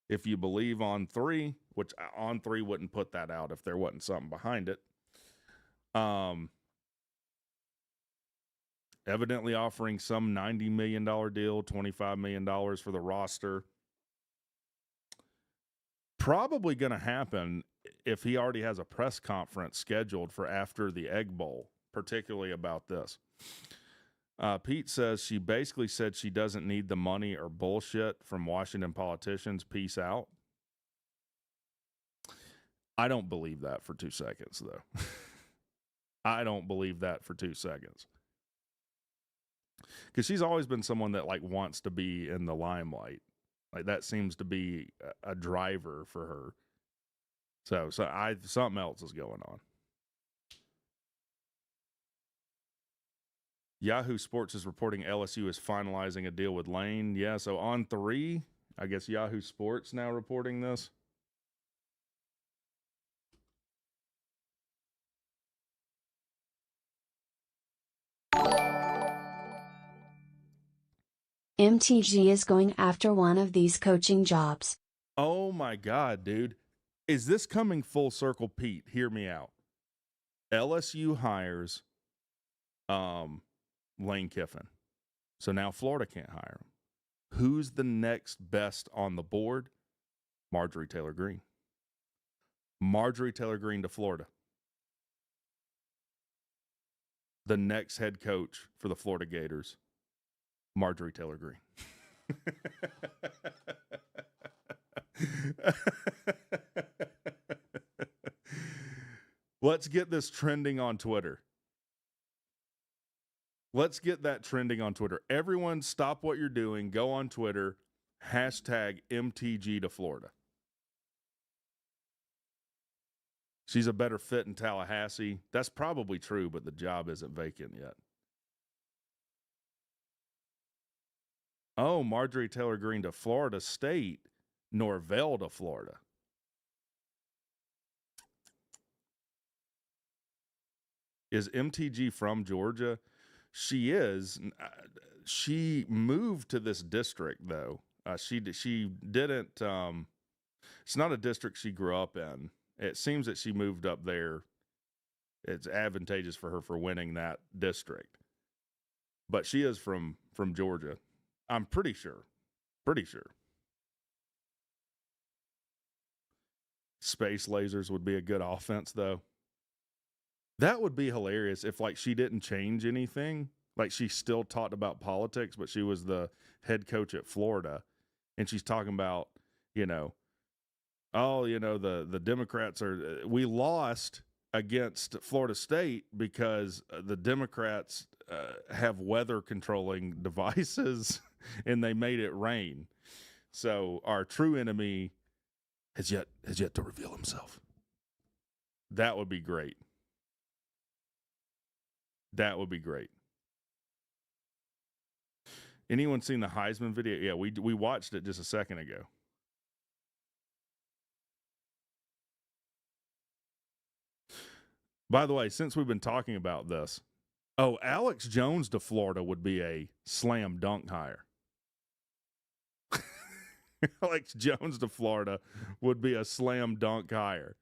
if you believe On 3, which On 3 wouldn't put that out if there wasn't something behind it. Evidently offering some $90 million deal, $25 million for the roster. Probably going to happen if he already has a press conference scheduled for after the Egg Bowl, particularly about this. Pete says she basically said she doesn't need the money or bullshit from Washington politicians. Peace out. I don't believe that for 2 seconds, though. I don't believe that for 2 seconds. Because she's always been someone that like wants to be in the limelight. Like that seems to be a driver for her. So something else is going on. Yahoo Sports is reporting LSU is finalizing a deal with Lane. Yeah, so On 3, I guess Yahoo Sports now reporting this. MTG is going after one of these coaching jobs. Oh my God, dude. Is this coming full circle, Pete? Hear me out. LSU hires Lane Kiffin. So now Florida can't hire him. Who's the next best on the board? Marjorie Taylor Greene. Marjorie Taylor Greene to Florida. The next head coach for the Florida Gators, Marjorie Taylor Greene. Let's get this trending on Twitter. Let's get that trending on Twitter. Everyone stop what you're doing. Go on Twitter. Hashtag MTG to Florida. She's a better fit in Tallahassee. That's probably true, but the job isn't vacant yet. Oh, Marjorie Taylor Greene to Florida State. Norvell to Florida. Is MTG from Georgia? She is. She moved to this district, though. She didn't. It's not a district she grew up in. It seems that she moved up there. It's advantageous for her for winning that district. But she is from Georgia. I'm pretty sure. Pretty sure. Space lasers would be a good offense, though. That would be hilarious if, like, she didn't change anything. Like, she still talked about politics, but she was the head coach at Florida. And she's talking about, the Democrats we lost against Florida State because the Democrats have weather controlling devices and they made it rain. So our true enemy has yet to reveal himself. That would be great. That would be great. Anyone seen the Heisman video? Yeah, we watched it just a second ago. By the way, since we've been talking about this, Alex Jones to Florida would be a slam dunk hire. Alex Jones to Florida would be a slam dunk hire.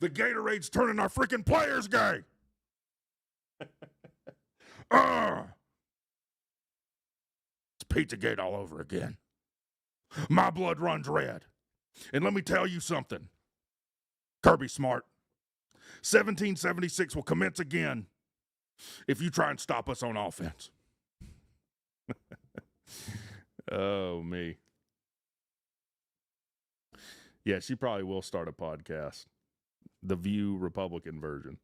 The Gatorade's turning our freaking players gay. Pizzagate all over again. My blood runs red. And let me tell you something. Kirby Smart, 1776 will commence again if you try and stop us on offense. Oh, me. Yeah, she probably will start a podcast. The View Republican version.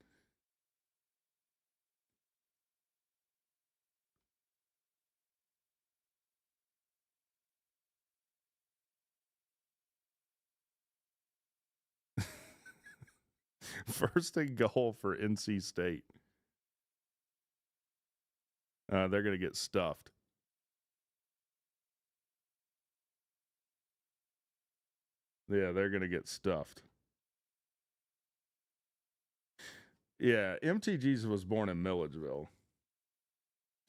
First and goal for NC State. They're going to get stuffed. Yeah, they're going to get stuffed. Yeah, MTG's was born in Milledgeville.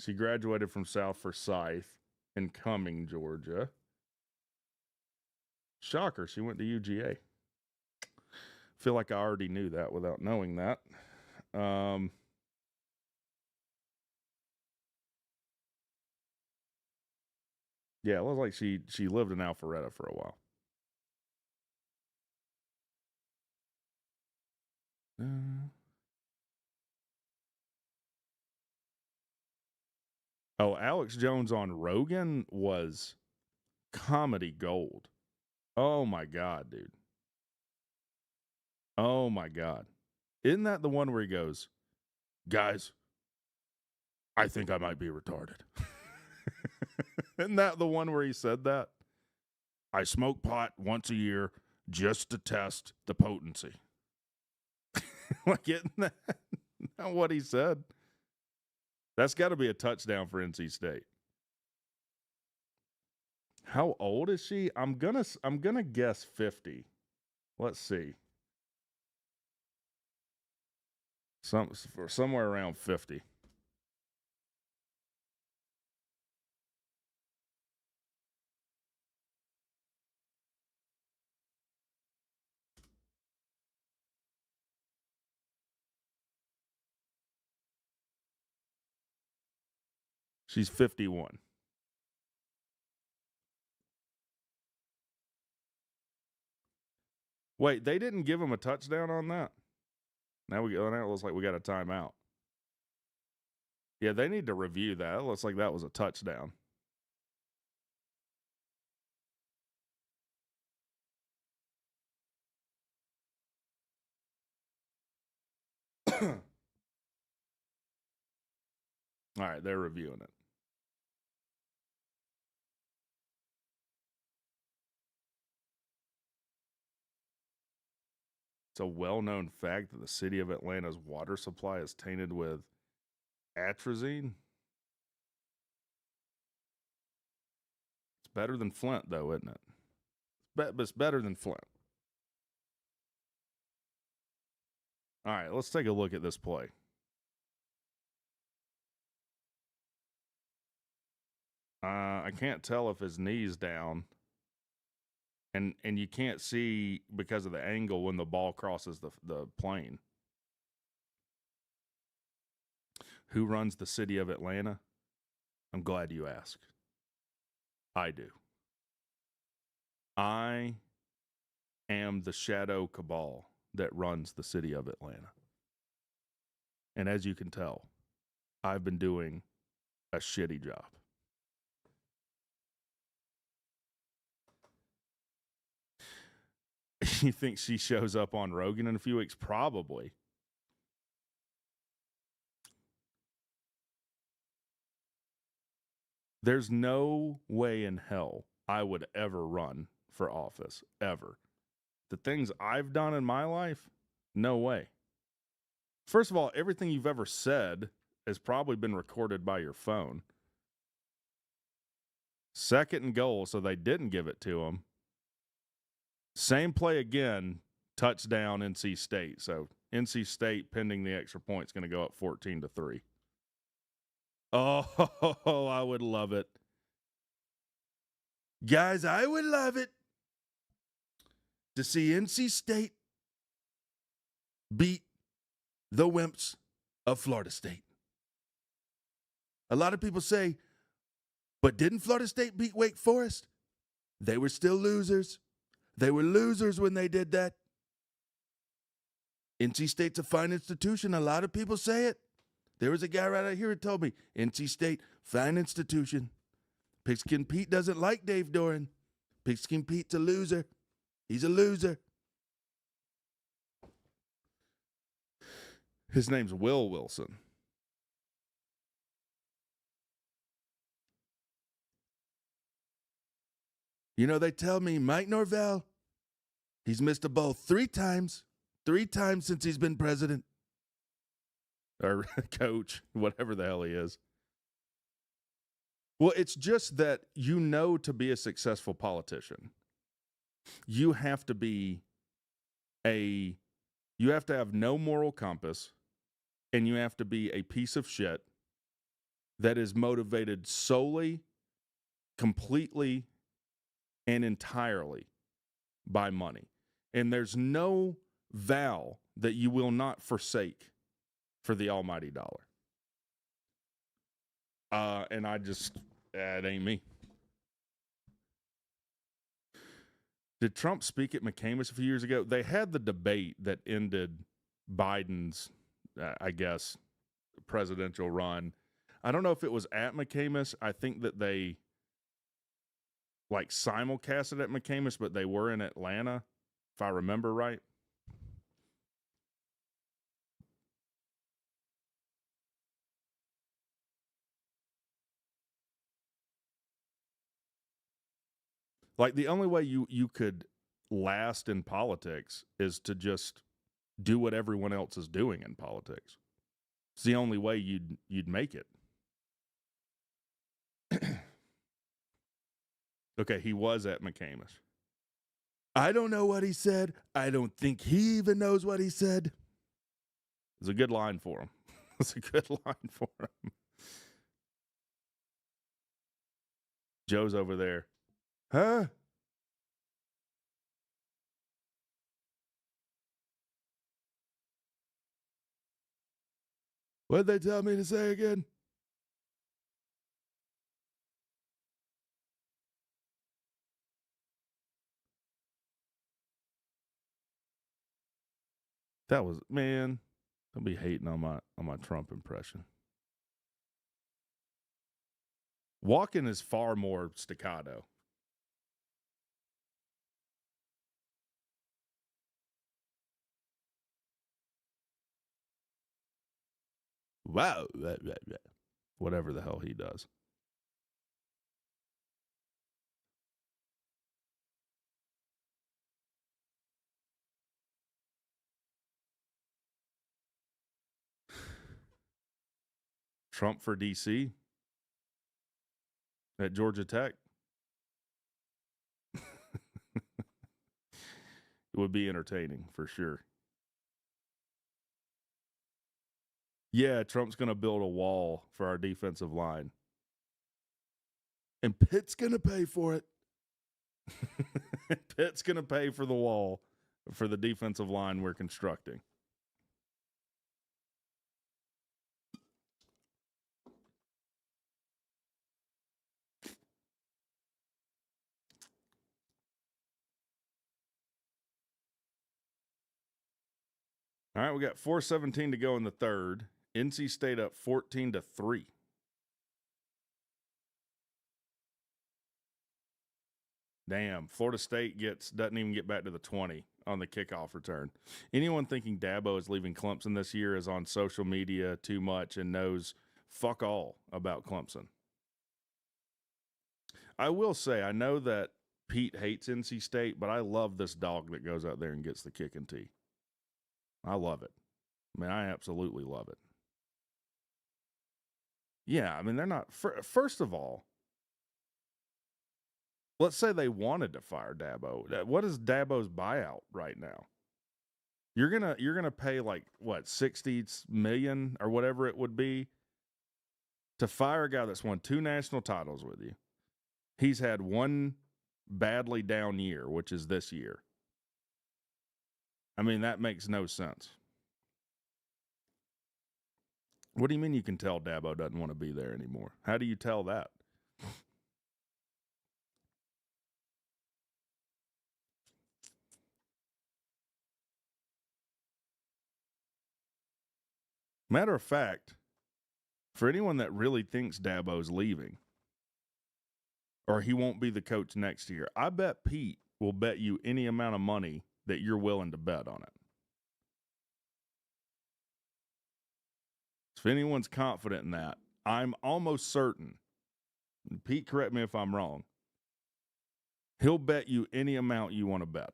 She graduated from South Forsyth in Cumming, Georgia. Shocker, she went to UGA. Feel like I already knew that without knowing that. Yeah, it looks like she lived in Alpharetta for a while. Oh, Alex Jones on Rogan was comedy gold. Oh my God, dude. Oh my God. Isn't that the one where he goes, guys, I think I might be retarded. Isn't that the one where he said that? I smoke pot once a year just to test the potency. Like, isn't that what he said? That's got to be a touchdown for NC State. How old is she? I'm gonna guess 50. Let's see. Somewhere around 50. She's 51. Wait, they didn't give him a touchdown on that? Now it looks like we got a timeout. Yeah, they need to review that. It looks like that was a touchdown. All right, they're reviewing it. It's a well-known fact that the city of Atlanta's water supply is tainted with atrazine. It's better than Flint, though, isn't it? But it's better than Flint. All right, let's take a look at this play. I can't tell if his knee's down. And you can't see because of the angle when the ball crosses the plane. Who runs the city of Atlanta? I'm glad you asked. I do. I am the shadow cabal that runs the city of Atlanta. And as you can tell, I've been doing a shitty job. You think she shows up on Rogan in a few weeks? Probably. There's no way in hell I would ever run for office, ever. The things I've done in my life, no way. First of all, everything you've ever said has probably been recorded by your phone. Second and goal, so they didn't give it to him. Same play again, touchdown NC State. So NC State, pending the extra point, is going to go up 14-3. Oh, I would love it. Guys, I would love it to see NC State beat the Wimps of Florida State. A lot of people say, But didn't Florida State beat Wake Forest? They were still losers. They were losers when they did that. NC State's a fine institution. A lot of people say it. There was a guy right out here who told me, NC State, fine institution. Pigskin Pete doesn't like Dave Doran. Pigskin Pete's a loser. He's a loser. His name's Will Wilson. You know, they tell me Mike Norvell, he's missed a bowl 3 times. 3 times since he's been president. Or coach, whatever the hell he is. Well, it's just that to be a successful politician, you have to have no moral compass, and you have to be a piece of shit that is motivated solely, completely, and entirely by money. And there's no vow that you will not forsake for the almighty dollar. And it ain't me. Did Trump speak at McCamus a few years ago? They had the debate that ended Biden's, I guess, presidential run. I don't know if it was at McCamus. I think that they simulcasted at McCamus, but they were in Atlanta, if I remember right. The only way you could last in politics is to just do what everyone else is doing in politics. It's the only way you'd make it. Okay, he was at McCamus. I don't know what he said. I don't think he even knows what he said. It's a good line for him. It's a good line for him. Joe's over there. Huh? What'd they tell me to say again? That was, man, don't be hating on my Trump impression. Walking is far more staccato. Wow. Whatever the hell he does. Trump for DC at Georgia Tech. It would be entertaining for sure. Yeah, Trump's going to build a wall for our defensive line. And Pitt's going to pay for it. Pitt's going to pay for the wall for the defensive line we're constructing. All right, we got 4:17 to go in the third. NC State up 14-3. Damn, Florida State doesn't even get back to the 20 on the kickoff return. Anyone thinking Dabo is leaving Clemson this year is on social media too much and knows fuck all about Clemson. I will say, I know that Pete hates NC State, but I love this dog that goes out there and gets the kick and tee. I love it. I mean, I absolutely love it. Yeah, I mean, they're not... First of all, let's say they wanted to fire Dabo. What is Dabo's buyout right now? You're gonna pay $60 million or whatever it would be to fire a guy that's won 2 national titles with you. He's had one badly down year, which is this year. I mean, that makes no sense. What do you mean you can tell Dabo doesn't want to be there anymore? How do you tell that? Matter of fact, for anyone that really thinks Dabo's leaving or he won't be the coach next year, I bet Pete will bet you any amount of money that you're willing to bet on it. If anyone's confident in that, I'm almost certain, and Pete, correct me if I'm wrong, he'll bet you any amount you want to bet.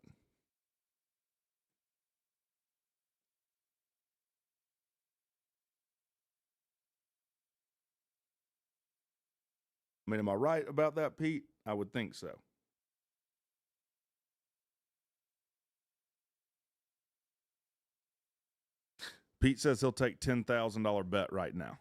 I mean, am I right about that, Pete? I would think so. Pete says he'll take $10,000 bet right now.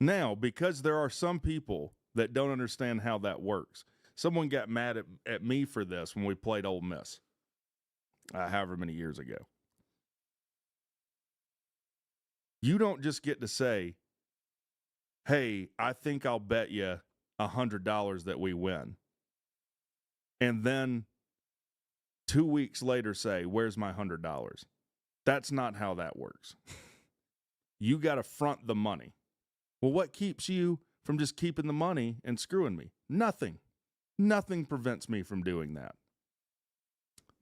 Now, because there are some people that don't understand how that works. Someone got mad at me for this when we played Ole Miss, however many years ago. You don't just get to say, hey, I think I'll bet you $100 that we win. And then 2 weeks later say, where's my $100? That's not how that works. You got to front the money. Well, what keeps you from just keeping the money and screwing me? Nothing. Nothing prevents me from doing that.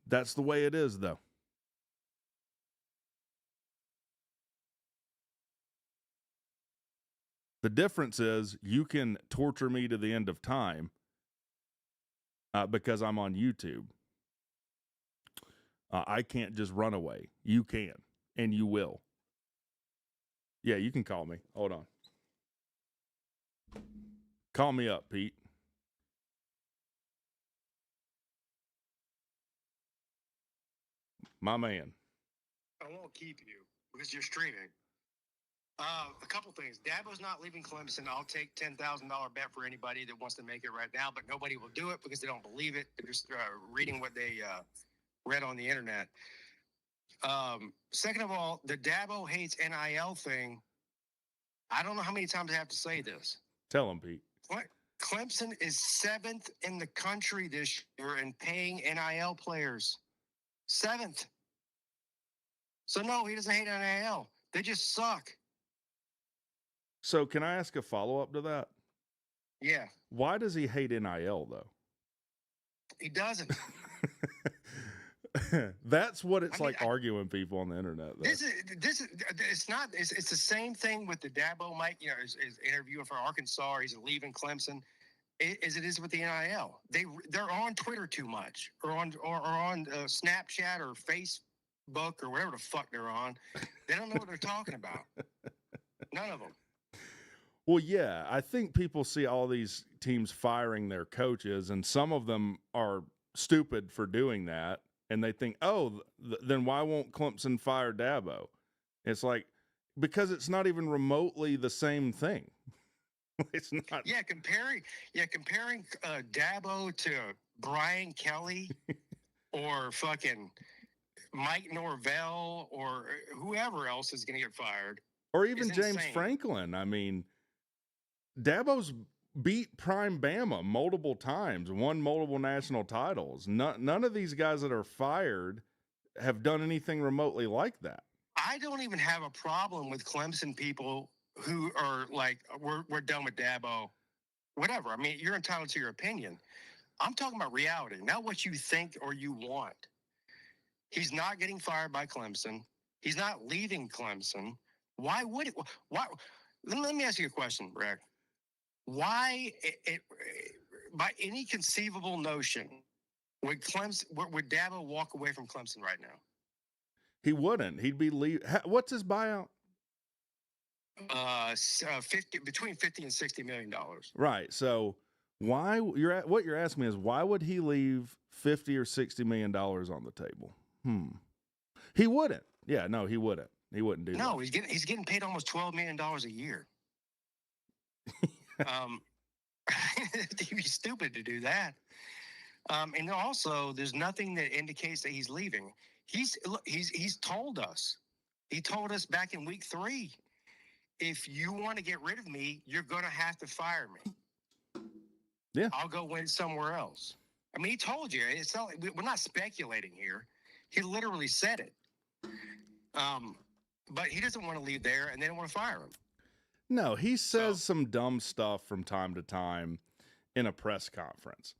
That's the way it is, though. The difference is you can torture me to the end of time because I'm on YouTube. I can't just run away. You can, and you will. Yeah, you can call me. Hold on. Call me up, Pete. My man. I won't keep you because you're streaming. A couple things. Dabo's not leaving Clemson. I'll take $10,000 bet for anybody that wants to make it right now, but nobody will do it because they don't believe it. They're just reading what they read on the internet. Second of all, the Dabo hates NIL thing. I don't know how many times I have to say this. Tell him, Pete. Clemson is 7th in the country this year in paying NIL players. 7th. So no, he doesn't hate NIL. They just suck. So can I ask a follow-up to that? Yeah. Why does he hate NIL, though? He doesn't. That's what it's arguing people on the internet. Though. It's the same thing with the Dabo Mike, is interviewing for Arkansas, or he's leaving Clemson, as it is with the NIL. They're on Twitter too much, or on Snapchat or Facebook or whatever the fuck they're on. They don't know what they're talking about. None of them. Well, yeah, I think people see all these teams firing their coaches, and some of them are stupid for doing that. And they think, then why won't Clemson fire Dabo? It's like, because it's not even remotely the same thing. It's not. Yeah, comparing Dabo to Brian Kelly or fucking Mike Norvell or whoever else is going to get fired. Or even James Franklin. I mean, Dabo's beat Prime Bama multiple times, won multiple national titles. None of these guys that are fired have done anything remotely like that. I don't even have a problem with Clemson people who are like, we're done with Dabo. Whatever. I mean, you're entitled to your opinion. I'm talking about reality, not what you think or you want. He's not getting fired by Clemson. He's not leaving Clemson. Why would it? Why? Let me ask you a question, Rick. Why, by any conceivable notion, would Dabo walk away from Clemson right now? He wouldn't. He'd be what's his buyout? Between $50 and $60 million. Right. So what you're asking me is, why would he leave $50 or $60 million on the table? He wouldn't. Yeah, no, he wouldn't. He wouldn't do that. No, he's getting paid almost $12 million a year. He'd be stupid to do that. And also, there's nothing that indicates that he's leaving. He's told us. He told us back in week 3, if you want to get rid of me, you're going to have to fire me. Yeah, I'll go win somewhere else. I mean, he told you. It's not, we're not speculating here. He literally said it. But he doesn't want to leave there, and they don't want to fire him. No, he says some dumb stuff from time to time in a press conference.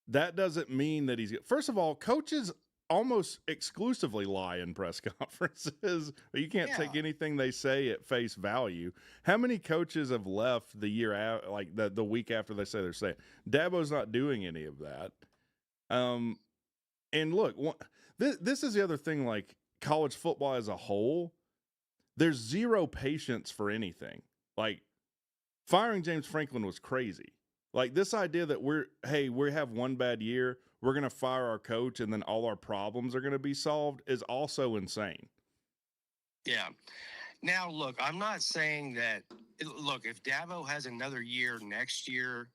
That doesn't mean that he's... First of all, coaches almost exclusively lie in press conferences. You can't take anything they say at face value. How many coaches have left the year out, like the week after they say they're saying? Dabo's not doing any of that. And look, this is the other thing, like college football as a whole, there's zero patience for anything. Like, firing James Franklin was crazy. Like, this idea that we have one bad year, we're going to fire our coach, and then all our problems are going to be solved is also insane. Yeah. Now, look, I'm not saying that. Look, if Dabo has another year next year,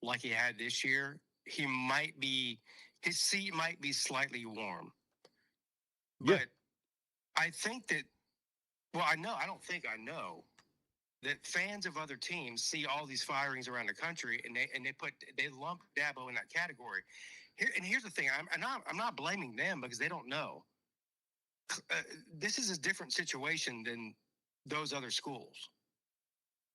like he had this year, his seat might be slightly warm. But I think that. Well, I know that fans of other teams see all these firings around the country, and they lump Dabo in that category. Here's the thing: I'm not blaming them because they don't know. This is a different situation than those other schools.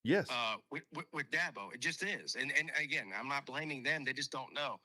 Yes. With Dabo, it just is, and again, I'm not blaming them. They just don't know.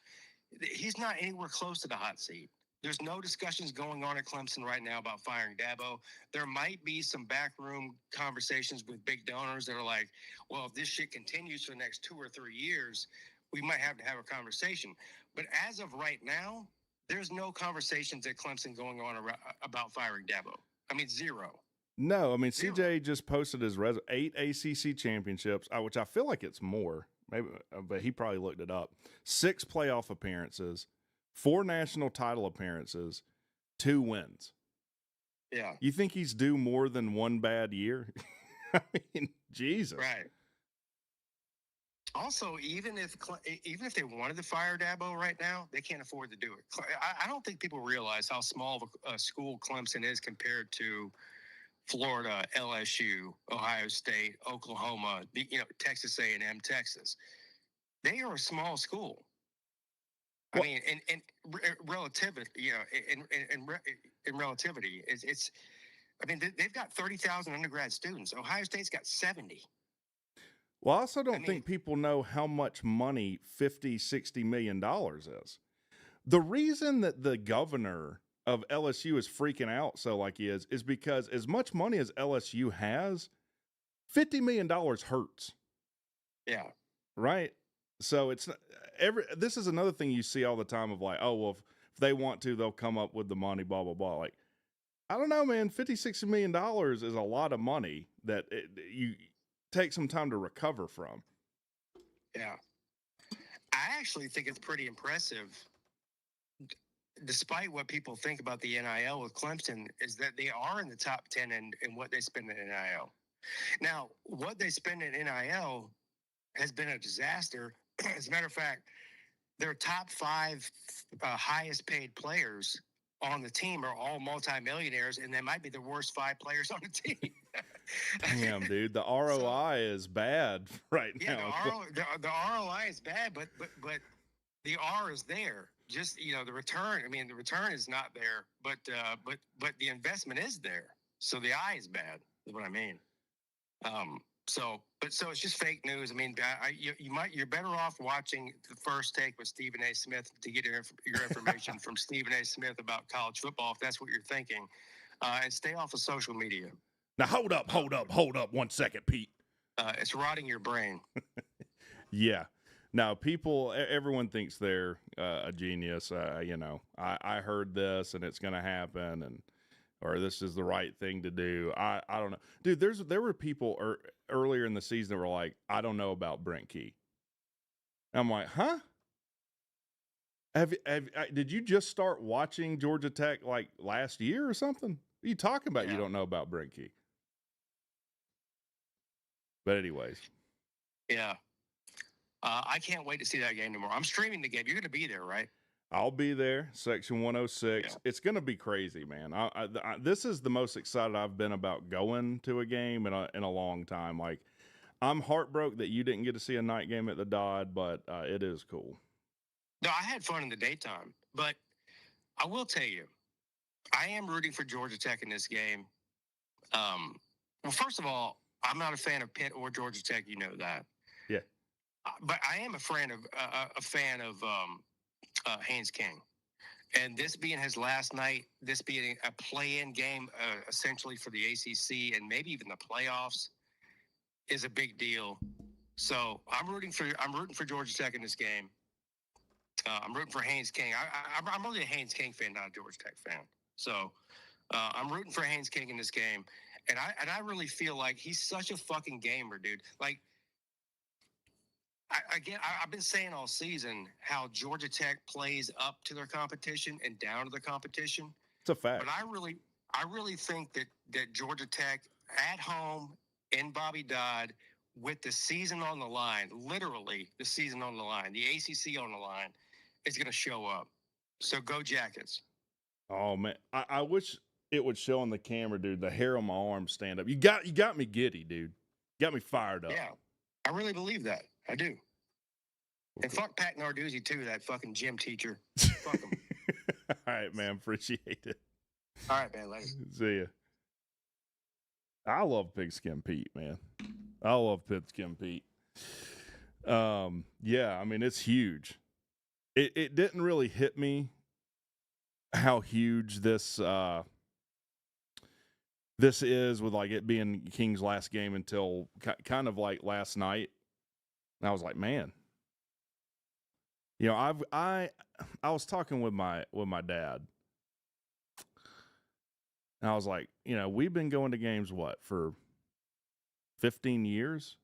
He's not anywhere close to the hot seat. There's no discussions going on at Clemson right now about firing Dabo. There might be some backroom conversations with big donors that are like, well, if this shit continues for the next 2 or 3 years, we might have to have a conversation. But as of right now, there's no conversations at Clemson going on about firing Dabo. I mean, zero. No, I mean, CJ just posted his 8 ACC championships, which I feel like it's more, maybe, but he probably looked it up. 6 playoff appearances, 4 national title appearances, 2 wins. Yeah. You think he's due more than one bad year? I mean, Jesus. Right. Also, even if they wanted to fire Dabo right now, they can't afford to do it. I don't think people realize how small of a school Clemson is compared to Florida, LSU, Ohio State, Oklahoma, Texas A&M, Texas. They are a small school. I mean, in relativity, in relativity, it's. I mean, they've got 30,000 undergrad students. Ohio State's got 70. Well, I also don't think people know how much money $50-60 million is. The reason that the governor of LSU is freaking out so like he is because as much money as LSU has, $50 million hurts. Yeah. Right? So it's this is another thing you see all the time of like, oh, well, if they want to, they'll come up with the money, blah, blah, blah. Like, I don't know, man, $50-60 million is a lot of money that you take some time to recover from. Yeah. I actually think it's pretty impressive, despite what people think about the NIL with Clemson, is that they are in the top 10 in what they spend in NIL. Now, what they spend in NIL has been a disaster. As a matter of fact, their top 5 highest paid players on the team are all multimillionaires, and they might be the worst 5 players on the team. Damn, dude, the ROI is bad right now. The ROI is bad, but the R is there. Just the return. I mean, the return is not there, but the investment is there. So the I is bad. Is what I mean. So it's just fake news. I mean, you're better off watching The First Take with Stephen A. Smith to get your information from Stephen A. Smith about college football, if that's what you're thinking, and stay off of social media. Now, hold up 1 second, Pete. It's rotting your brain. Yeah. Now, everyone thinks they're a genius. I heard this and it's going to happen, or this is the right thing to do. I don't know. Dude, there were people earlier in the season that were like, I don't know about Brent Key. I'm like, huh? Did you just start watching Georgia Tech like last year or something? What are you talking about? Yeah. You don't know about Brent Key. But anyways. Yeah. I can't wait to see that game tomorrow. I'm streaming the game. You're going to be there, right? I'll be there, section 106. Yeah. It's going to be crazy, man. This is the most excited I've been about going to a game in a long time. Like, I'm heartbroken that you didn't get to see a night game at the Dodd, but it is cool. No, I had fun in the daytime, but I will tell you, I am rooting for Georgia Tech in this game. Well, first of all, I'm not a fan of Pitt or Georgia Tech. You know that. Yeah. But I am a fan of Haynes King. And this being his last night, this being a play-in game, essentially for the ACC and maybe even the playoffs, is a big deal. So I'm rooting for Georgia Tech in this game. I'm rooting for Haynes King. I'm really a Haynes King fan, not a Georgia Tech fan. So I'm rooting for Haynes King in this game, and I really feel like he's such a fucking gamer, dude. Like, I've been saying all season how Georgia Tech plays up to their competition and down to the competition. It's a fact. But I really think that Georgia Tech at home in Bobby Dodd with the season on the line, literally the season on the line, the ACC on the line, is going to show up. So go Jackets. Oh man, I wish it would show on the camera, dude. The hair on my arm stand up. You got me giddy, dude. Got me fired up. Yeah, I really believe that. I do. And fuck Pat Narduzzi too, that fucking gym teacher. Fuck him. All right, man. Appreciate it. All right, man. Later. See ya. I love Pigskin Pete, man. I love Pigskin Pete. Yeah, I mean, it's huge. It didn't really hit me how huge this is with like it being King's last game until kind of like last night. And I was like, man, you know, I was talking with my dad. And I was like, you know, we've been going to games for 15 years,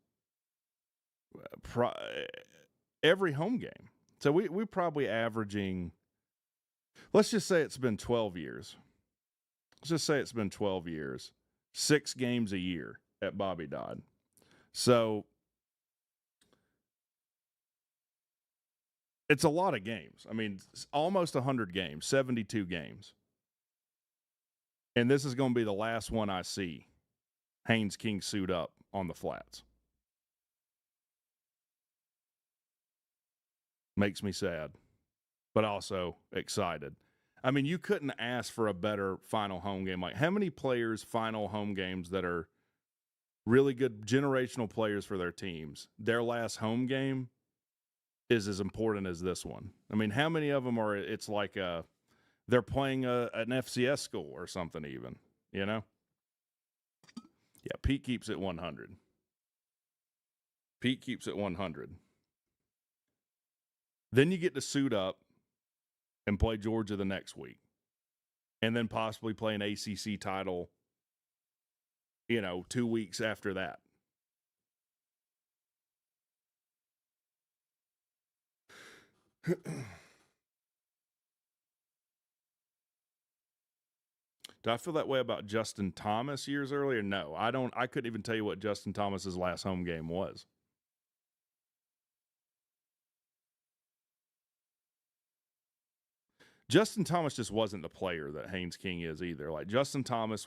every home game. So we probably averaging, let's just say it's been 12 years. Let's just say it's been 12 years, 6 games a year at Bobby Dodd. So it's a lot of games. I mean, almost 100 games, 72 games. And this is going to be the last one I see Haynes King suit up on the flats. Makes me sad, but also excited. I mean, you couldn't ask for a better final home game. Like, how many players' final home games that are really good generational players for their teams, their last home game is as important as this one? I mean, how many of them are, it's like they're playing an FCS school or something even, you know? Yeah, Pete keeps it 100. Pete keeps it 100. Then you get to suit up and play Georgia the next week. And then possibly play an ACC title, 2 weeks after that. Do I feel that way about Justin Thomas years earlier? No, I don't. I couldn't even tell you what Justin Thomas's last home game was. Justin Thomas just wasn't the player that Haynes King is either. Like, Justin Thomas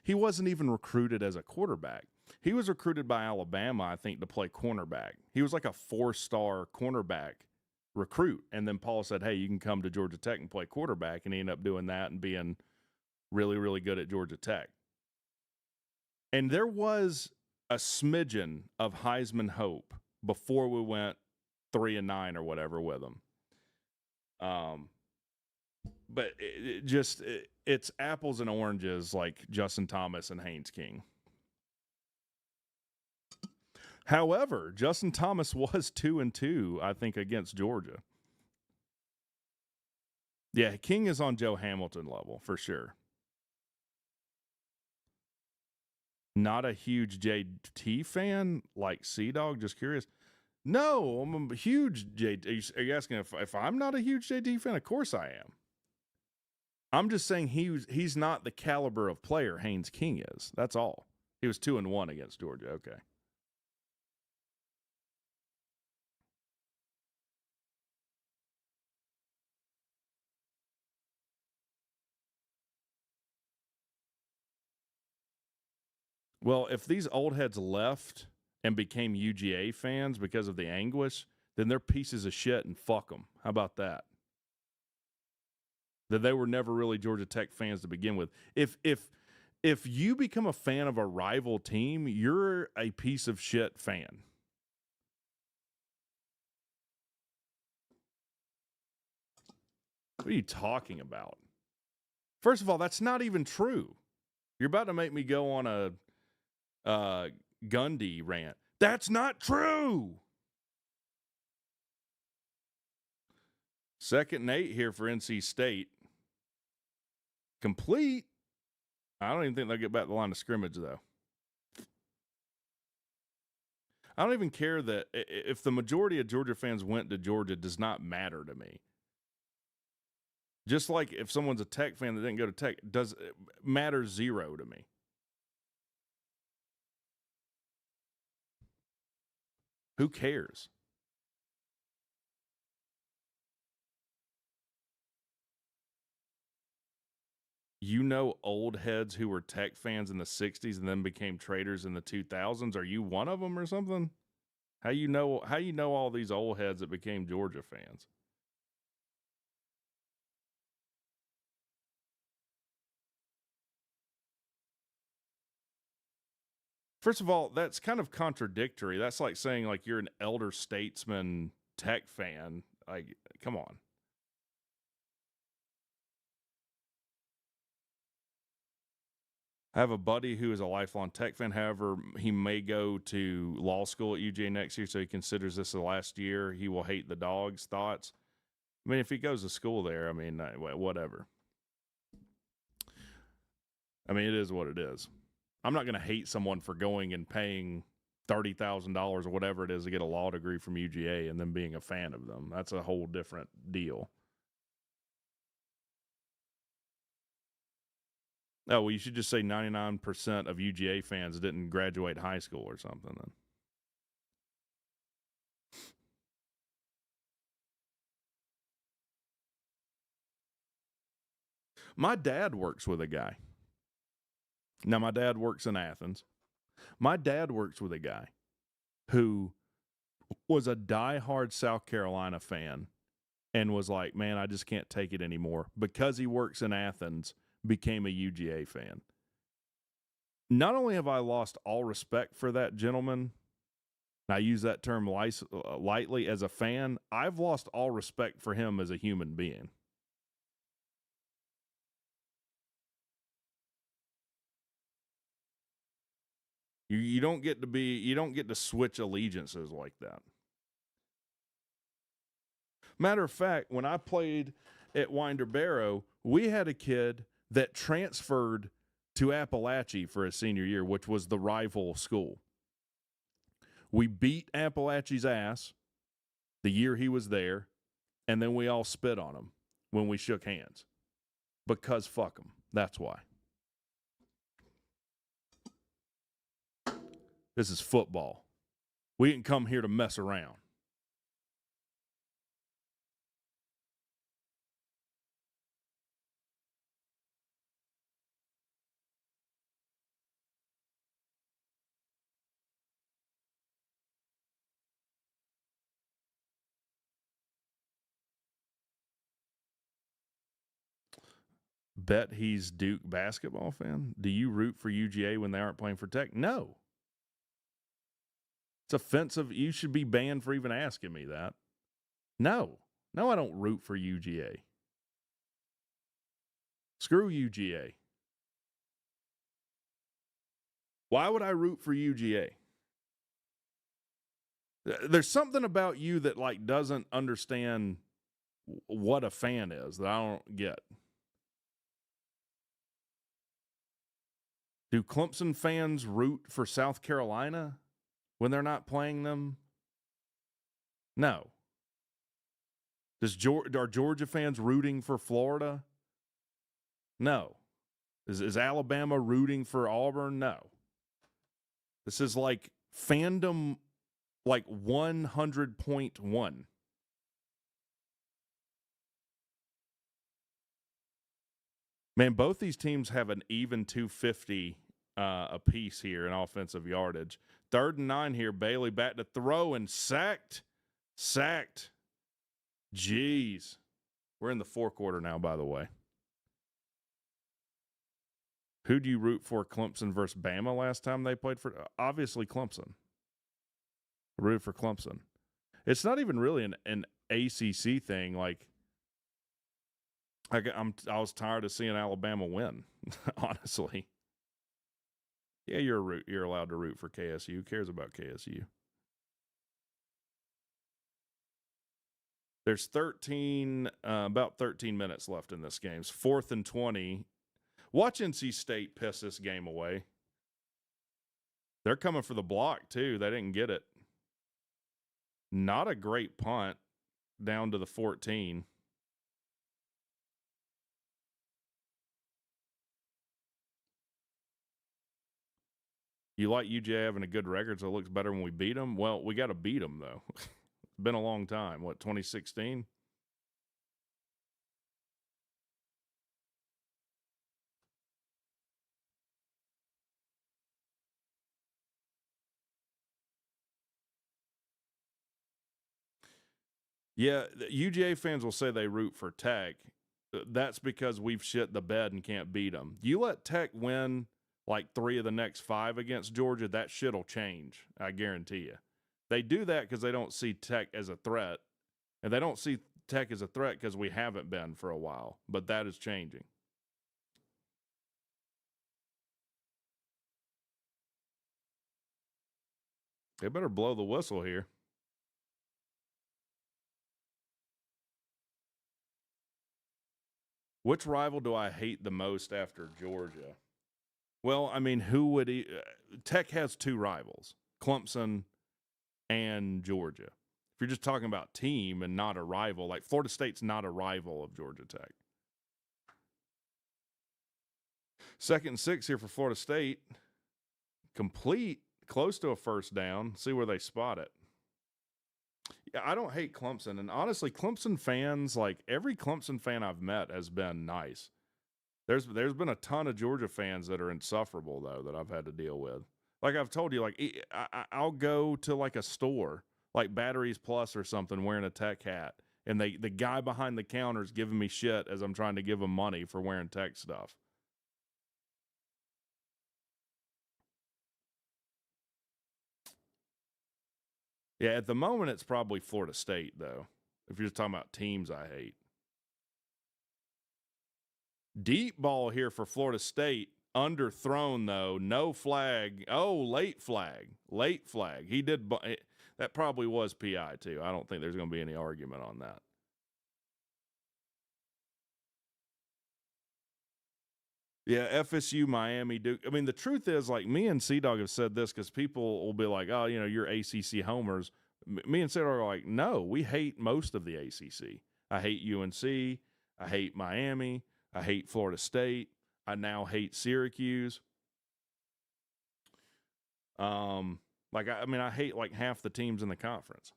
he wasn't even recruited as a quarterback. He was recruited by Alabama, I think, to play cornerback. He was like a 4-star cornerback recruit. And then Paul said, hey, you can come to Georgia Tech and play quarterback. And he ended up doing that and being really, really good at Georgia Tech. And there was a smidgen of Heisman hope before we went 3-9 or whatever with him. But it's apples and oranges like Justin Thomas and Haynes King. However, Justin Thomas was 2-2, I think, against Georgia. Yeah, King is on Joe Hamilton level for sure. Not a huge JT fan like Sea-Dog, just curious. No, I'm a huge JT. Are you asking if I'm not a huge JT fan? Of course I am. I'm just saying he's not the caliber of player Haynes King is. That's all. He was 2-1 against Georgia. Okay. Well, if these old heads left and became UGA fans because of the anguish, then they're pieces of shit and fuck them. How about that? That they were never really Georgia Tech fans to begin with. If If you become a fan of a rival team, you're a piece of shit fan. What are you talking about? First of all, that's not even true. You're about to make me go on a Gundy rant. That's not true. 2nd and 8 here for NC State. Complete. I don't even think they'll get back to the line of scrimmage, though. I don't even care that if the majority of Georgia fans went to Georgia, does not matter to me. Just like if someone's a Tech fan that didn't go to Tech, does matter zero to me. Who cares? You know old heads who were Tech fans in the 60s and then became traders in the 2000s? Are you one of them or something? How you know all these old heads that became Georgia fans? First of all, that's kind of contradictory. That's like saying like you're an elder statesman Tech fan. Like, come on. I have a buddy who is a lifelong Tech fan. However, he may go to law school at UGA next year, so he considers this the last year. He will hate the Dogs. Thoughts? I mean, if he goes to school there, I mean, whatever. I mean, it is what it is. I'm not going to hate someone for going and paying $30,000 or whatever it is to get a law degree from UGA and then being a fan of them. That's a whole different deal. Oh, well, you should just say 99% of UGA fans didn't graduate high school or something then. My dad works with a guy. Now, my dad works in Athens. My dad works with a guy who was a diehard South Carolina fan and was like, man, I just can't take it anymore. Because he works in Athens, became a UGA fan. Not only have I lost all respect for that gentleman, and I use that term lightly as a fan, I've lost all respect for him as a human being. You don't get to switch allegiances like that. Matter of fact, when I played at Winder Barrow, we had a kid that transferred to Appalachia for his senior year, which was the rival school. We beat Appalachia's ass the year he was there, and then we all spit on him when we shook hands. Because fuck him. That's why. This is football. We didn't come here to mess around. Bet he's Duke basketball fan. Do you root for UGA when they aren't playing for Tech? No. It's offensive. You should be banned for even asking me that. No. No, I don't root for UGA. Screw UGA. Why would I root for UGA? There's something about you that like doesn't understand what a fan is that I don't get. Do Clemson fans root for South Carolina when they're not playing them? No. Are Georgia fans rooting for Florida? No. Is Alabama rooting for Auburn? No. This is like fandom like 100.1. Man, both these teams have an even 250 apiece here in offensive yardage. 3rd and 9 here. Bailey back to throw and sacked. Jeez. We're in the fourth quarter now, by the way. Who do you root for, Clemson versus Bama last time they played for? Obviously Clemson. Root for Clemson. It's not even really an ACC thing. Like, I was tired of seeing Alabama win, honestly. Yeah, you're allowed to root for KSU. Who cares about KSU? There's about 13 minutes left in this game. It's 4th and 20. Watch NC State piss this game away. They're coming for the block, too. They didn't get it. Not a great punt down to the 14. You like UJ having a good record, so it looks better when we beat them? Well, we got to beat them, though. It's been a long time. What, 2016? Yeah, UGA fans will say they root for Tech. That's because we've shit the bed and can't beat them. You let Tech win like 3 of the next 5 against Georgia, that shit'll change. I guarantee you. They do that because they don't see Tech as a threat, and they don't see Tech as a threat because we haven't been for a while. But that is changing. They better blow the whistle here. Which rival do I hate the most after Georgia? Well, I mean, who would Tech has 2 rivals, Clemson and Georgia. If you're just talking about team and not a rival, like Florida State's not a rival of Georgia Tech. 2nd and 6 here for Florida State. Complete, close to a first down. See where they spot it. Yeah, I don't hate Clemson. And honestly, Clemson fans, like every Clemson fan I've met has been nice. There's been a ton of Georgia fans that are insufferable, though, that I've had to deal with. Like I've told you, like I'll go to like a store, like Batteries Plus or something, wearing a Tech hat, and the guy behind the counter is giving me shit as I'm trying to give him money for wearing Tech stuff. Yeah, at the moment, it's probably Florida State, though, if you're just talking about teams I hate. Deep ball here for Florida State. Underthrown, though. No flag. Oh, late flag. Late flag. He did. That probably was PI, too. I don't think there's going to be any argument on that. Yeah, FSU, Miami, Duke. I mean, the truth is, like, me and C-Dog have said this because people will be like, oh, you know, you're ACC homers. Me and C-Dog are like, no, we hate most of the ACC. I hate UNC. I hate Miami. I hate Florida State. I now hate Syracuse. I hate like half the teams in the conference.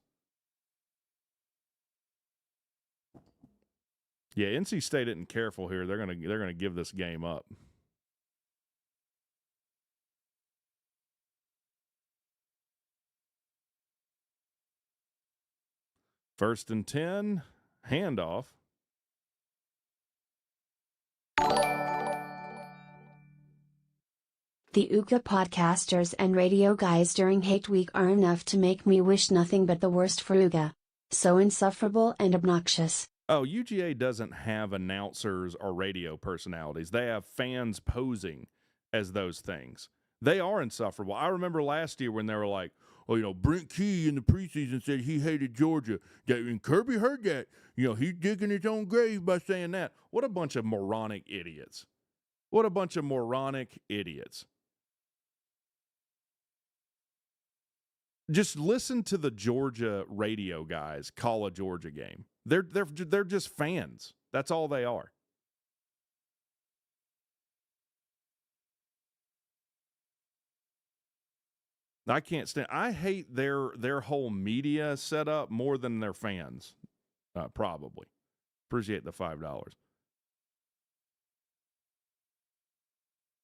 Yeah, NC State isn't careful here. They're gonna give this game up. First and 10, handoff. The UCA podcasters and radio guys during Hate Week are enough to make me wish nothing but the worst for UCA. So insufferable and obnoxious. Oh, UGA doesn't have announcers or radio personalities. They have fans posing as those things. They are insufferable. I remember last year when they were like, oh, you know, Brent Key in the preseason said he hated Georgia. And Kirby heard that. You know, he's digging his own grave by saying that. What a bunch of moronic idiots. What a bunch of moronic idiots. Just listen to the Georgia radio guys call a Georgia game. They're just fans. That's all they are. I can't stand. I hate their whole media setup more than their fans. Probably. Appreciate the $5.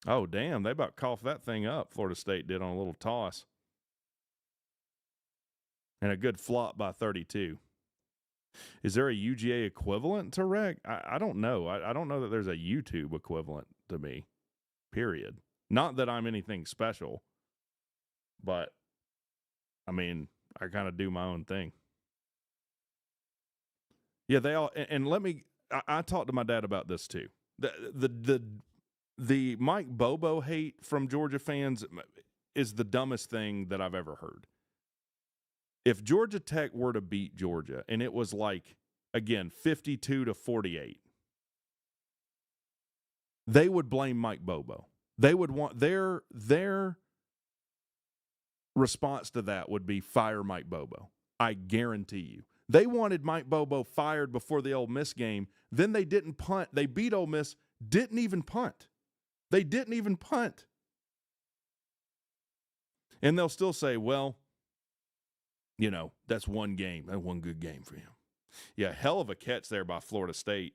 Oh damn! They about coughed that thing up. Florida State did on a little toss. And a good flop by 32. Is there a UGA equivalent to Rec? I don't know. I don't know that there's a YouTube equivalent to me. period. Not that I'm anything special, but, I mean, I kind of do my own thing. Yeah, they all, and let me, I talked to my dad about this too. The Mike Bobo hate from Georgia fans is the dumbest thing that I've ever heard. If Georgia Tech were to beat Georgia, and it was like, again, 52-48, they would blame Mike Bobo. They would want their response to that would be fire Mike Bobo. I guarantee you. They wanted Mike Bobo fired before the Ole Miss game. Then they didn't punt. They beat Ole Miss, didn't even punt. They didn't even punt. And they'll still say, well, you know, that's one game. That's one good game for him. Yeah, hell of a catch there by Florida State.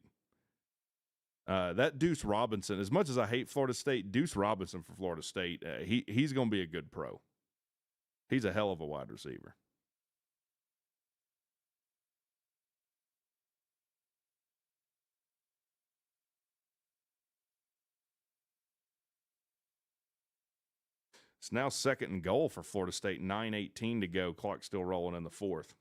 That Deuce Robinson, as much as I hate Florida State, Deuce Robinson for Florida State, he's going to be a good pro. He's a hell of a wide receiver. It's now 2nd and goal for Florida State, 9:18 to go. Clock still rolling in the 4th.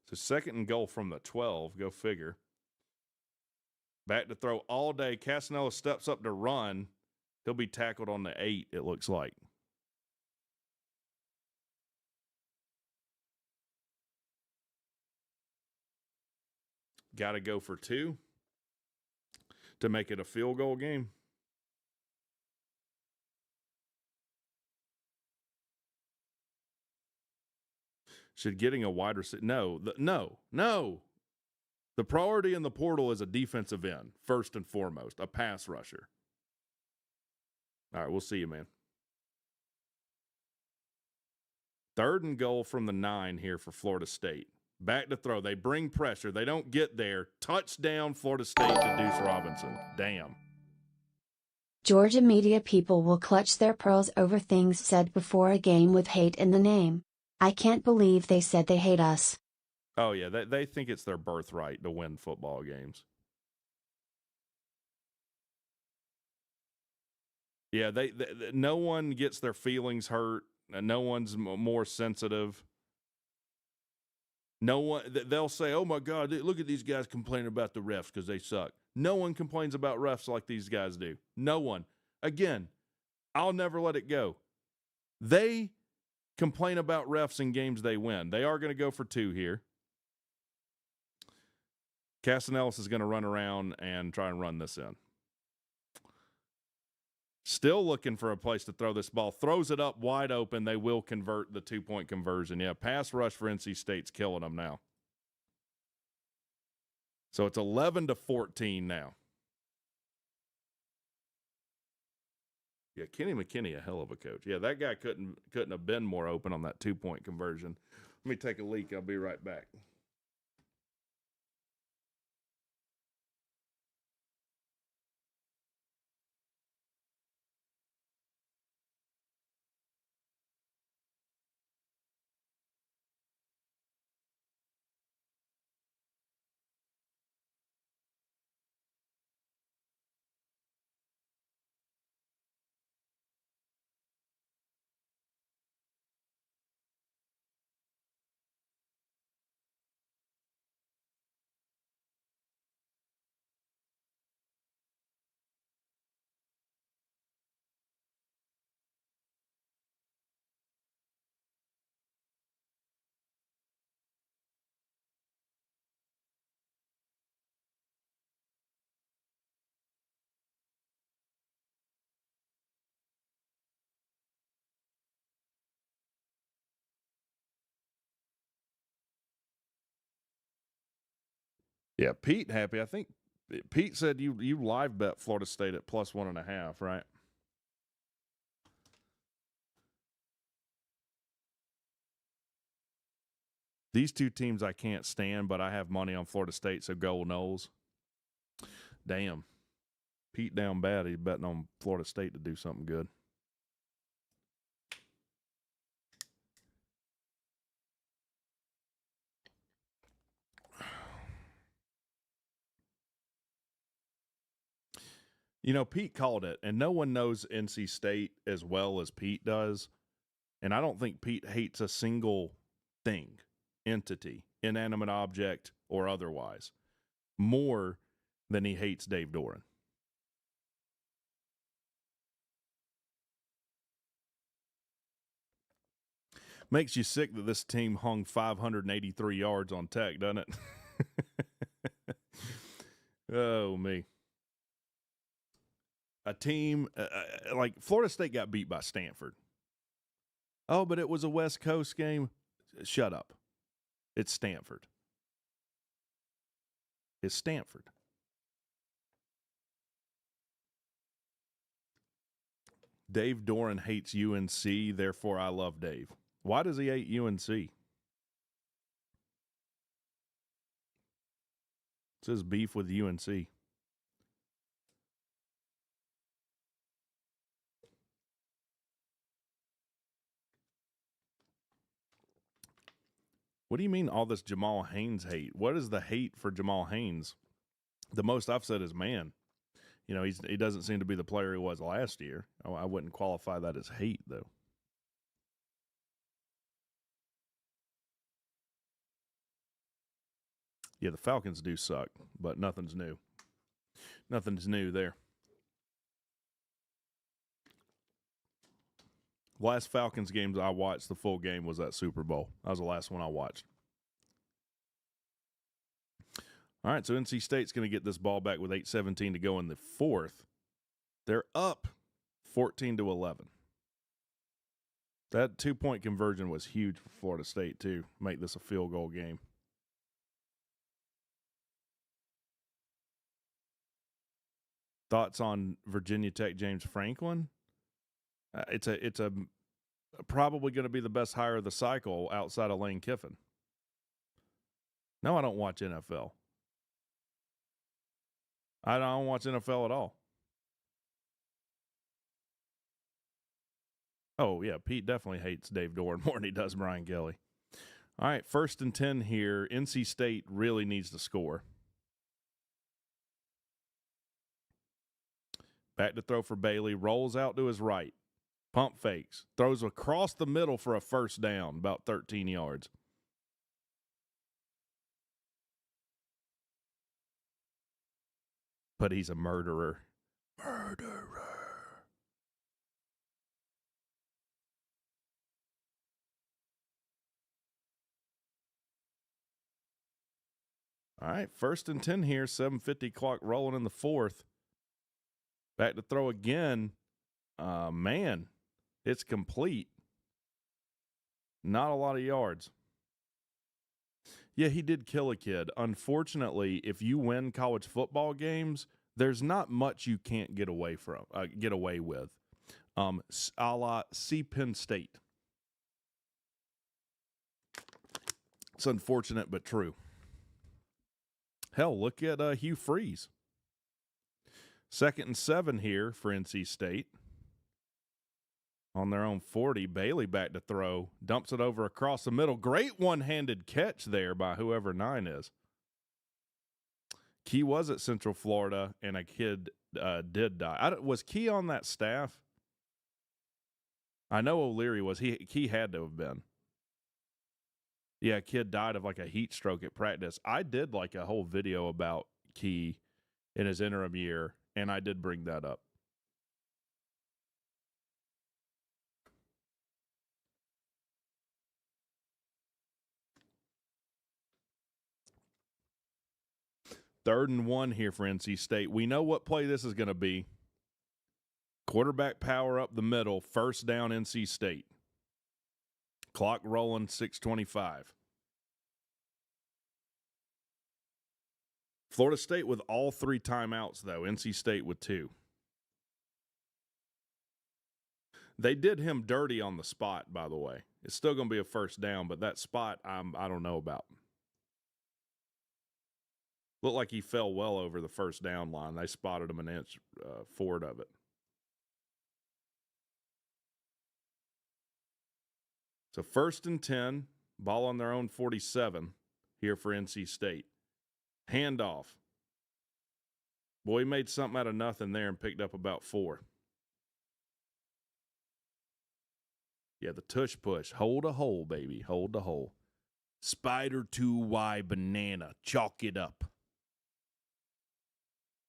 So 2nd and goal from the 12. Go figure. Back to throw all day. Casanella steps up to run. He'll be tackled on the 8, it looks like. Got to go for 2 to make it a field goal game. Should getting a wide receiver? No. The priority in the portal is a defensive end, first and foremost, a pass rusher. All right, we'll see you, man. 3rd and goal from the 9 here for Florida State. Back to throw. They bring pressure. They don't get there. Touchdown, Florida State to Deuce Robinson. Damn. Georgia media people will clutch their pearls over things said before a game with hate in the name. I can't believe they said they hate us. Oh, yeah, they think it's their birthright to win football games. Yeah, they no one gets their feelings hurt. No one's more sensitive. No one, they'll say, oh, my God, look at these guys complaining about the refs because they suck. No one complains about refs like these guys do. No one. Again, I'll never let it go. They complain about refs in games they win. They are going to go for 2 here. Casanellis is going to run around and try and run this in. Still looking for a place to throw this ball. Throws it up wide open. They will convert the 2-point conversion. Yeah, pass rush for NC State's killing them now. So it's 11-14 now. Yeah, Kenny McKinney, a hell of a coach. Yeah, that guy couldn't have been more open on that 2-point conversion. Let me take a leak. I'll be right back. Yeah, Pete happy. I think Pete said you live bet Florida State at +1.5, right? These two teams I can't stand, but I have money on Florida State, so go Noles. Damn. Pete down bad. He's betting on Florida State to do something good. You know, Pete called it, and no one knows NC State as well as Pete does. And I don't think Pete hates a single thing, entity, inanimate object, or otherwise, more than he hates Dave Doran. Makes you sick that this team hung 583 yards on Tech, doesn't it? Oh, me. A team like Florida State got beat by Stanford. Oh, but it was a West Coast game. Shut up. It's Stanford. It's Stanford. Dave Doran hates UNC, therefore I love Dave. Why does he hate UNC? It's his beef with UNC. What do you mean all this Jamal Haynes hate? What is the hate for Jamal Haynes? The most I've said is man. You know, he doesn't seem to be the player he was last year. I wouldn't qualify that as hate, though. Yeah, the Falcons do suck, but nothing's new. Nothing's new there. Last Falcons games I watched, the full game, was that Super Bowl. That was the last one I watched. All right, so NC State's going to get this ball back with 8:17 to go in the fourth. They're up 14-11. That 2-point conversion was huge for Florida State, too. Make this a field goal game. Thoughts on Virginia Tech James Franklin? It's a probably going to be the best hire of the cycle outside of Lane Kiffin. No, I don't watch NFL. I don't watch NFL at all. Oh, yeah, Pete definitely hates Dave Doran more than he does Brian Kelly. All right, 1st and 10 here. NC State really needs to score. Back to throw for Bailey. Rolls out to his right. Pump fakes. Throws across the middle for a first down, about 13 yards. But he's a murderer. Murderer. All right, 1st and 10 here. 7:50 clock rolling in the fourth. Back to throw again. Man, it's complete. Not a lot of yards. Yeah, he did kill a kid. Unfortunately, if you win college football games, there's not much you can't get away with. A la Penn State. It's unfortunate but true. Hell, look at Hugh Freeze. 2nd and 7 here for NC State. On their own 40, Bailey back to throw. Dumps it over across the middle. Great one-handed catch there by whoever 9 is. Key was at Central Florida, and a kid did die. Was Key on that staff? I know O'Leary was. Key had to have been. Yeah, a kid died of like a heat stroke at practice. I did like a whole video about Key in his interim year, and I did bring that up. Third and 1 here for NC State. We know what play this is going to be. Quarterback power up the middle. First down, NC State. Clock rolling, 6:25. Florida State with all 3 timeouts, though. NC State with 2. They did him dirty on the spot, by the way. It's still going to be a first down, but that spot I don't know about. Looked like he fell well over the first down line. They spotted him an inch forward of it. So 1st and 10, ball on their own 47 here for NC State. Handoff. Boy, he made something out of nothing there and picked up about 4. Yeah, the tush push. Hold a hole, baby. Hold the hole. Spider 2Y banana. Chalk it up.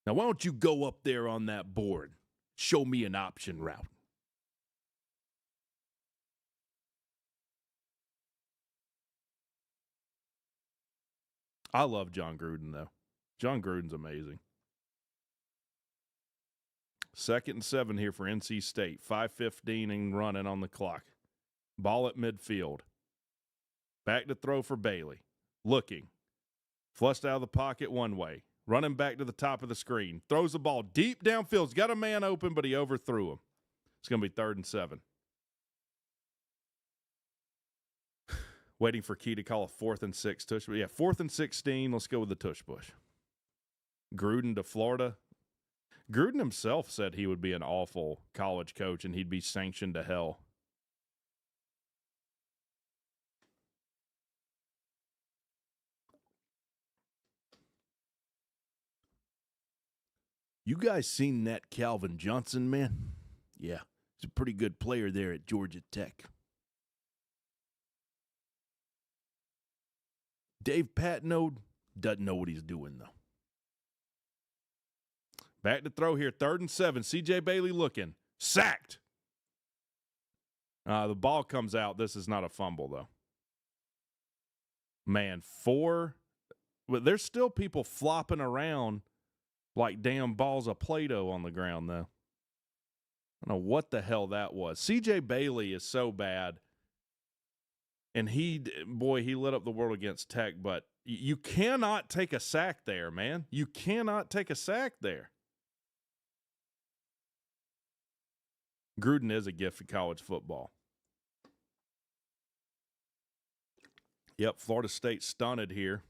Now, why don't you go up there on that board? Show me an option route. I love John Gruden, though. John Gruden's amazing. 2nd and 7 here for NC State. 5:15 and running on the clock. Ball at midfield. Back to throw for Bailey. Looking. Flushed out of the pocket one way. Running back to the top of the screen. Throws the ball deep downfield. He's got a man open, but he overthrew him. It's going to be 3rd and 7. Waiting for Key to call a 4th and 6 tush. Yeah, 4th and 16. Let's go with the tush push. Gruden to Florida. Gruden himself said he would be an awful college coach and he'd be sanctioned to hell. You guys seen that Calvin Johnson, man? Yeah, he's a pretty good player there at Georgia Tech. Dave Patnode doesn't know what he's doing, though. Back to throw here, 3rd and 7. C.J. Bailey looking. Sacked. The ball comes out. This is not a fumble, though. Man, 4. But there's still people flopping around like damn balls of Play-Doh on the ground, though. I don't know what the hell that was. C.J. Bailey is so bad. And he lit up the world against Tech, but you cannot take a sack there, man. You cannot take a sack there. Gruden is a gift of college football. Yep, Florida State stunted here.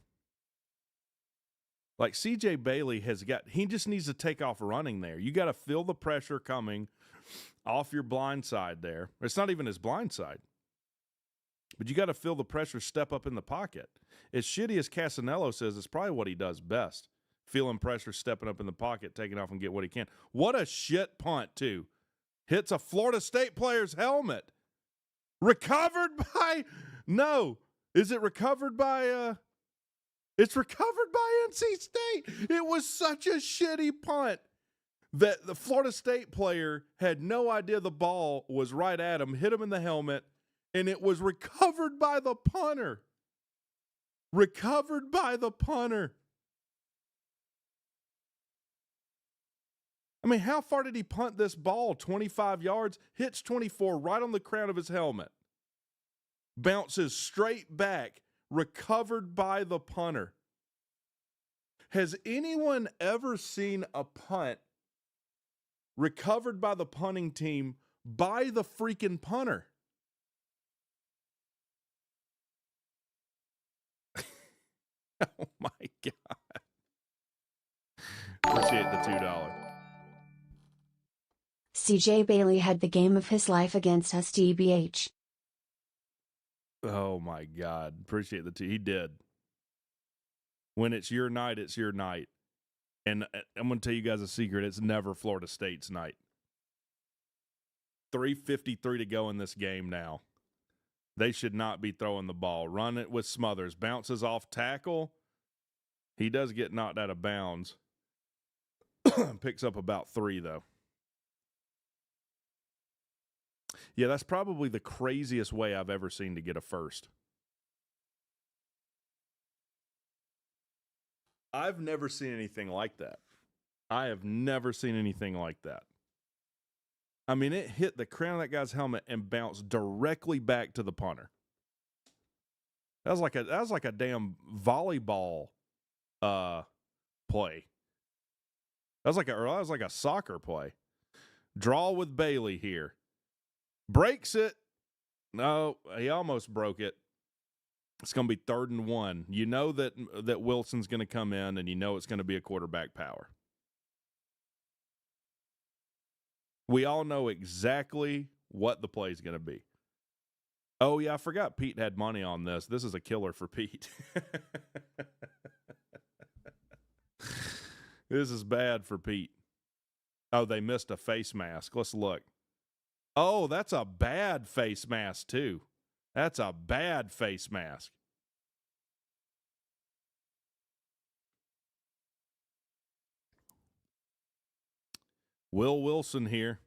Like C.J. Bailey he just needs to take off running there. You got to feel the pressure coming off your blind side there. It's not even his blind side. But you got to feel the pressure step up in the pocket. As shitty as Casanello says, it's probably what he does best. Feeling pressure, stepping up in the pocket, taking off and get what he can. What a shit punt, too. Hits a Florida State player's helmet. Recovered by... No. Is it recovered by... It's recovered by NC State. It was such a shitty punt that the Florida State player had no idea the ball was right at him, hit him in the helmet, and it was recovered by the punter. Recovered by the punter. I mean, how far did he punt this ball? 25 yards? Hits 24 right on the crown of his helmet. Bounces straight back. Recovered by the punter. Has anyone ever seen a punt recovered by the punting team by the freaking punter? Oh my God. Appreciate the $2. CJ Bailey had the game of his life against us, DBH. Oh my God. Appreciate the $2. He did. When it's your night, it's your night. And I'm going to tell you guys a secret. It's never Florida State's night. 3:53 to go in this game now. They should not be throwing the ball. Run it with Smothers. Bounces off tackle. He does get knocked out of bounds. Picks up about 3, though. Yeah, that's probably the craziest way I've ever seen to get a first. I've never seen anything like that. I have never seen anything like that. I mean, it hit the crown of that guy's helmet and bounced directly back to the punter. That was like a damn volleyball play. That was like a soccer play. Draw with Bailey here. Breaks it. No, he almost broke it. It's going to be 3rd and 1. You know that Wilson's going to come in, and you know it's going to be a quarterback power. We all know exactly what the play is going to be. Oh, yeah, I forgot Pete had money on this. This is a killer for Pete. This is bad for Pete. Oh, they missed a face mask. Let's look. Oh, that's a bad face mask, too. That's a bad face mask. Will Wilson here.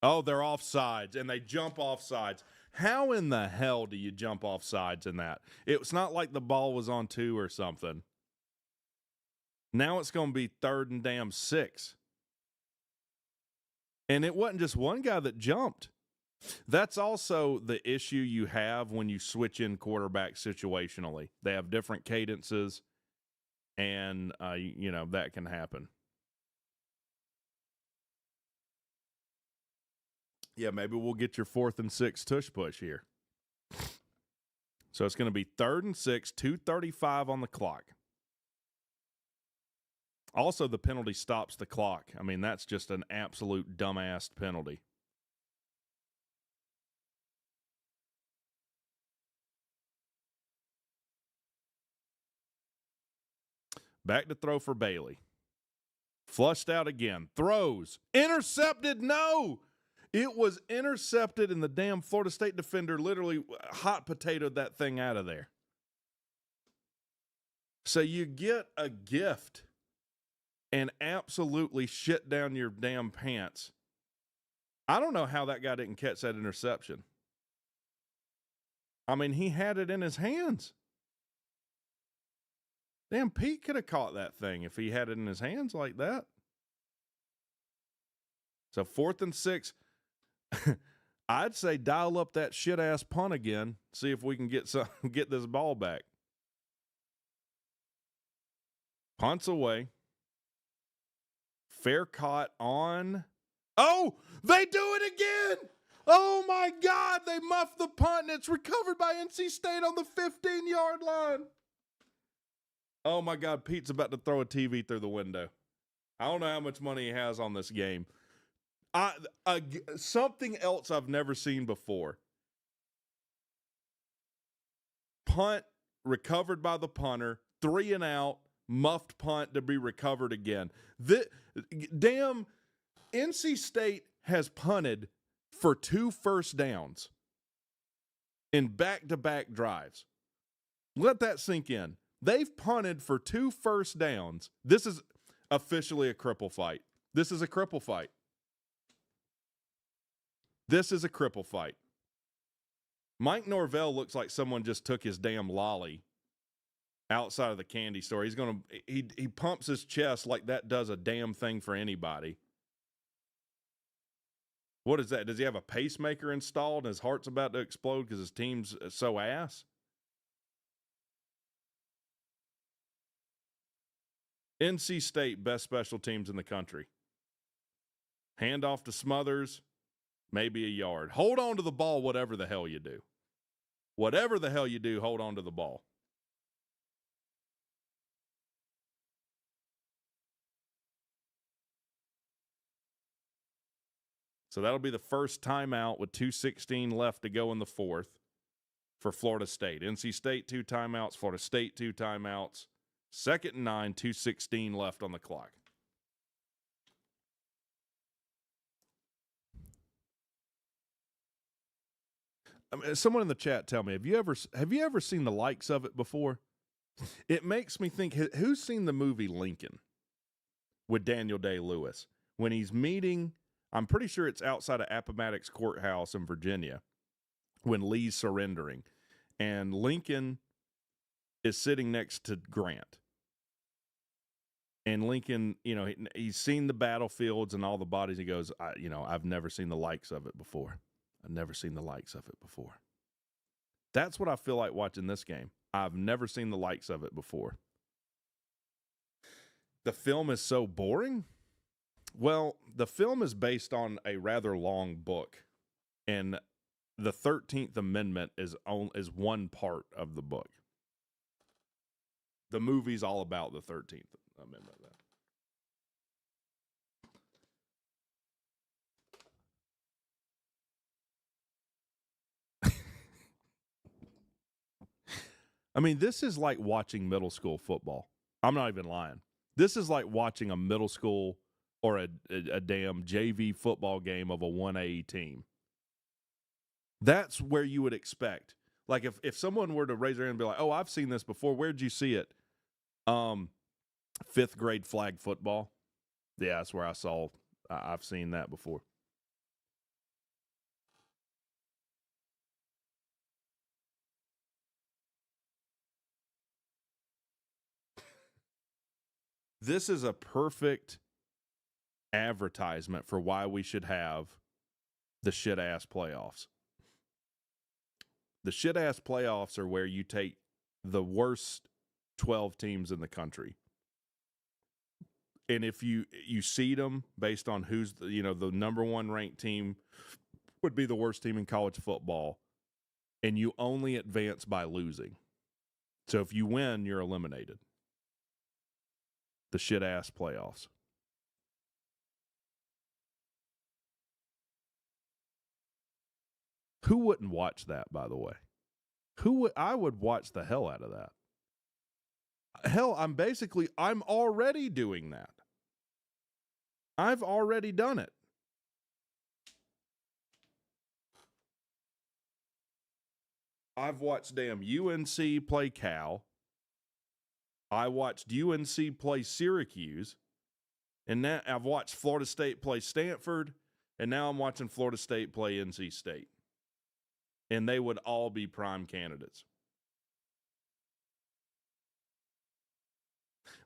Oh, they're offsides, and they jump offsides. How in the hell do you jump offsides in that? It's not like the ball was on 2 or something. Now it's going to be 3rd and damn 6. And it wasn't just one guy that jumped. That's also the issue you have when you switch in quarterbacks situationally. They have different cadences, and, that can happen. Yeah, maybe we'll get your 4th and 6 tush push here. So it's going to be 3rd and 6, 2:35 on the clock. Also, the penalty stops the clock. I mean, that's just an absolute dumbass penalty. Back to throw for Bailey. Flushed out again. Throws. Intercepted. No! It was intercepted, and the damn Florida State defender literally hot potatoed that thing out of there. So you get a gift and absolutely shit down your damn pants. I don't know how that guy didn't catch that interception. I mean, he had it in his hands. Damn, Pete could have caught that thing if he had it in his hands like that. So 4th and 6. I'd say dial up that shit-ass punt again, see if we can get this ball back. Punts away. Fair caught on. Oh, they do it again. Oh, my God. They muffed the punt, and it's recovered by NC State on the 15-yard line. Oh, my God. Pete's about to throw a TV through the window. I don't know how much money he has on this game. Something else I've never seen before. Punt recovered by the punter, 3 and out, muffed punt to be recovered again. Damn, NC State has punted for 2 first downs in back-to-back drives. Let that sink in. They've punted for 2 first downs. This is officially a cripple fight. This is a cripple fight. This is a cripple fight. Mike Norvell looks like someone just took his damn lolly outside of the candy store. He pumps his chest like that does a damn thing for anybody. What is that? Does he have a pacemaker installed and his heart's about to explode because his team's so ass? NC State, best special teams in the country. Handoff to Smothers. Maybe a yard. Hold on to the ball, whatever the hell you do. Whatever the hell you do, hold on to the ball. So that'll be the first timeout with 2:16 left to go in the 4th for Florida State. NC State 2 timeouts, Florida State 2 timeouts. 2nd and 9, 2:16 left on the clock. Someone in the chat tell me, have you ever seen the likes of it before? It makes me think, who's seen the movie Lincoln with Daniel Day-Lewis? When he's meeting, I'm pretty sure it's outside of Appomattox Courthouse in Virginia, when Lee's surrendering. And Lincoln is sitting next to Grant. And Lincoln, he's seen the battlefields and all the bodies. He goes, I've never seen the likes of it before. I've never seen the likes of it before. That's what I feel like watching this game. I've never seen the likes of it before. The film is so boring. Well, the film is based on a rather long book, and the 13th Amendment is one part of the book. The movie's all about the 13th Amendment. I mean, this is like watching middle school football. I'm not even lying. This is like watching a middle school or a damn JV football game of a 1A team. That's where you would expect. Like if someone were to raise their hand and be like, "Oh, I've seen this before. Where'd you see it?" 5th grade flag football. Yeah, that's where I've seen that before. This is a perfect advertisement for why we should have the shit-ass playoffs. The shit-ass playoffs are where you take the worst 12 teams in the country. And if you seed them based on who's the number one ranked team would be the worst team in college football, and you only advance by losing. So if you win, you're eliminated. The shit-ass playoffs. Who wouldn't watch that, by the way? I would watch the hell out of that. Hell, I'm already doing that. I've already done it. I've watched damn UNC play Cal. I watched UNC play Syracuse. And now I've watched Florida State play Stanford. And now I'm watching Florida State play NC State. And they would all be prime candidates.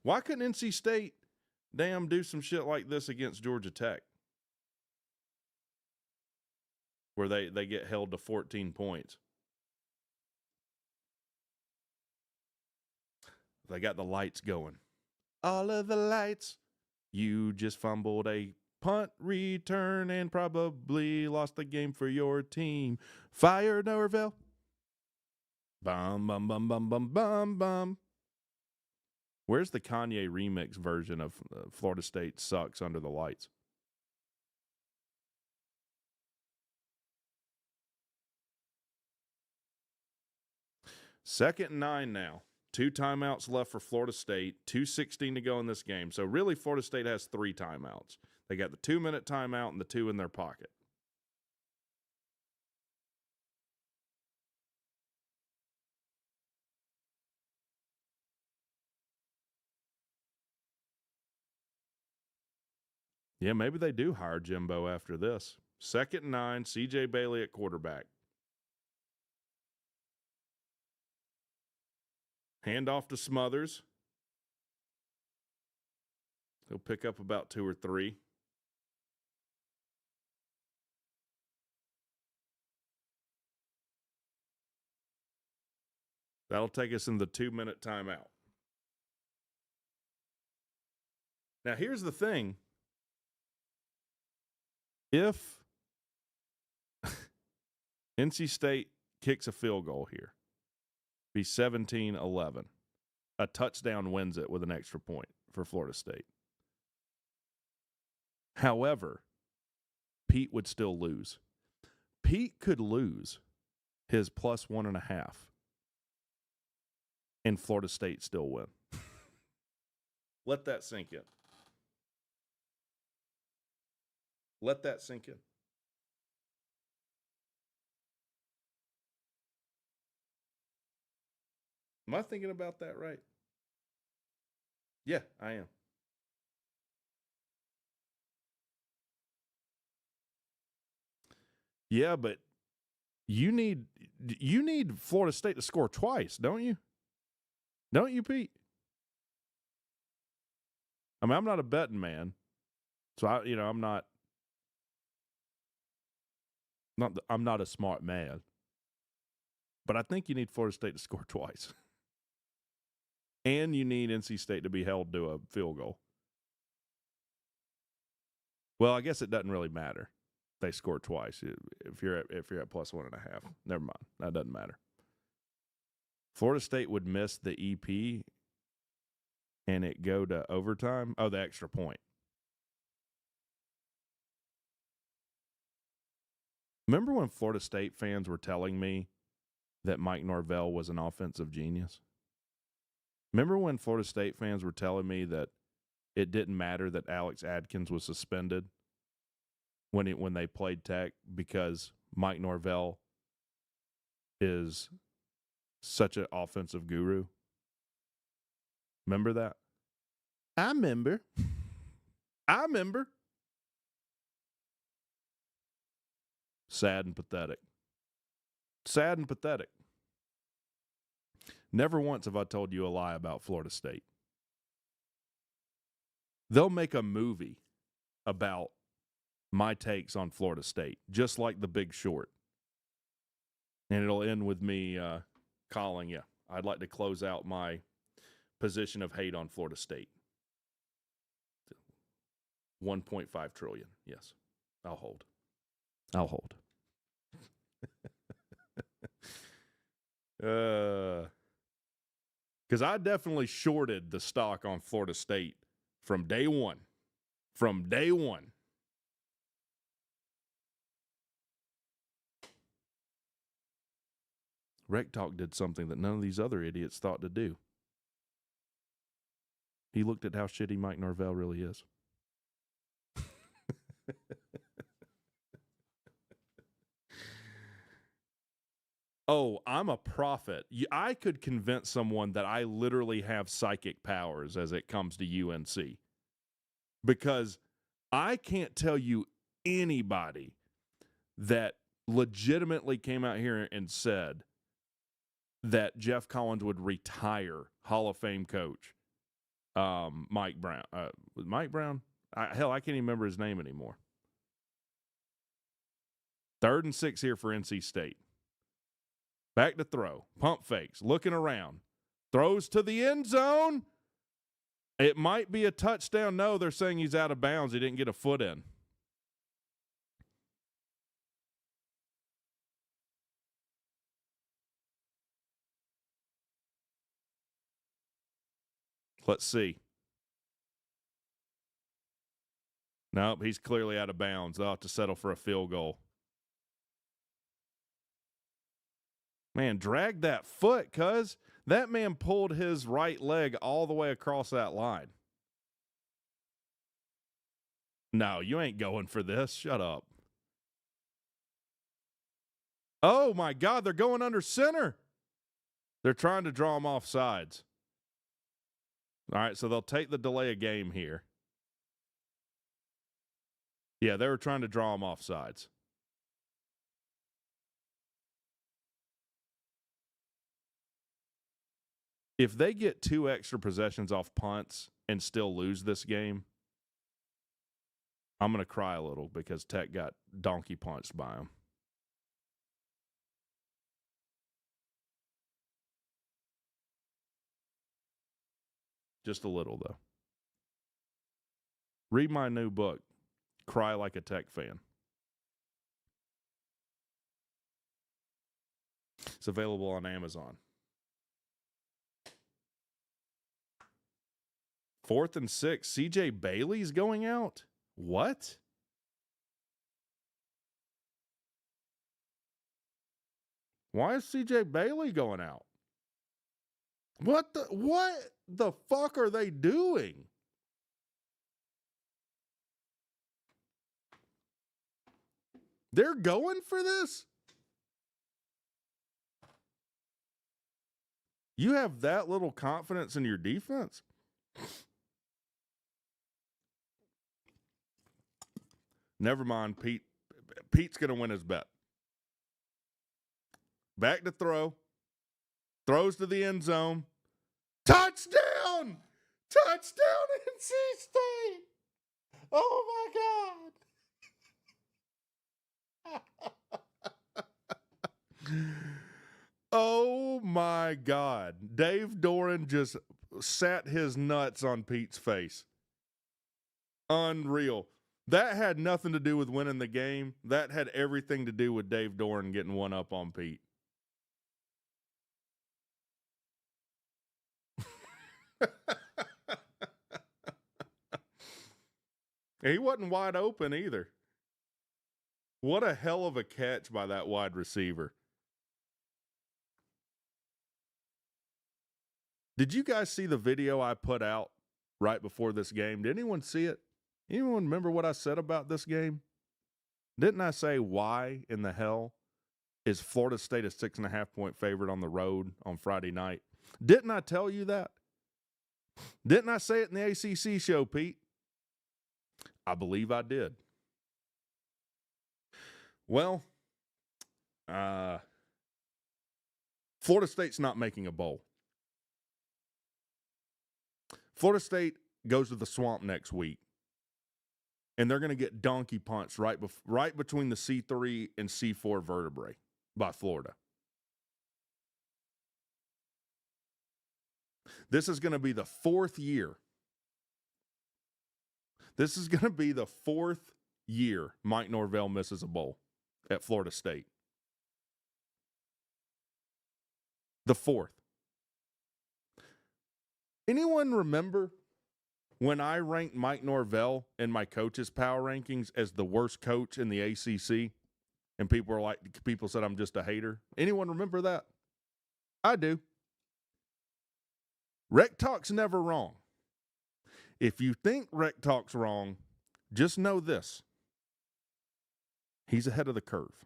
Why couldn't NC State do some shit like this against Georgia Tech? Where they get held to 14 points. They got the lights going. All of the lights. You just fumbled a punt return and probably lost the game for your team. Fire Norvell. Bum, bum, bum, bum, bum, bum, bum. Where's the Kanye remix version of Florida State Sucks Under the Lights? Second and 9 now. 2 timeouts left for Florida State. 2:16 to go in this game. So really, Florida State has 3 timeouts. They got the 2-minute timeout and the 2 in their pocket. Yeah, maybe they do hire Jimbo after this. Second and 9, C.J. Bailey at quarterback. Handoff to Smothers. He'll pick up about 2 or 3. That'll take us in the 2-minute timeout. Now, here's the thing. If NC State kicks a field goal here, be 17-11. A touchdown wins it with an extra point for Florida State. However, Pete would still lose. Pete could lose his plus 1.5 and Florida State still win. Let that sink in. Let that sink in. Am I thinking about that right? Yeah, I am. Yeah, but you need Florida State to score twice, don't you? Don't you, Pete? I mean, I'm not a betting man, so I'm not a smart man. But I think you need Florida State to score twice. And you need NC State to be held to a field goal. Well, I guess it doesn't really matter. They score twice if you're at plus 1.5. Never mind. That doesn't matter. Florida State would miss the EP and it go to overtime. Oh, the extra point. Remember when Florida State fans were telling me that Mike Norvell was an offensive genius? Remember when Florida State fans were telling me that it didn't matter that Alex Adkins was suspended when they played Tech because Mike Norvell is such an offensive guru. Remember that? I remember. Sad and pathetic. Sad and pathetic. Never once have I told you a lie about Florida State. They'll make a movie about my takes on Florida State, just like The Big Short. And it'll end with me calling you. I'd like to close out my position of hate on Florida State. 1.5 trillion. Yes, I'll hold. Because I definitely shorted the stock on Florida State from day one. WreckTalk did something that none of these other idiots thought to do. He looked at how shitty Mike Norvell really is. Oh, I'm a prophet. I could convince someone that I literally have psychic powers as it comes to UNC. Because I can't tell you anybody that legitimately came out here and said that Jeff Collins would retire Hall of Fame coach Mike Brown. Mike Brown? Hell, I can't even remember his name anymore. 3rd and 6 here for NC State. Back to throw. Pump fakes. Looking around. Throws to the end zone. It might be a touchdown. No, they're saying he's out of bounds. He didn't get a foot in. Let's see. Nope, he's clearly out of bounds. They'll have to settle for a field goal. Man, drag that foot, cuz. That man pulled his right leg all the way across that line. No, you ain't going for this. Shut up. Oh, my God, they're going under center. They're trying to draw him off sides. All right, so they'll take the delay of game here. Yeah, they were trying to draw him off sides. If they get 2 extra possessions off punts and still lose this game, I'm going to cry a little because Tech got donkey punched by them. Just a little, though. Read my new book, Cry Like a Tech Fan. It's available on Amazon. 4th and 6. CJ Bailey's going out? What? Why is CJ Bailey going out? What the fuck are they doing? They're going for this? You have that little confidence in your defense? Never mind, Pete. Pete's going to win his bet. Back to throw. Throws to the end zone. Touchdown! Touchdown, NC State! Oh, my God. Oh, my God. Dave Doran just sat his nuts on Pete's face. Unreal. That had nothing to do with winning the game. That had everything to do with Dave Doran getting one up on Pete. He wasn't wide open either. What a hell of a catch by that wide receiver. Did you guys see the video I put out right before this game. Did anyone see it? Anyone remember what I said about this game? Didn't I say why in the hell is Florida State a 6.5-point favorite on the road on Friday night? Didn't I tell you that? Didn't I say it in the ACC show, Pete? I believe I did. Well, Florida State's not making a bowl. Florida State goes to the Swamp next week, and they're going to get donkey punched right between the C3 and C4 vertebrae by Florida. This is going to be the fourth year. This is going to be the fourth year Mike Norvell misses a bowl at Florida State. The fourth. Anyone remember when I ranked Mike Norvell in my coaches' power rankings as the worst coach in the ACC? And people said I'm just a hater. Anyone remember that? I do. WreckTalk's never wrong. If you think WreckTalk's wrong, just know this. He's ahead of the curve.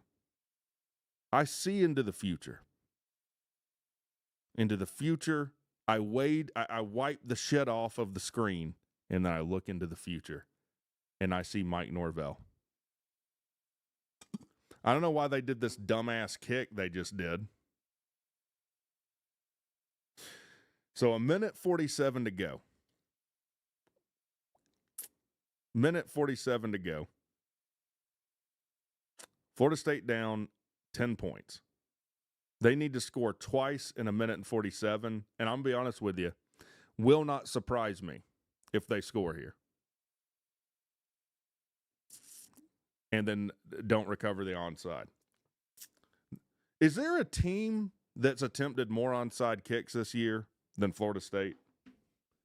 I see into the future. Into the future, I wipe the shit off of the screen, and then I look into the future, and I see Mike Norvell. I don't know why they did this dumbass kick they just did. So 1:47 to go. 1:47 to go. Florida State down 10 points. They need to score twice in 1:47, and I'm going to be honest with you, will not surprise me if they score here. And then don't recover the onside. Is there a team that's attempted more onside kicks this year than Florida State?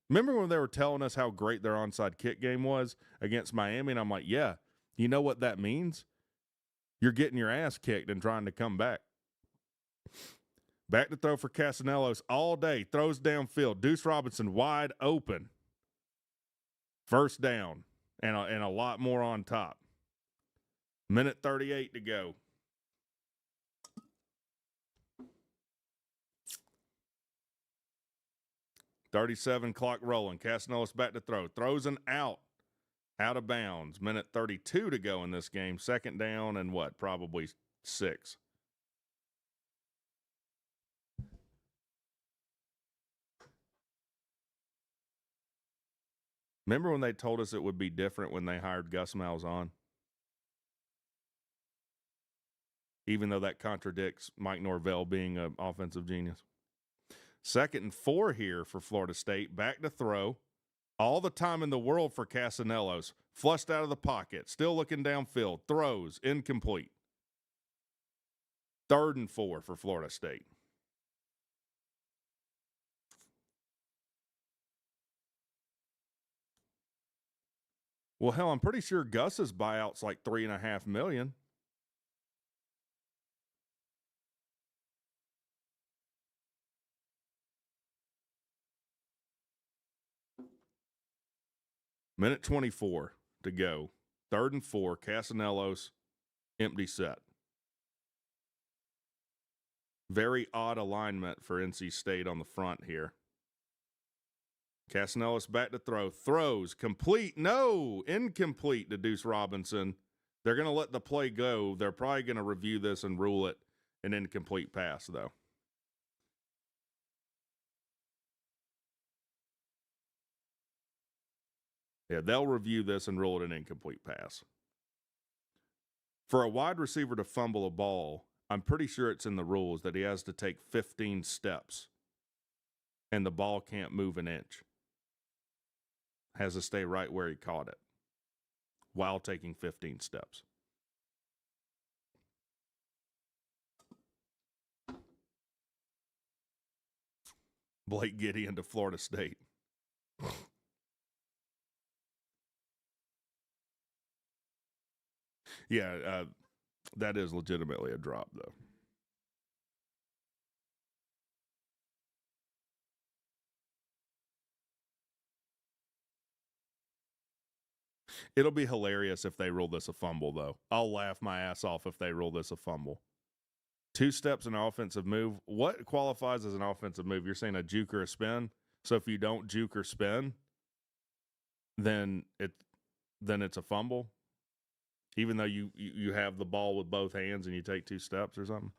Remember when they were telling us how great their onside kick game was against Miami? And I'm like, yeah, you know what that means? You're getting your ass kicked and trying to come back. Back to throw for Casanellos all day. Throws downfield. Deuce Robinson wide open. First down and a lot more on top. 1:38 to go. .37 clock rolling. Casanellos back to throw. Throws an out. Out of bounds. 1:32 to go in this game. Second down and what? Probably 6. Remember when they told us it would be different when they hired Gus Malzahn? Even though that contradicts Mike Norvell being an offensive genius. 2nd and 4 here for Florida State. Back to throw. All the time in the world for Casanellos. Flushed out of the pocket. Still looking downfield. Throws. Incomplete. 3rd and 4 for Florida State. Well, hell, I'm pretty sure Gus's buyout's like $3.5 million. Minute 24 to go. 3rd and 4. Casanellos, empty set. Very odd alignment for NC State on the front here. Casanellos back to throw. Throws. Complete. No. Incomplete to Deuce Robinson. They're going to let the play go. They're probably going to review this and rule it an incomplete pass, though. Yeah, they'll review this and rule it an incomplete pass. For a wide receiver to fumble a ball, I'm pretty sure it's in the rules that he has to take 15 steps and the ball can't move an inch. Has to stay right where he caught it while taking 15 steps. Blake Gideon to Florida State. Yeah, that is legitimately a drop, though. It'll be hilarious if they rule this a fumble, though. I'll laugh my ass off if they rule this a fumble. 2 steps in an offensive move. What qualifies as an offensive move? You're saying a juke or a spin? So if you don't juke or spin, then it's a fumble, even though you have the ball with both hands and you take 2 steps or something.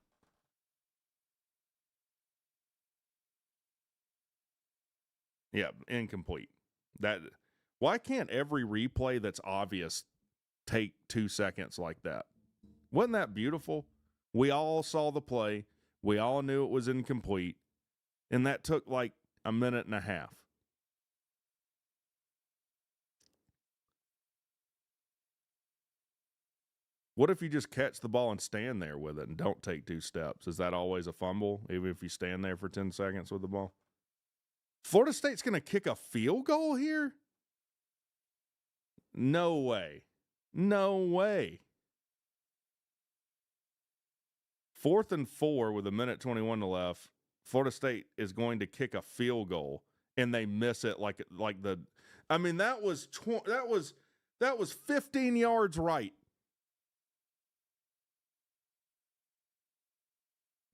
Yeah, incomplete. Why can't every replay that's obvious take 2 seconds like that? Wasn't that beautiful? We all saw the play. We all knew it was incomplete. And that took like a minute and a half. What if you just catch the ball and stand there with it and don't take 2 steps? Is that always a fumble, even if you stand there for 10 seconds with the ball? Florida State's going to kick a field goal here? No way. No way. 4th and 4 with 1:21 left. Florida State is going to kick a field goal, and they miss it like the. I mean, that was 15 yards right.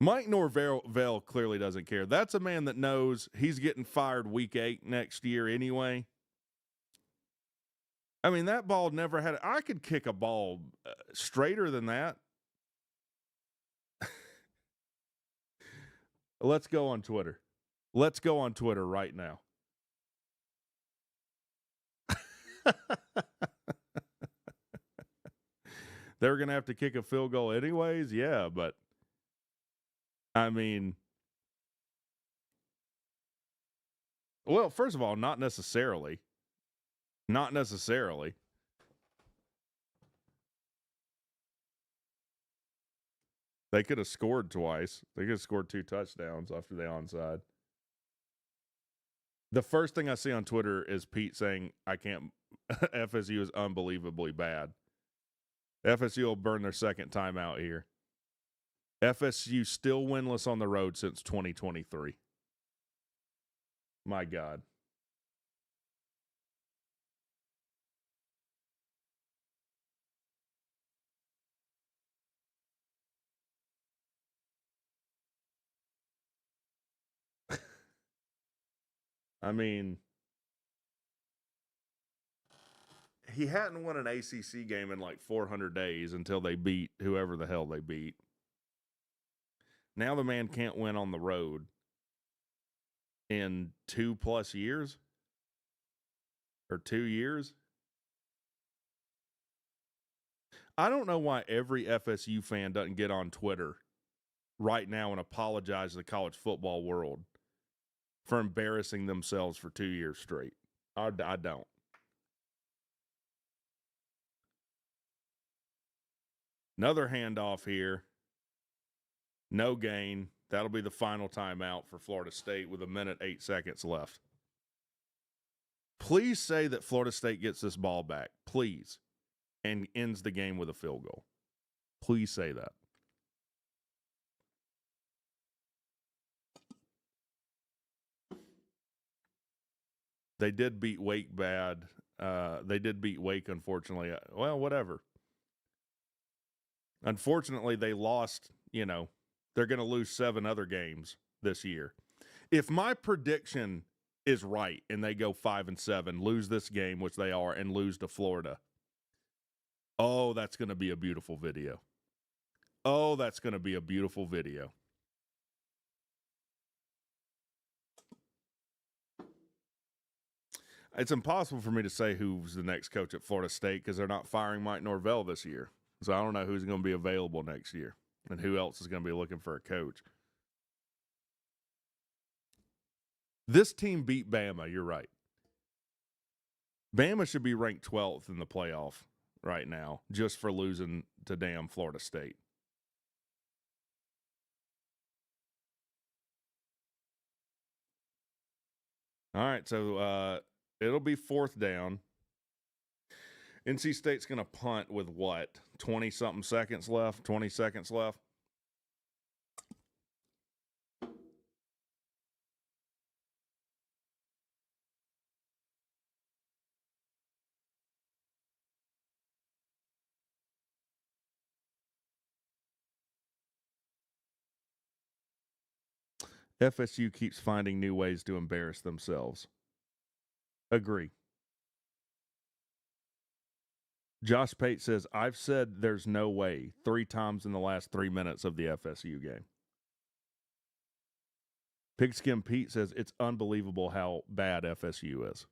Mike Norvell clearly doesn't care. That's a man that knows he's getting fired week 8 next year anyway. I mean, that ball never had. I could kick a ball straighter than that. Let's go on Twitter. Let's go on Twitter right now. They were going to have to kick a field goal anyways. Yeah, but I mean, well, first of all, not necessarily. Not necessarily. They could have scored twice. They could have scored 2 touchdowns after the onside. The first thing I see on Twitter is Pete saying, I can't, FSU is unbelievably bad. FSU will burn their second time out here. FSU still winless on the road since 2023. My God. I mean, he hadn't won an ACC game in like 400 days until they beat whoever the hell they beat. Now the man can't win on the road in 2+ years or 2 years. I don't know why every FSU fan doesn't get on Twitter right now and apologize to the college football world for embarrassing themselves for 2 years straight. I don't. Another handoff here. No gain. That'll be the final timeout for Florida State with 1:08 left. Please say that Florida State gets this ball back. Please. And ends the game with a field goal. Please say that. They did beat Wake bad. They did beat Wake, unfortunately. Well, whatever. Unfortunately, they lost, they're going to lose 7 other games this year. If my prediction is right and they go 5-7, lose this game, which they are, and lose to Florida, oh, that's going to be a beautiful video. Oh, that's going to be a beautiful video. It's impossible for me to say who's the next coach at Florida State because they're not firing Mike Norvell this year. So I don't know who's going to be available next year and who else is going to be looking for a coach. This team beat Bama, you're right. Bama should be ranked 12th in the playoff right now just for losing to damn Florida State. All right, so it'll be 4th down. NC State's going to punt with what? 20-something seconds left? 20 seconds left? FSU keeps finding new ways to embarrass themselves. Agree. Josh Pate says, I've said there's no way 3 times in the last 3 minutes of the FSU game. Pigskin Pete says, it's unbelievable how bad FSU is.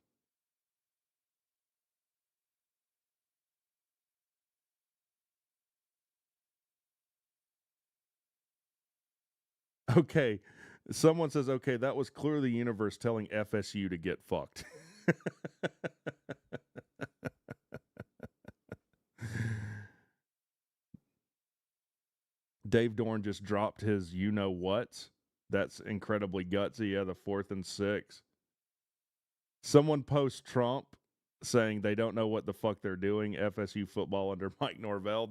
Okay. Someone says, okay, that was clearly the universe telling FSU to get fucked. Dave Dorn just dropped his you-know-what. That's incredibly gutsy. Yeah, the 4th and 6. Someone posts Trump saying they don't know what the fuck they're doing. FSU football under Mike Norvell.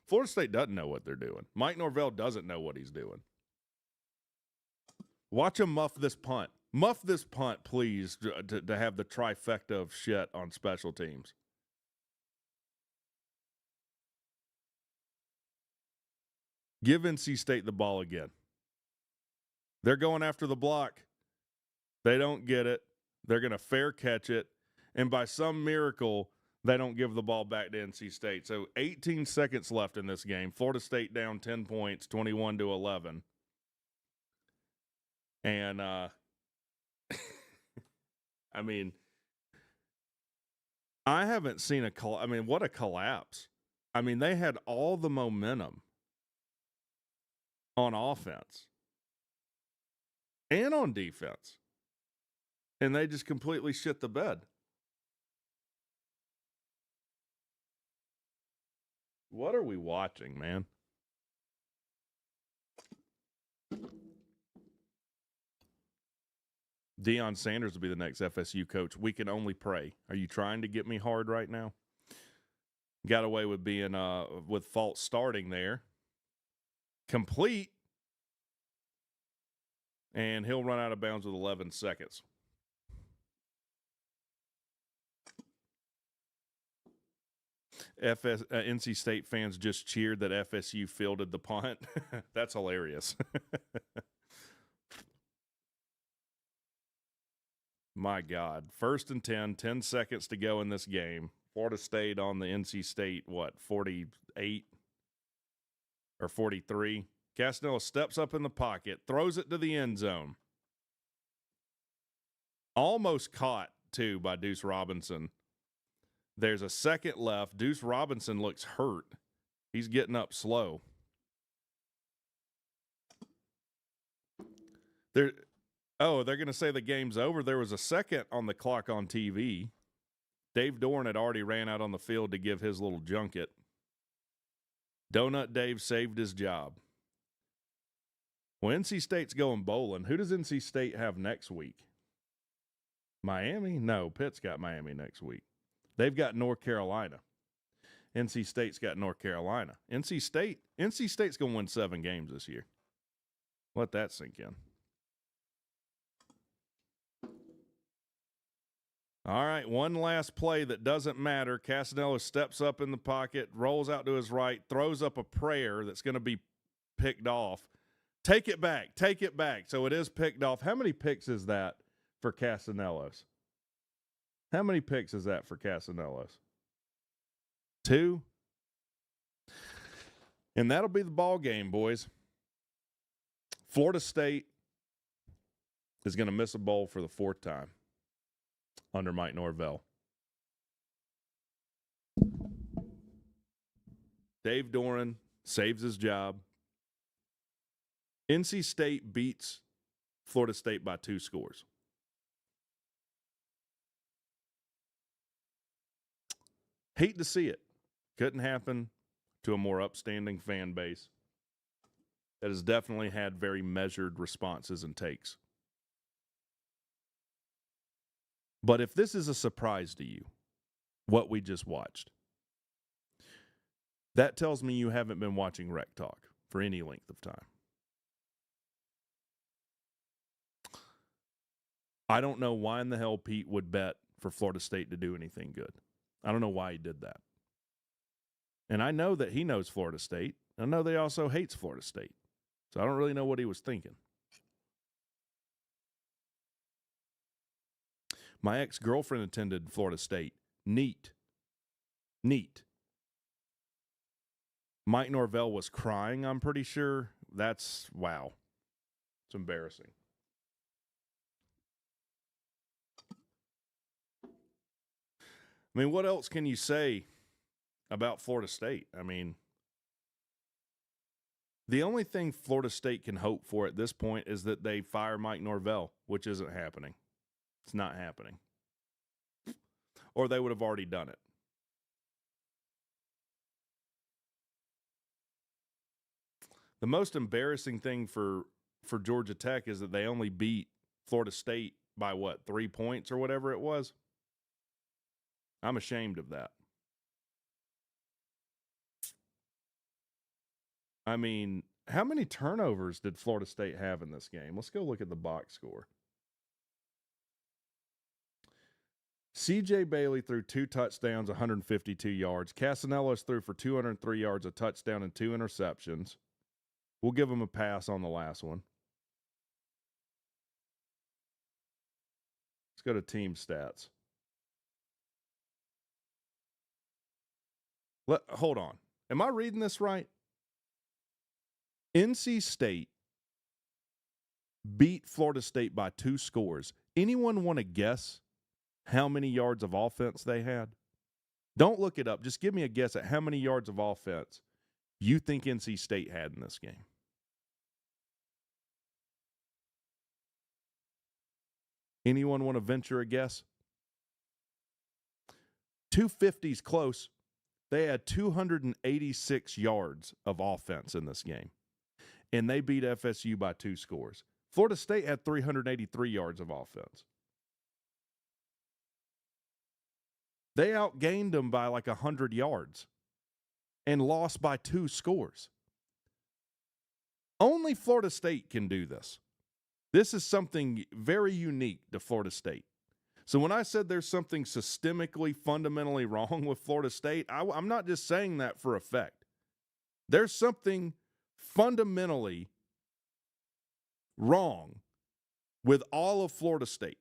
Florida State doesn't know what they're doing. Mike Norvell doesn't know what he's doing. Watch him muff this punt. Muff this punt, please, to have the trifecta of shit on special teams. Give NC State the ball again. They're going after the block. They don't get it. They're going to fair catch it. And by some miracle, they don't give the ball back to NC State. So 18 seconds left in this game. Florida State down 10 points, 21-11. And, I mean, I haven't seen what a collapse. I mean, they had all the momentum on offense and on defense, and they just completely shit the bed. What are we watching, man? Deion Sanders will be the next FSU coach. We can only pray. Are you trying to get me hard right now? Got away with being with false starting there. Complete. And he'll run out of bounds with 11 seconds. NC State fans just cheered that FSU fielded the punt. That's hilarious. My God. 1st and 10 seconds to go in this game. Florida State on the NC State, 48 or 43. Castanella steps up in the pocket, throws it to the end zone. Almost caught, too, by Deuce Robinson. There's a second left. Deuce Robinson looks hurt. He's getting up slow. They're going to say the game's over. There was a second on the clock on TV. Dave Dorn had already ran out on the field to give his little junket. Donut Dave saved his job. Well, NC State's going bowling. Who does NC State have next week? Miami? No, Pitt's got Miami next week. They've got North Carolina. NC State's got North Carolina. NC State's going to win 7 games this year. Let that sink in. All right, one last play that doesn't matter. Castanella steps up in the pocket, rolls out to his right, throws up a prayer that's going to be picked off. Take it back. So it is picked off. How many picks is that for Castanelos? How many picks is that for Castanelos? 2? And that'll be the ball game, boys. Florida State is going to miss a bowl for the 4th time under Mike Norvell. Dave Doran saves his job. NC State beats Florida State by 2 scores. Hate to see it. Couldn't happen to a more upstanding fan base that has definitely had very measured responses and takes. But if this is a surprise to you, what we just watched, that tells me you haven't been watching WreckTalk for any length of time. I don't know why in the hell Pete would bet for Florida State to do anything good. I don't know why he did that. And I know that he knows Florida State. I know they also hates Florida State. So I don't really know what he was thinking. My ex-girlfriend attended Florida State. Neat. Mike Norvell was crying, I'm pretty sure. That's, wow. It's embarrassing. I mean, what else can you say about Florida State? I mean, the only thing Florida State can hope for at this point is that they fire Mike Norvell, which isn't happening. It's not happening. Or they would have already done it. The most embarrassing thing for Georgia Tech is that they only beat Florida State by, 3 points or whatever it was? I'm ashamed of that. I mean, how many turnovers did Florida State have in this game? Let's go look at the box score. C.J. Bailey threw 2 touchdowns, 152 yards. Castellanos threw for 203 yards, a touchdown, and 2 interceptions. We'll give him a pass on the last one. Let's go to team stats. Hold on. Am I reading this right? NC State beat Florida State by 2 scores. Anyone want to guess how many yards of offense they had? Don't look it up. Just give me a guess at how many yards of offense you think NC State had in this game. Anyone want to venture a guess? 250's close. They had 286 yards of offense in this game, and they beat FSU by 2 scores. Florida State had 383 yards of offense. They outgained them by 100 yards and lost by 2 scores. Only Florida State can do this. This is something very unique to Florida State. So when I said there's something systemically, fundamentally wrong with Florida State, I'm not just saying that for effect. There's something fundamentally wrong with all of Florida State.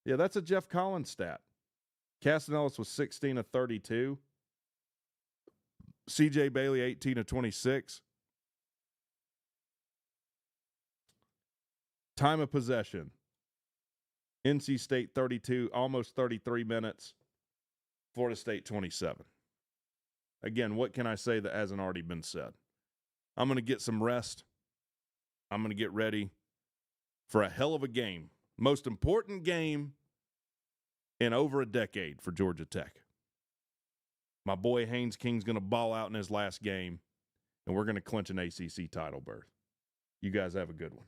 Yeah, that's a Jeff Collins stat. Castellanos was 16 of 32. C.J. Bailey, 18 of 26. Time of possession. NC State 32, almost 33 minutes. Florida State 27. Again, what can I say that hasn't already been said? I'm going to get some rest. I'm going to get ready for a hell of a game. Most important game in over a decade for Georgia Tech. My boy Haynes King's going to ball out in his last game, and we're going to clinch an ACC title berth. You guys have a good one.